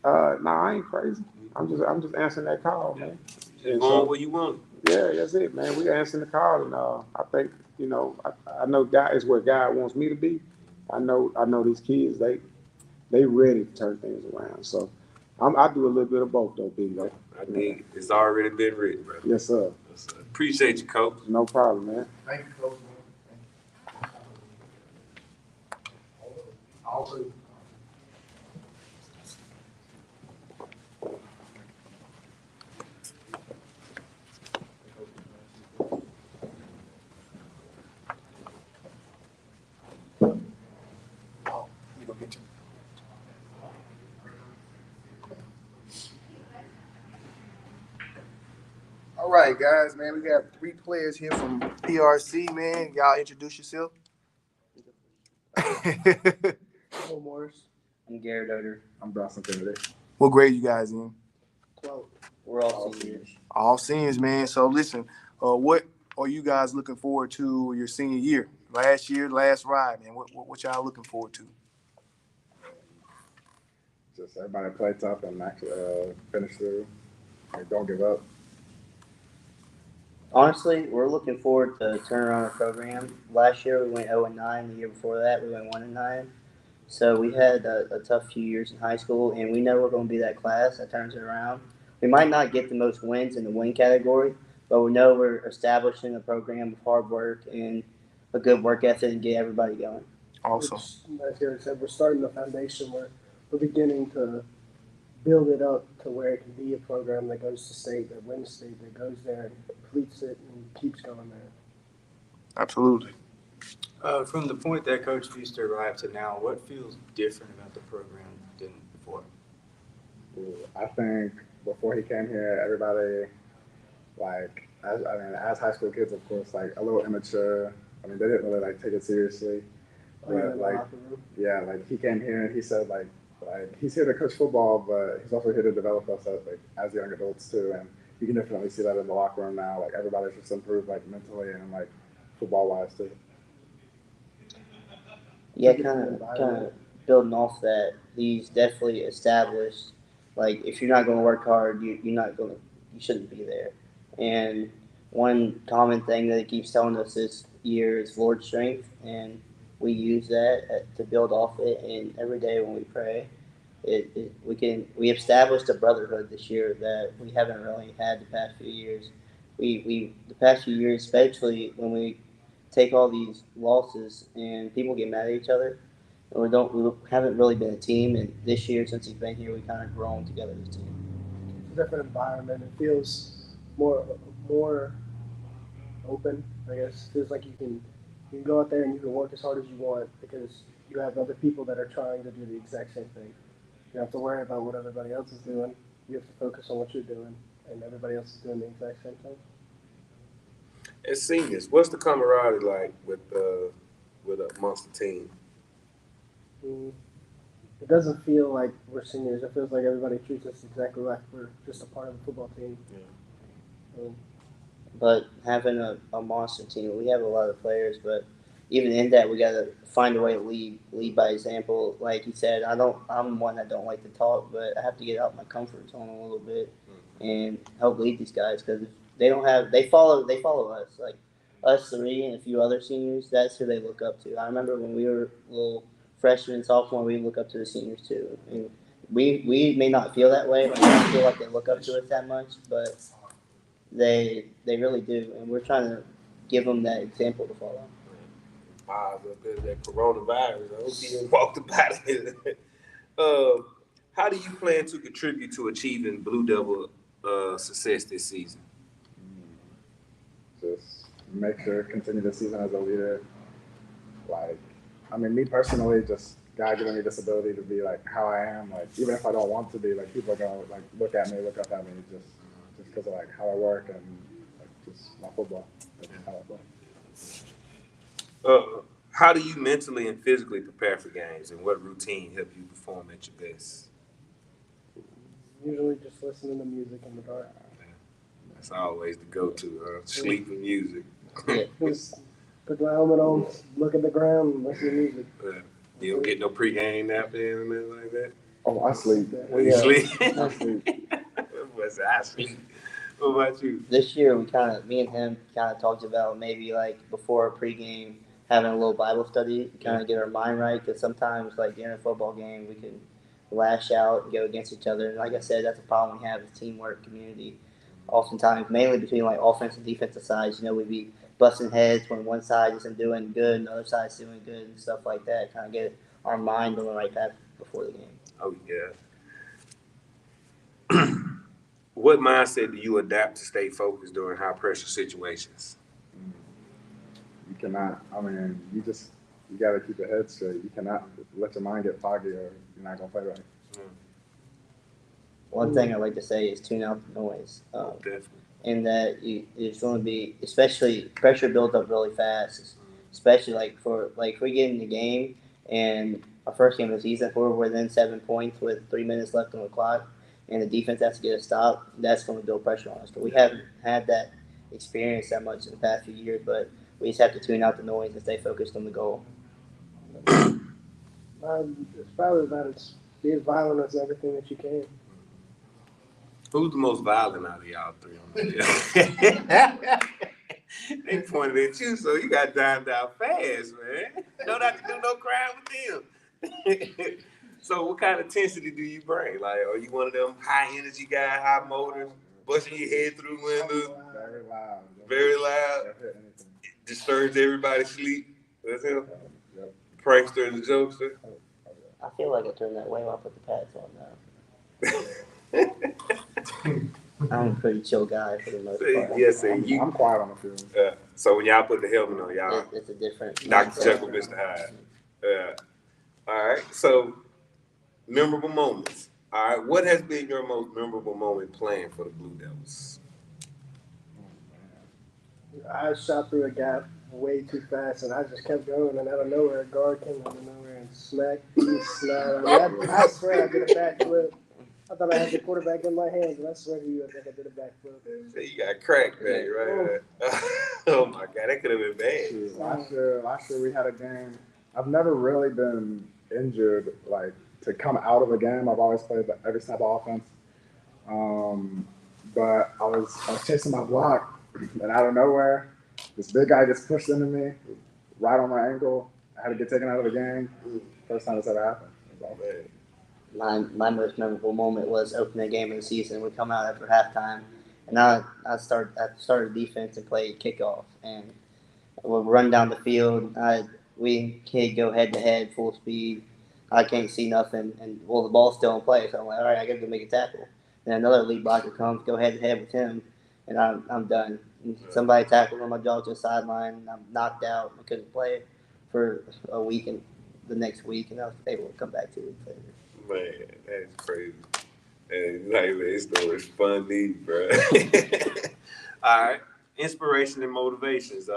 [SPEAKER 13] I ain't crazy. I'm just answering that call, man.
[SPEAKER 4] Just going where you want.
[SPEAKER 13] Yeah, that's it, man. We answering the call, and I think I know God is where God wants me to be. I know these kids they ready to turn things around. So I do a little bit of both though, Bingo.
[SPEAKER 4] I think it's already been written, bro.
[SPEAKER 13] Yes, sir.
[SPEAKER 4] Appreciate you, coach.
[SPEAKER 13] No problem, man.
[SPEAKER 1] Thank you, coach. All three. All right, guys, man, we got 3 players here from PRC, man. Y'all introduce yourself.
[SPEAKER 5] Hello, Morris.
[SPEAKER 18] I'm Garrett Oder.
[SPEAKER 6] I'm Bronson Kennedy.
[SPEAKER 1] What grade you guys in?
[SPEAKER 5] 12.
[SPEAKER 18] We're all seniors.
[SPEAKER 1] All seniors, man. So listen, what are you guys looking forward to your senior year? Last year, last ride, man. What y'all looking forward to?
[SPEAKER 6] Just everybody play tough and actually finish through. Don't give up.
[SPEAKER 18] Honestly, we're looking forward to turning around our program. Last year we went 0-9. The year before that we went 1-9. So we had a tough few years in high school, and we know we're going to be that class that turns it around. We might not get the most wins in the win category, but we know we're establishing a program of hard work and a good work ethic and get everybody going.
[SPEAKER 1] Awesome.
[SPEAKER 19] As Garrett said, we're starting the foundation. We're beginning to build it up to where it can be a program that goes to state, that wins state, that goes there and completes it and keeps going there.
[SPEAKER 1] Absolutely.
[SPEAKER 3] From the point that Coach Feaster arrived to now, what feels different about the program than before?
[SPEAKER 6] I think before he came here, everybody, as high school kids, of course, a little immature. They didn't really take it seriously. But he came here and he said he's here to coach football, but he's also here to develop us as young adults too. And you can definitely see that in the locker room now. Everybody's just improved mentally and football wise too.
[SPEAKER 18] Yeah, kind of building off that, he's definitely established. If you're not going to work hard, you shouldn't be there. And one common thing that he keeps telling us this year is Lord's strength, and we use that to build off it. And every day when we pray, we established a brotherhood this year that we haven't really had the past few years. The past few years, especially when we take all these losses and people get mad at each other, and we haven't really been a team. And this year, since he's been here, we kind of grown together as a team.
[SPEAKER 19] It's a different environment. It feels more open, I guess. It feels like you can go out there and you can work as hard as you want because you have other people that are trying to do the exact same thing. You don't have to worry about what everybody else is doing. You have to focus on what you're doing, and everybody else is doing the exact same thing.
[SPEAKER 4] As seniors, what's the camaraderie like with amongst the team?
[SPEAKER 19] It doesn't feel like we're seniors. It feels like everybody treats us exactly like we're just a part of the football team.
[SPEAKER 20] But having a monster team, we have a lot of players, but even in that, we gotta find a way to lead by example. Like you said, I'm one that don't like to talk, but I have to get out my comfort zone a little bit and help lead these guys because they follow us like us three and a few other seniors. That's who they look up to. I remember when we were little freshmen, sophomore, we look up to the seniors too, and we may not feel that way. Like, I don't feel like they look up to us that much, but they really do, and we're trying to give them that example to follow.
[SPEAKER 4] Up there, that coronavirus. I hope he didn't walk about it. How do you plan to contribute to achieving Blue Devil success this season?
[SPEAKER 21] Just make sure continue the season as a leader. Like, I mean, me personally, just God giving me this ability to be like how I am. Like, even if I don't want to be, like people are gonna like look at me, look up at me, just because of like how I work and like just my football. That's how I play.
[SPEAKER 4] How do you mentally and physically prepare for games, and what routine help you perform at your best?
[SPEAKER 19] Usually just listening to music in the dark.
[SPEAKER 4] That's always the go-to. Sleep and music.
[SPEAKER 19] Just put my helmet on, look at the ground, and listen to music.
[SPEAKER 4] You don't get no pregame nap in or nothing like that?
[SPEAKER 21] Oh, I sleep.
[SPEAKER 4] You sleep?
[SPEAKER 21] I sleep.
[SPEAKER 4] I sleep. What about you?
[SPEAKER 20] This year, me and him talked about maybe like before a pregame having a little Bible study, kind of get our mind right. Because sometimes, like during a football game, we can lash out and go against each other. And like I said, that's a problem we have is teamwork, community. Oftentimes, mainly between like offensive and defensive sides, we be busting heads when one side isn't doing good and the other side's doing good and stuff like that. Kind of get our mind on the right path before the game.
[SPEAKER 4] Oh yeah. What mindset do you adapt to stay focused during high pressure situations?
[SPEAKER 21] You cannot. I mean, you got to keep your head straight. You cannot let your mind get foggy, or you're not gonna play right.
[SPEAKER 20] One thing I like to say is tune out the noise. And that it's going to be, especially pressure builds up really fast. Especially if we get in the game and our first game of the season, if we're within 7 points with 3 minutes left on the clock, and the defense has to get a stop, that's going to build pressure on us. But we haven't had that experience that much in the past few years. But we just have to tune out the noise and stay focused on the goal.
[SPEAKER 19] It's probably about be as violent as everything that you can.
[SPEAKER 4] Who's the most violent out of y'all three on the field? They pointed at you, so you got dined out fast, man. Don't have to do no crime with them. So what kind of intensity do you bring? Like, are you one of them high energy guys, high motors, busting your head through windows?
[SPEAKER 21] Very loud.
[SPEAKER 4] Very loud. Disturbs everybody's sleep. That's him. Prankster and the jokester.
[SPEAKER 20] I feel like I turned that way when I put the pads on now. I'm a pretty chill guy for the most part.
[SPEAKER 4] Yes,
[SPEAKER 21] I'm quiet on the field.
[SPEAKER 4] So when y'all put the helmet on, y'all.
[SPEAKER 20] It's a different.
[SPEAKER 4] Dr. Jekyll, Mr. Hyde. All right. So memorable moments. All right. What has been your most memorable moment playing for the Blue Devils?
[SPEAKER 19] I shot through a gap way too fast, and I just kept going, and out of nowhere, a guard came out of nowhere and smacked me snide. I swear I did a backflip. I thought I had the quarterback in my hands, and I swear to you, I think I did a backflip.
[SPEAKER 4] So you got cracked back, right? Oh my God, that could have been bad.
[SPEAKER 21] Last year we had a game. I've never really been injured, like to come out of a game. I've always played every snap of offense. But I was chasing my block, and out of nowhere, this big guy just pushed into me, right on my ankle. I had to get taken out of the game. First time it's ever happened.
[SPEAKER 20] My most memorable moment was opening game of the season. We come out after halftime, and I started defense and played kickoff, and we'll run down the field. We can't go head to head, full speed. I can't see nothing, and the ball's still in play. So I'm like, all right, I got to go make a tackle. Then another lead blocker comes, go head to head with him, and I'm done. And somebody tackled on my jaw to the sideline, and I'm knocked out. I couldn't play for a week and the next week, and I was able to come back 2 weeks later.
[SPEAKER 4] Man, that's crazy. And like that story's funny, bro. All right. inspiration and motivations.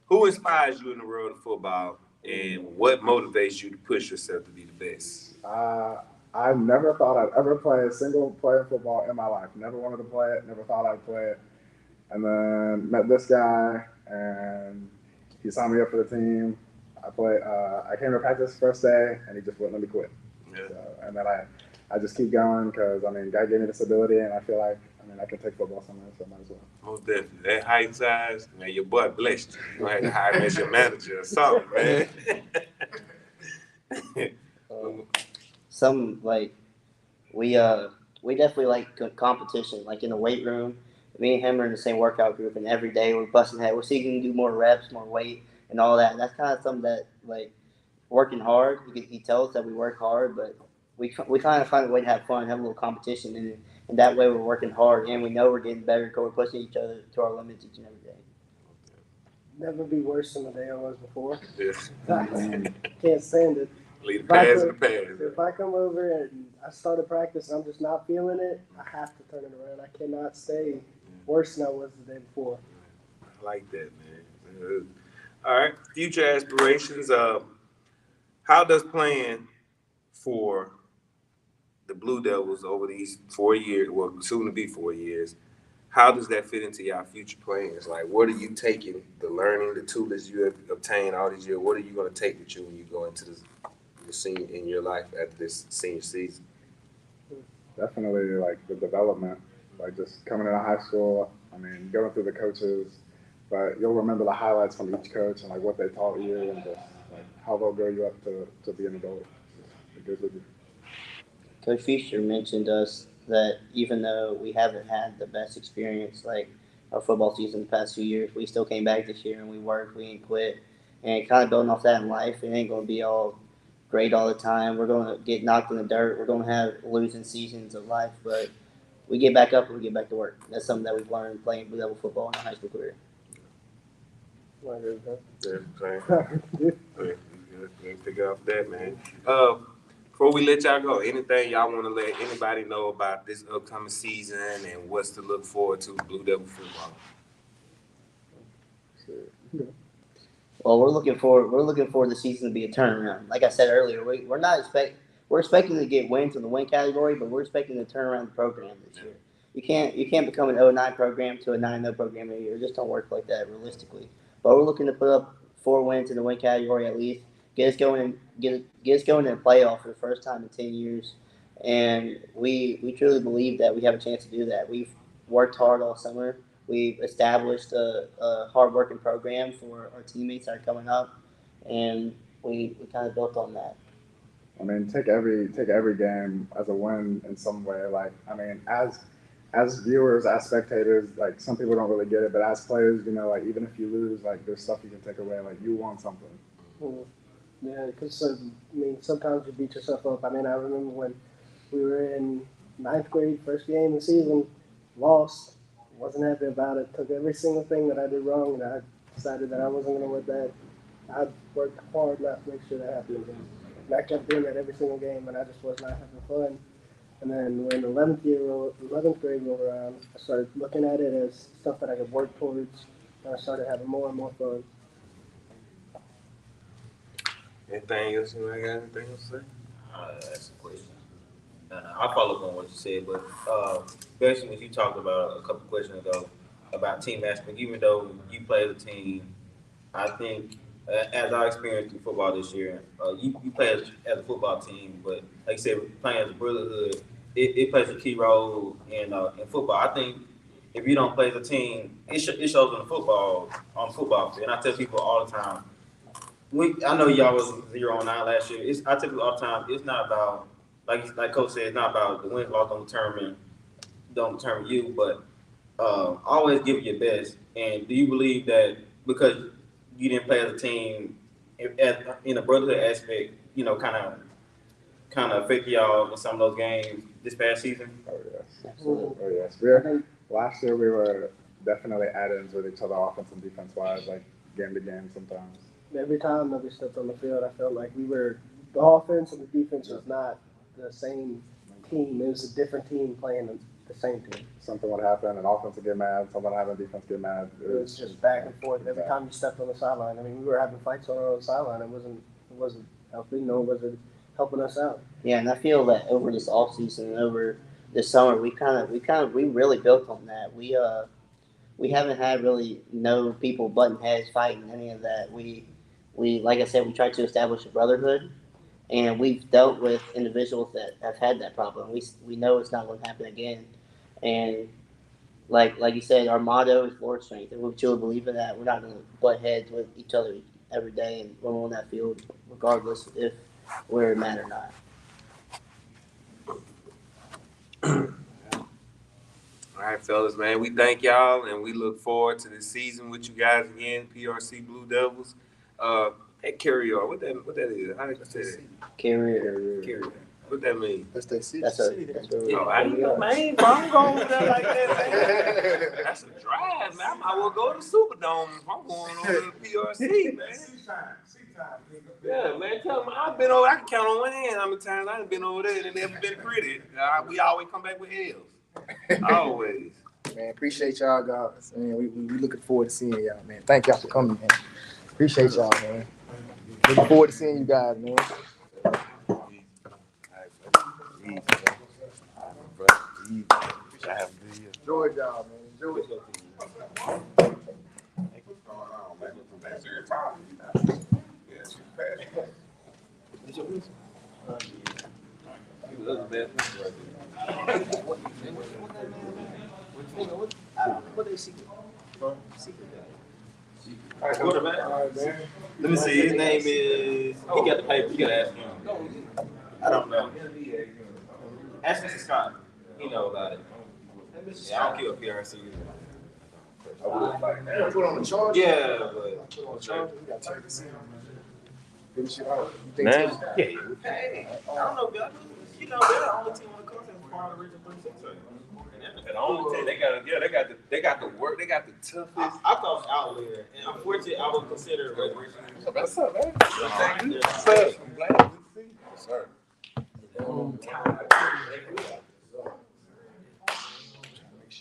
[SPEAKER 4] Who inspires you in the world of football, and what motivates you to push yourself to be the best?
[SPEAKER 21] I never thought I'd ever play a single play of football in my life. Never wanted to play it. Never thought I'd play it. And then met this guy, and he signed me up for the team. I came to practice first day, and he just wouldn't let me quit.
[SPEAKER 4] Yeah.
[SPEAKER 21] So, and then I just keep going because God gave me this ability, and I feel like I can take football somewhere, so I might as well.
[SPEAKER 4] Most definitely. That height size, man, your boy blessed you. You're going to have to hire him as your manager or something, man.
[SPEAKER 20] Some like we definitely like competition. Like in the weight room, me and him are in the same workout group, and every day we're busting head. We're seeking to do more reps, more weight, and all that. And that's kind of something that like working hard. He tells us that we work hard, but we kind of find a way to have fun, have a little competition, and that way we're working hard, and we know we're getting better because we're pushing each other to our limits each and every day.
[SPEAKER 19] Never be worse than the day I was before.
[SPEAKER 4] Yeah.
[SPEAKER 19] Can't stand it.
[SPEAKER 4] Leave the past in the past.
[SPEAKER 19] If I come over and I start a practice and I'm just not feeling it, I have to turn it around. I cannot stay worse than I was the day before.
[SPEAKER 4] I like that, man. All right, future aspirations. How does playing for the Blue Devils over these 4 years, well, soon to be 4 years, how does that fit into your future plans? Like, what are you taking, the learning, the tools you have obtained all these years, what are you going to take with you when you go into the senior in your life after this senior season?
[SPEAKER 21] Definitely like the development, like just coming into high school. I mean, going through the coaches, but you'll remember the highlights from each coach and like what they taught you and just like how they'll grow you up to be an adult. It goes with you.
[SPEAKER 20] Coach Fisher mentioned us that even though we haven't had the best experience like our football season the past few years, we still came back this year and we worked, we ain't quit. And kind of building off that in life, it ain't going to be all great all the time. We're going to get knocked in the dirt. We're going to have losing seasons of life, but we get back up and we get back to work. That's something that we've learned playing blue level football in our high school career.
[SPEAKER 4] Yeah, pick up that, man. Before we let y'all go, anything y'all want to let anybody know about this upcoming season and what's to look forward to Blue Devil football?
[SPEAKER 20] Well, we're looking forward the season to be a turnaround. Like I said earlier, we're expecting to get wins in the win category, but we're expecting to turn around the program this year. You can't become an 0-9 program to a 9-0 program in a year. It just don't work like that realistically. But we're looking to put up 4 wins in the win category at least. Get us going in the playoff for the first time in 10 years. And we truly believe that we have a chance to do that. We've worked hard all summer. We've established a hard-working program for our teammates that are coming up, and we kind of built on that.
[SPEAKER 21] I mean, take every game as a win in some way. Like, I mean, as viewers, as spectators, like some people don't really get it, but as players, like even if you lose, like there's stuff you can take away. Like you won something.
[SPEAKER 19] Yeah, because sometimes you beat yourself up. I mean, I remember when we were in 9th grade, first game of the season, lost. Wasn't happy about it. Took every single thing that I did wrong, and I decided that I wasn't going to let that. I worked hard not to make sure that happened again. And I kept doing that every single game, and I just was not having fun. And then when 11th grade rolled around, I started looking at it as stuff that I could work towards, and I started having more and more fun.
[SPEAKER 4] Anything else? You got anything else to say?
[SPEAKER 15] That's a question. I'll follow up on what you said, but especially when you talked about a couple questions ago about team aspect, even though you play as a team, I think as I experienced in football this year, you play as a football team, but like I said, playing as a brotherhood, it plays a key role in football. I think if you don't play as a team, it shows on the football field. And I tell people all the time, I know y'all was 0-9 last year. I tell people all the time, it's not about like Coach said, it's not about the wins, loss don't determine you, but always give your best. And do you believe that because you didn't play as a team, in a brotherhood aspect, kind of affect y'all in some of those games this past season?
[SPEAKER 21] Oh yes, absolutely. Oh yes. Last year we were definitely add-ins with each other, offense and defense wise, like game to game sometimes.
[SPEAKER 19] Every time that we stepped on the field, I felt like the offense and the defense was not the same team. It was a different team playing the same team.
[SPEAKER 21] Something would happen, an offense would get mad, someone having defense get mad.
[SPEAKER 19] It was just back and forth every time you stepped on the sideline. I mean, we were having fights on our own sideline. It wasn't helping. No one was helping us out.
[SPEAKER 20] Yeah, and I feel that over this off season and over this summer, we really built on that. We haven't had really no people butting heads, fighting, any of that. We like I said, we tried to establish a brotherhood, and we've dealt with individuals that have had that problem. We know it's not going to happen again, and like you said, our motto is Lord strength, and we truly believe in that. We're not going to butt heads with each other every day and when we're on that field, regardless if we're mad or not.
[SPEAKER 4] All right, fellas, man. We thank y'all, and we look forward to this season with you guys again. PRC Blue Devils. That carrier, what that is? How did you say that?
[SPEAKER 20] Carrier.
[SPEAKER 4] What that mean?
[SPEAKER 1] That's that city.
[SPEAKER 20] That's
[SPEAKER 4] Yo, I ain't know, man. Bro, I'm going with that like that, man. That's a drive, man. I might well go to the Superdome if I'm going over to PRC, man. Yeah, man. Tell them I've been over. I can count on one hand how many times I've been over there and it never been pretty. We always come back with L's. Always.
[SPEAKER 1] Man, appreciate y'all guys. Man, we looking forward to seeing y'all, man. Thank y'all for coming, man. Appreciate y'all, man. Looking forward to seeing you guys, man. Enjoy y'all, man. Enjoy
[SPEAKER 15] What they see? Quarterback. Let me see. His name is. He got the paper. You gotta ask him. I don't know. Ask Mr. Scott. He know about it. Yeah, I don't kill PRC.
[SPEAKER 1] Put on the charge?
[SPEAKER 15] Yeah, but.
[SPEAKER 1] Put on the charge. You gotta check this out.
[SPEAKER 4] Man.
[SPEAKER 15] Hey, I don't know, but you know, they're the only team on the coast that's part of the Region 36 right now.
[SPEAKER 4] The only team they got the work, they got the toughest.
[SPEAKER 15] I thought it was Outlier, and unfortunately, I would consider it Red Region.
[SPEAKER 4] What's up, man? What's up? I'm glad to see you. Yes, sir.
[SPEAKER 1] Make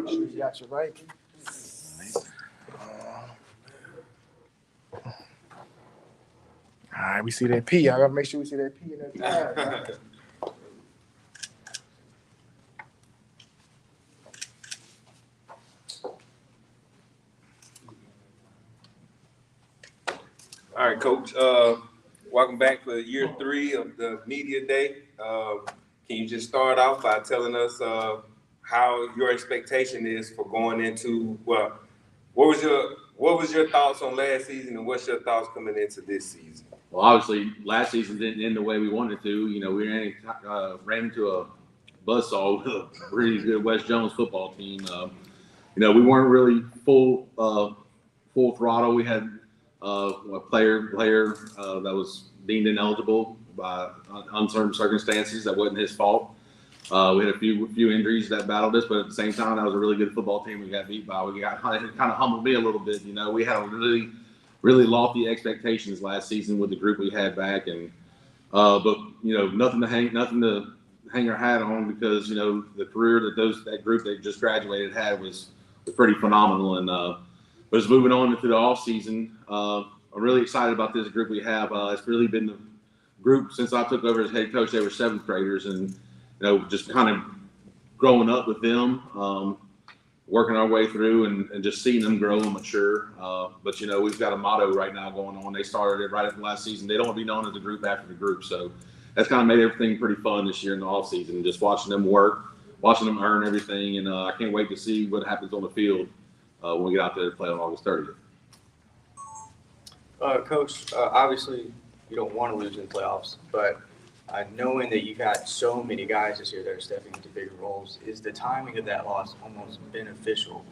[SPEAKER 1] sure you got your right. All right, we see that P. I gotta make sure we see that P in that drive.
[SPEAKER 4] All right, Coach. Welcome back for year 3 of the media day. Can you just start off by telling us how your expectation is for going into what was your thoughts on last season, and what's your thoughts coming into this season?
[SPEAKER 8] Well, obviously, last season didn't end the way we wanted to. You know, we ran into a buzzsaw with a really good West Jones football team. You know, we weren't really full throttle. We had a player that was deemed ineligible by uncertain circumstances. That wasn't his fault. We had a few injuries that battled us, but at the same time, that was a really good football team we got beat by. It kind of humbled me a little bit. You know, we had a really lofty expectations last season with the group we had back, and but you know, nothing to hang our hat on, because you know the career that group that just graduated had was pretty phenomenal. And but just moving on into the off season, I'm really excited about this group we have. It's really been the group since I took over as head coach. They were 7th graders, and you know, just kind of growing up with them, working our way through and just seeing them grow and mature. But, you know, we've got a motto right now going on. They started it right after last season. They don't want to be known as a group after the group. So that's kind of made everything pretty fun this year in the off season, just watching them work, watching them earn everything. And I can't wait to see what happens on the field when we get out there to play on August 30th.
[SPEAKER 3] Coach, obviously you don't want to lose in the playoffs, but knowing that you got so many guys this year that are stepping into bigger roles, is the timing of that loss almost beneficial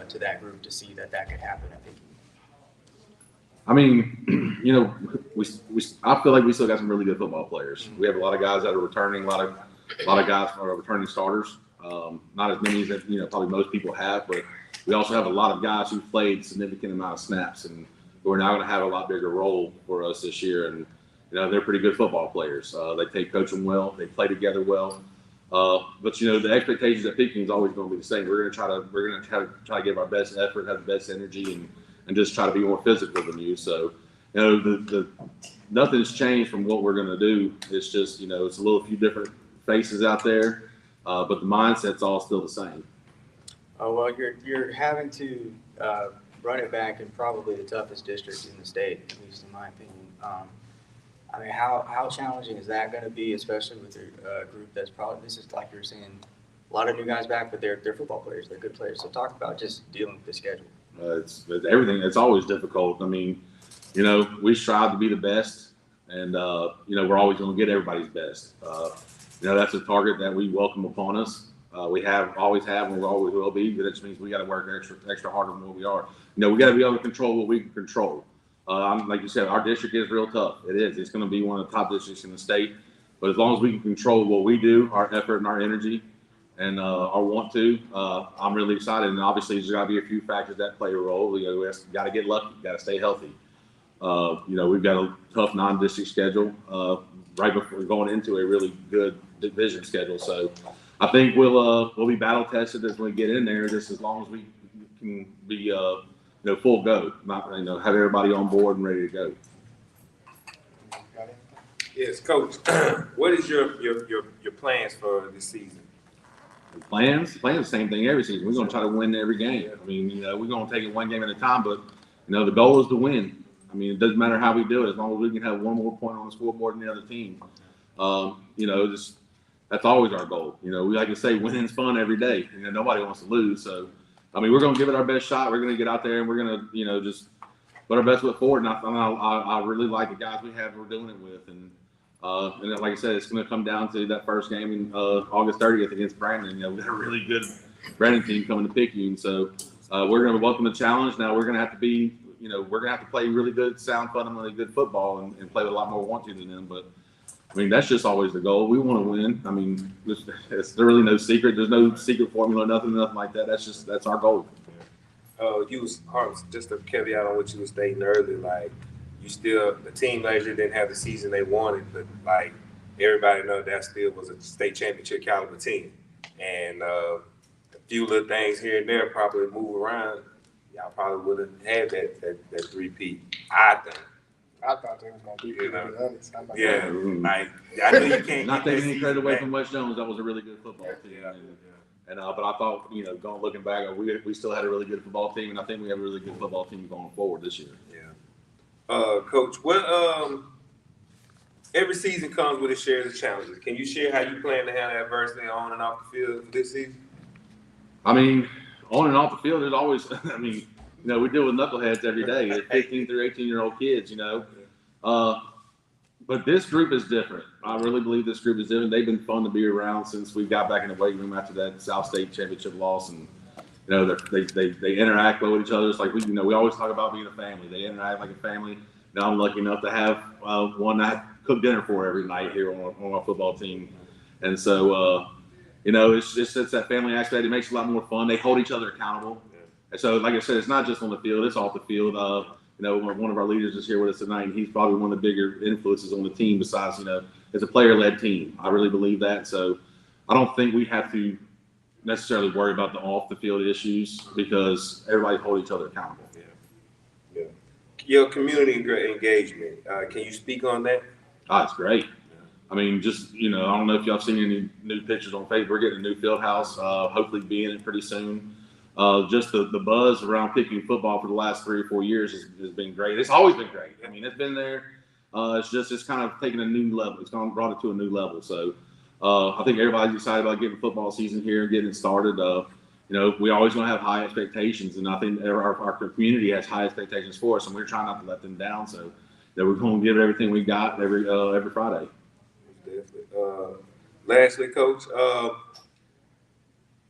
[SPEAKER 3] to that group to see that could happen? I think.
[SPEAKER 8] I mean, you know, I feel like we still got some really good football players. We have a lot of guys that are returning, a lot of guys are returning starters. Not as many as you know probably most people have, but we also have a lot of guys who've played significant amount of snaps, and who are now going to have a lot bigger role for us this year. And you know, they're pretty good football players. They take coaching well. They play together well. But you know, the expectations at Peking is always going to be the same. We're going to try to give our best effort, have the best energy, and just try to be more physical than you. So, you know, the nothing's changed from what we're going to do. It's just, you know, it's a little few different faces out there, but the mindset's all still the same.
[SPEAKER 3] Oh well, you're having to run it back in probably the toughest district in the state, at least in my opinion. I mean, how challenging is that going to be, especially with a group that's probably, this is like you're saying, a lot of new guys back, but they're football players, they're good players. So talk about just dealing with the schedule.
[SPEAKER 8] It's everything. It's always difficult. I mean, you know, we strive to be the best, and you know, we're always going to get everybody's best. You know, that's a target that we welcome upon us. We always have, and we always will be. But that just means we got to work extra harder than what we are. You know, we got to be able to control what we can control. Like you said, our district is real tough. It is. It's going to be one of the top districts in the state. But as long as we can control what we do, our effort and our energy, and our want to, I'm really excited. And obviously, there's got to be a few factors that play a role. You know, we got to get lucky. Got to stay healthy. You know, we've got a tough non-district schedule right before going into a really good division schedule. So I think we'll be battle tested as we get in there, just as long as we can be you know, full go, not, you know, have everybody on board and ready to go.
[SPEAKER 4] Yes, Coach. What is your plans for this season?
[SPEAKER 8] Plans the same thing every season. We're going to try to win every game. I mean, you know, we're going to take it one game at a time, but you know, the goal is to win. I mean, it doesn't matter how we do it, as long as we can have one more point on the scoreboard than the other team. You know, just that's always our goal. You know, we like to say winning's fun every day. You know, nobody wants to lose. So, I mean, we're going to give it our best shot. We're going to get out there and we're going to, you know, just put our best foot forward. And I really like the guys we have we're doing it with. And like I said, it's going to come down to that first game in August 30th against Brandon. You know, we got a really good Brandon team coming to Picayune. So we're going to welcome the challenge. Now we're going to have to be, you know, we're going to have to play really good, sound, fundamentally good football and play with a lot more want to than them. But I mean, that's just always the goal. We want to win. I mean, there's really no secret. There's no secret formula, nothing like that. That's our goal.
[SPEAKER 4] You was just a caveat on what you were stating earlier. Like, the team last year didn't have the season they wanted, but like everybody knows that still was a state championship caliber team. And a few little things here and there probably move around. Y'all probably would have had that three-peat, I think.
[SPEAKER 21] I thought they was gonna beat you, to be honest.
[SPEAKER 4] Yeah, like I know you can't.
[SPEAKER 8] Not taking any credit away from West Jones. That was a really good football team. And but I thought, you know, looking back, we still had a really good football team, and I think we have a really good football team going forward this year.
[SPEAKER 4] Yeah. Coach, what every season comes with its shares of challenges. Can you share how you plan to handle adversity on and off the field this season?
[SPEAKER 8] I mean, on and off the field, there's always. I mean, you know, we deal with knuckleheads every day, 15 through 18-year-old kids, you know. But this group is different. I really believe this group is different. They've been fun to be around since we got back in the weight room after that South State championship loss, and you know, they interact well with each other. It's like we always talk about being a family. They interact like a family. Now I'm lucky enough to have one I cook dinner for every night here on our football team, and so you know, it's that family aspect. It makes it a lot more fun. They hold each other accountable. And so, like I said, it's not just on the field; it's off the field. You know, one of our leaders is here with us tonight, and he's probably one of the bigger influences on the team. Besides, you know, it's a player-led team. I really believe that. So, I don't think we have to necessarily worry about the off-the-field issues because everybody hold each other accountable.
[SPEAKER 4] Yeah. Your community engagement. Can you speak on that?
[SPEAKER 8] It's great. I mean, just, you know, I don't know if y'all seen any new pictures on Facebook. We're getting a new field house. Hopefully, be in it pretty soon. Just the buzz around Picayune football for the last 3 or 4 years has been great. It's always been great. I mean, it's been there. It's kind of taken a new level. It's brought it to a new level. So I think everybody's excited about getting football season here and getting it started. You know, we always going to have high expectations, and I think our community has high expectations for us, and we're trying not to let them down. So that we're going to give everything we got every Friday.
[SPEAKER 4] Definitely. Lastly, Coach.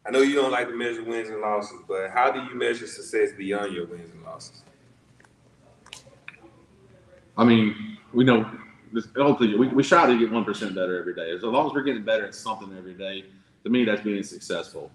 [SPEAKER 4] I know you don't like to measure wins and losses, but how do you measure success beyond your wins and losses?
[SPEAKER 8] I mean, we know we try to get 1% better every day. As long as we're getting better at something every day, to me, that's being successful.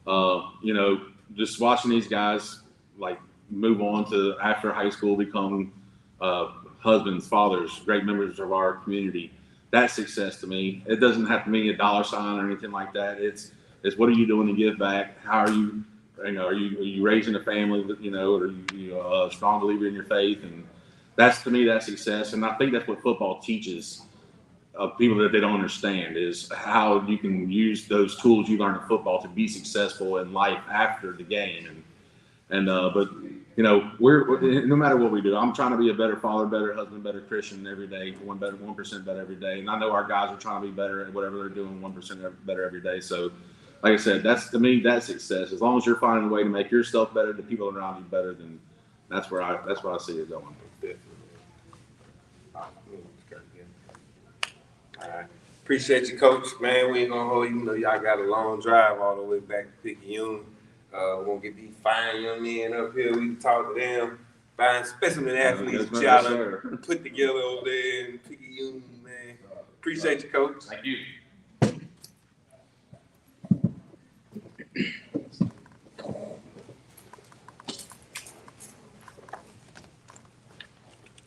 [SPEAKER 8] You know, just watching these guys like move on to after high school, become husbands, fathers, great members of our community. that's success to me. It doesn't have to mean a dollar sign or anything like that. It's what are you doing to give back? How are you, are you raising a family, or are you a strong believer in your faith? And that's, to me, that's success. And I think that's what football teaches people that they don't understand, is how you can use those tools you learn in football to be successful in life after the game. But we're no matter what we do, I'm trying to be a better father, better husband, better Christian every day, 1% better every day. And I know our guys are trying to be better at whatever they're doing, 1% better every day. So, like I said, that's, to me, that's success. As long as you're finding a way to make yourself better, the people around you better, then that's where I see it going.
[SPEAKER 4] All right. Appreciate you, Coach. Man, we ain't gonna hold you. Y'all got a long drive all the way back to Picayune. We're gonna get these fine young men up here. We can talk to them. Fine specimen athletes that y'all done put together over there in Picayune, man. Appreciate you, Coach.
[SPEAKER 8] Thank you.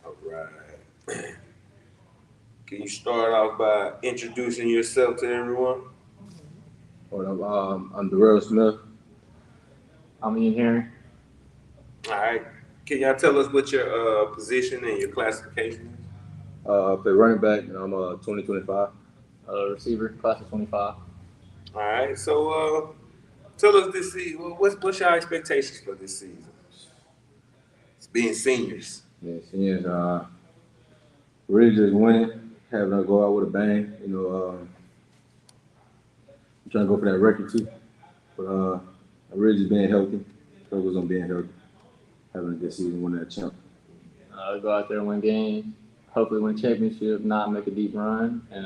[SPEAKER 4] All right. Can you start off by introducing yourself to everyone?
[SPEAKER 11] I'm Darrell Smith. I'm Ian Henry.
[SPEAKER 4] All right. Can y'all tell us what your position and your classification is?
[SPEAKER 11] I play running back, and I'm 2025. Receiver, class of 25.
[SPEAKER 4] All right. So tell us this season. What's your expectations for this season? It's being seniors.
[SPEAKER 11] Yeah, seniors. Really just winning, having to go out with a bang. I'm trying to go for that record too. But I'm really just being healthy. Focus on being healthy. Having a good season, winning that champ.
[SPEAKER 18] Go out there and win games. Hopefully win a championship, not make a deep run, and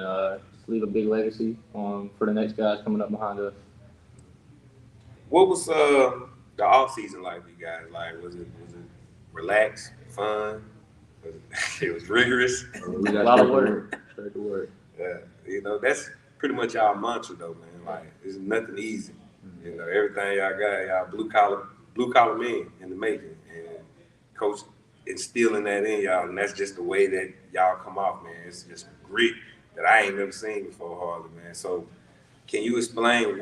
[SPEAKER 18] just leave a big legacy for the next guys coming up behind us.
[SPEAKER 4] What was the off season like for you guys? Like, was it relaxed, fun? It was rigorous.
[SPEAKER 11] A lot of work. Straight to work.
[SPEAKER 4] Yeah, that's pretty much our mantra though, man. Like, it's nothing easy. Everything y'all got, y'all blue collar men in the making, and Coach instilling that in y'all, and that's just the way that y'all come off, man. It's just grit that I ain't never seen before, hardly, man. So, can you explain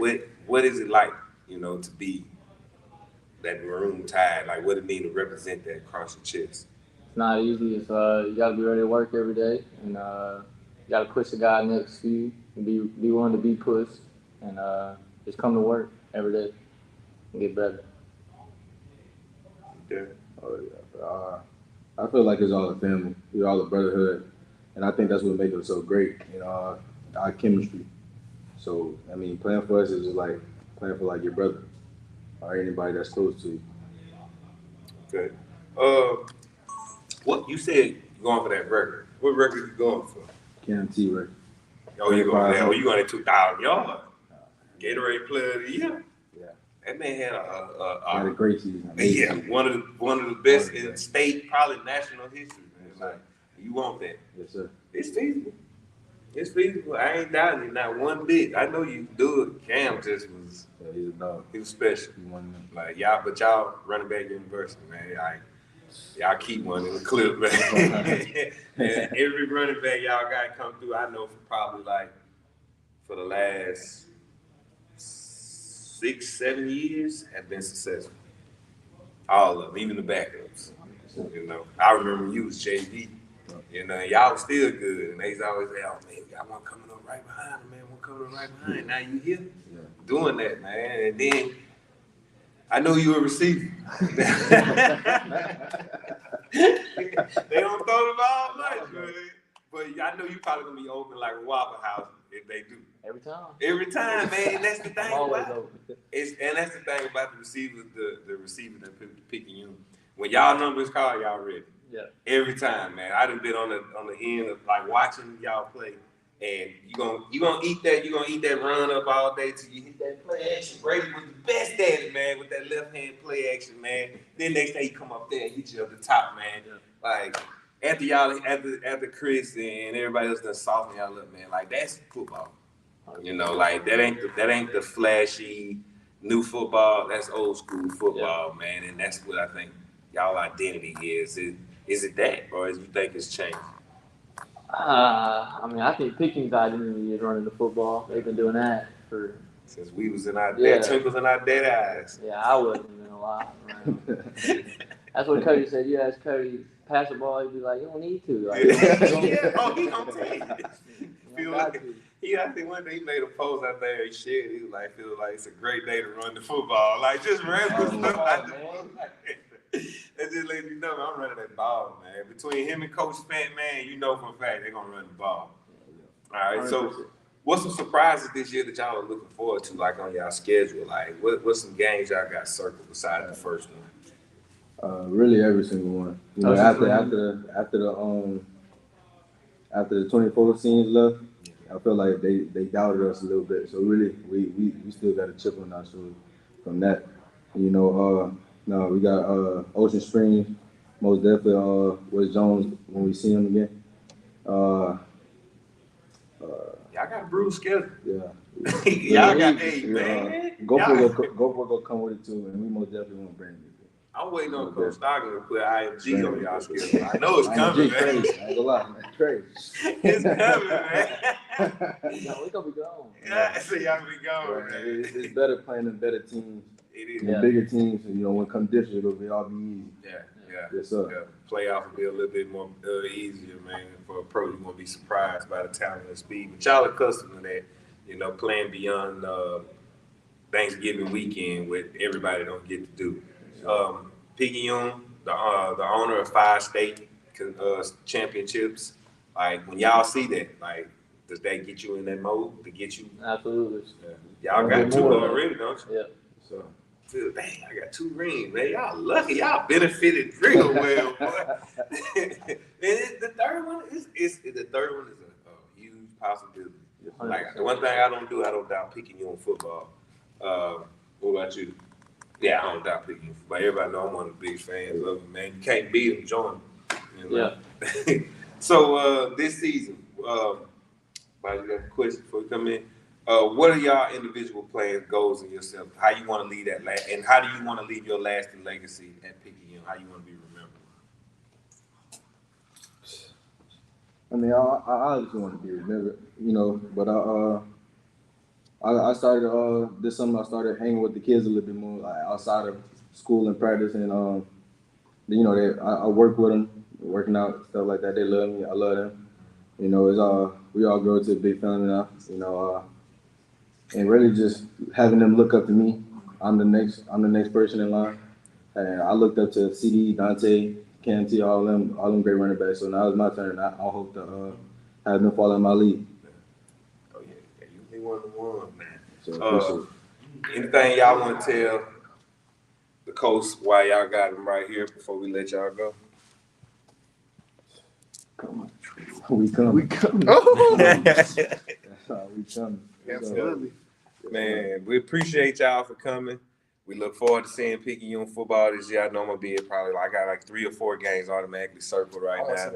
[SPEAKER 4] what is it like, to be that maroon tide? Like, what it mean to represent that across your chest?
[SPEAKER 18] It's not easy. It's you got to be ready to work every day, and you got to push the guy next to you, and be willing to be pushed, and just come to work every day and get better.
[SPEAKER 4] Yeah.
[SPEAKER 11] Oh yeah. I feel like it's all a family. We're all a brotherhood, and I think that's what makes it so great. Our chemistry. So playing for us is just like playing for like your brother or anybody that's close to you.
[SPEAKER 4] Okay. What you said you're going for that record? What record you going for?
[SPEAKER 11] KMT record.
[SPEAKER 4] Oh, you going there? Oh, you going at 2,000 yards? Gatorade Player of the Year.
[SPEAKER 11] Yeah.
[SPEAKER 4] That man had
[SPEAKER 11] had a great season.
[SPEAKER 4] Yeah, one of the best in state, probably national history, man. Like, you want that?
[SPEAKER 11] Yes, sir.
[SPEAKER 4] It's feasible. It's feasible. I ain't doubting it, not one bit. I know you can do it. Cam just was.
[SPEAKER 11] Yeah, he's a dog.
[SPEAKER 4] He was special. Like y'all running back university, man. Y'all keep one in the clip, man. And every running back y'all got come through, I know for the last 6-7 years have been successful. All of them, even the backups. I remember when you was JV. Y'all was still good, and they always say, "Oh man, got one coming up right behind him, man. One coming up right behind." Now you here doing that, man, and then I know you a receiver. They don't throw the ball much, man. But I know you probably gonna be open like a Waffle House if they do.
[SPEAKER 18] Every time.
[SPEAKER 4] Every time, man. That's the thing
[SPEAKER 18] always
[SPEAKER 4] about
[SPEAKER 18] open.
[SPEAKER 4] and that's the thing about the receivers, the receiver that picking you. When y'all number is called, y'all ready.
[SPEAKER 18] Yeah.
[SPEAKER 4] Every time, man. I done been on the end of like watching y'all play, and you gonna eat that run up all day till you hit that play action. Brady was the best at it, man, with that left hand play action, man. Then next day you come up there and hit you up the top, man.
[SPEAKER 18] Yeah.
[SPEAKER 4] Like after Chris and everybody else done soften y'all up, man. Like that's football. Like that ain't the flashy new football. That's old school football, man. And that's what I think y'all identity is. Is it that, or do you think it's changed?
[SPEAKER 9] I mean, I think Pickens' identity is running the football. They've been doing that for
[SPEAKER 4] since we was in our dead twinkles in our dead eyes.
[SPEAKER 9] Yeah, I wasn't in a lot. That's what Cody said. You ask Cody pass the ball, he'd be like, "You don't need to." Like,
[SPEAKER 4] yeah. Oh, he gonna tell you. I think one day he made a post out there. He shared. He was like, "Feel like it's a great day to run the football." Like just random stuff. That just lets you know I'm running that ball, man. Between him and Coach Fat, man, you know for a fact they're gonna run the ball. All right, so what's some surprises this year that y'all are looking forward to, like on y'all schedule? Like, what's some games y'all got circled besides the first one?
[SPEAKER 11] Really every single one. You know, after the 24 scenes left, I feel like they doubted us a little bit. So really, we still got a chip on our shoulder from that. You know, we got Ocean Springs, most definitely West Jones when we see him again.
[SPEAKER 4] Y'all got a brutal schedule.
[SPEAKER 11] Yeah.
[SPEAKER 4] Y'all got man.
[SPEAKER 11] Go for come with it too, and we most definitely want to bring it.
[SPEAKER 4] I'm waiting on Coach Stockton to put IMG on y'all schedule. I know it's coming, man.
[SPEAKER 11] Crazy. I ain't gonna lie, man. Crazy.
[SPEAKER 4] It's coming, man.
[SPEAKER 9] No, we gonna be gone.
[SPEAKER 4] Yeah, so y'all be gone, man.
[SPEAKER 11] It's better playing than better teams.
[SPEAKER 4] It is.
[SPEAKER 11] And bigger teams, and you know, when it comes difficult, it'll all be easy.
[SPEAKER 4] Yeah.
[SPEAKER 11] Yes, sir.
[SPEAKER 4] Yeah. Playoff will be a little bit more easier, man. For a pro, you're gonna be surprised by the talent and speed. But y'all accustomed to that, you know, playing beyond Thanksgiving weekend, what everybody don't get to do. Picayune, the owner of 5 state championships, like when y'all see that, like, does that get you in that mode to get you?
[SPEAKER 9] Absolutely.
[SPEAKER 4] Y'all got 2 already, don't you?
[SPEAKER 9] Yeah.
[SPEAKER 4] So, dang, I got 2 rings, man. Y'all lucky. Y'all benefited real well, boy. And the third one is a huge possibility. Like the one thing I don't doubt Picayune football. What about you? Yeah, I don't doubt Picayune football. Everybody know I'm one of the biggest fans of them, man. You can't beat them, join them. You know? Yeah. So this season, you got a question before we come in. What are y'all individual plans, goals, and yourself? How you want to leave that and how do you want to leave your lasting legacy at Picayune? How you want to be remembered?
[SPEAKER 11] I mean, I obviously want to be remembered, you know, but I started this summer. I started hanging with the kids a little bit more, like outside of school and practice, and you know, I work with them, working out stuff like that. They love me. I love them. You know, it's we all grow to a big family now. You know, and really just having them look up to me. I'm the next person in line, and I looked up to CD, Dante, KMT, all them great running backs. So now it's my turn. I hope to have them follow my lead.
[SPEAKER 4] Oh yeah, you be one of the ones, man. So anything y'all want to tell the coach why y'all got him right here before we let y'all go?
[SPEAKER 11] Come on, we come.
[SPEAKER 4] We coming.
[SPEAKER 1] Absolutely.
[SPEAKER 4] Man, we appreciate y'all for coming. We look forward to seeing Picayune football this year. I know I'm gonna be at probably I got like 3 or 4 games automatically circled right now.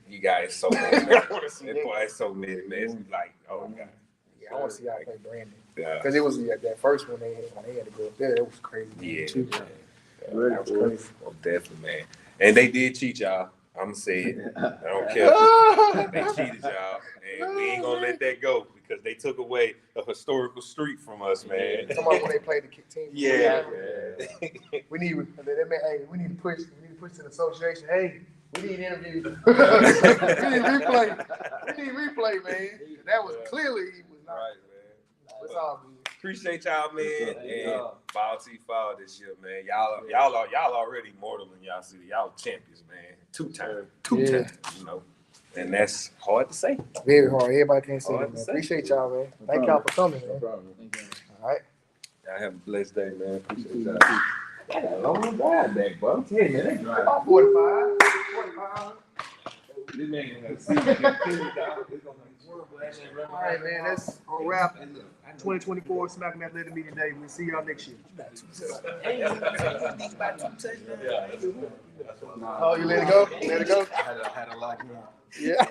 [SPEAKER 4] You guys so many. Man. It's so many, man. It's like, oh my God.
[SPEAKER 1] Yeah, I want to see y'all play Brandon. Yeah. Because it was that first one they had to go up there. It was crazy.
[SPEAKER 4] Yeah.
[SPEAKER 1] Too.
[SPEAKER 4] That was crazy. Oh, definitely, man. And they did cheat y'all. I'm gonna say it. I don't care. They cheated y'all, and we ain't gonna let that go because they took away a historical streak from us, man.
[SPEAKER 1] Come on, when they played the team.
[SPEAKER 4] Yeah.
[SPEAKER 1] We need to push to the association. Hey, we need interviews. we need replay, man. That was clearly he was not. Right, man. It's all good.
[SPEAKER 4] Appreciate y'all, man. And Ball T Fall this year, man. Y'all already immortal in y'all city. Y'all champions, man. 2 times, you know. And that's hard to say.
[SPEAKER 1] Very hard. Everybody can't say that, man. Appreciate y'all, man. Thank y'all for coming, man.
[SPEAKER 11] No problem.
[SPEAKER 1] All right.
[SPEAKER 4] Y'all have a blessed day, man. Appreciate y'all.
[SPEAKER 6] Long drive back, bro. I'm telling you, that drive.
[SPEAKER 1] About 45.
[SPEAKER 6] This man
[SPEAKER 1] All right, man. That's a wrap. 2024 SMACM Athletic Meeting Day. We'll see y'all next year. Oh, you let it go? Let it go?
[SPEAKER 11] I had a lock in.
[SPEAKER 1] Yeah.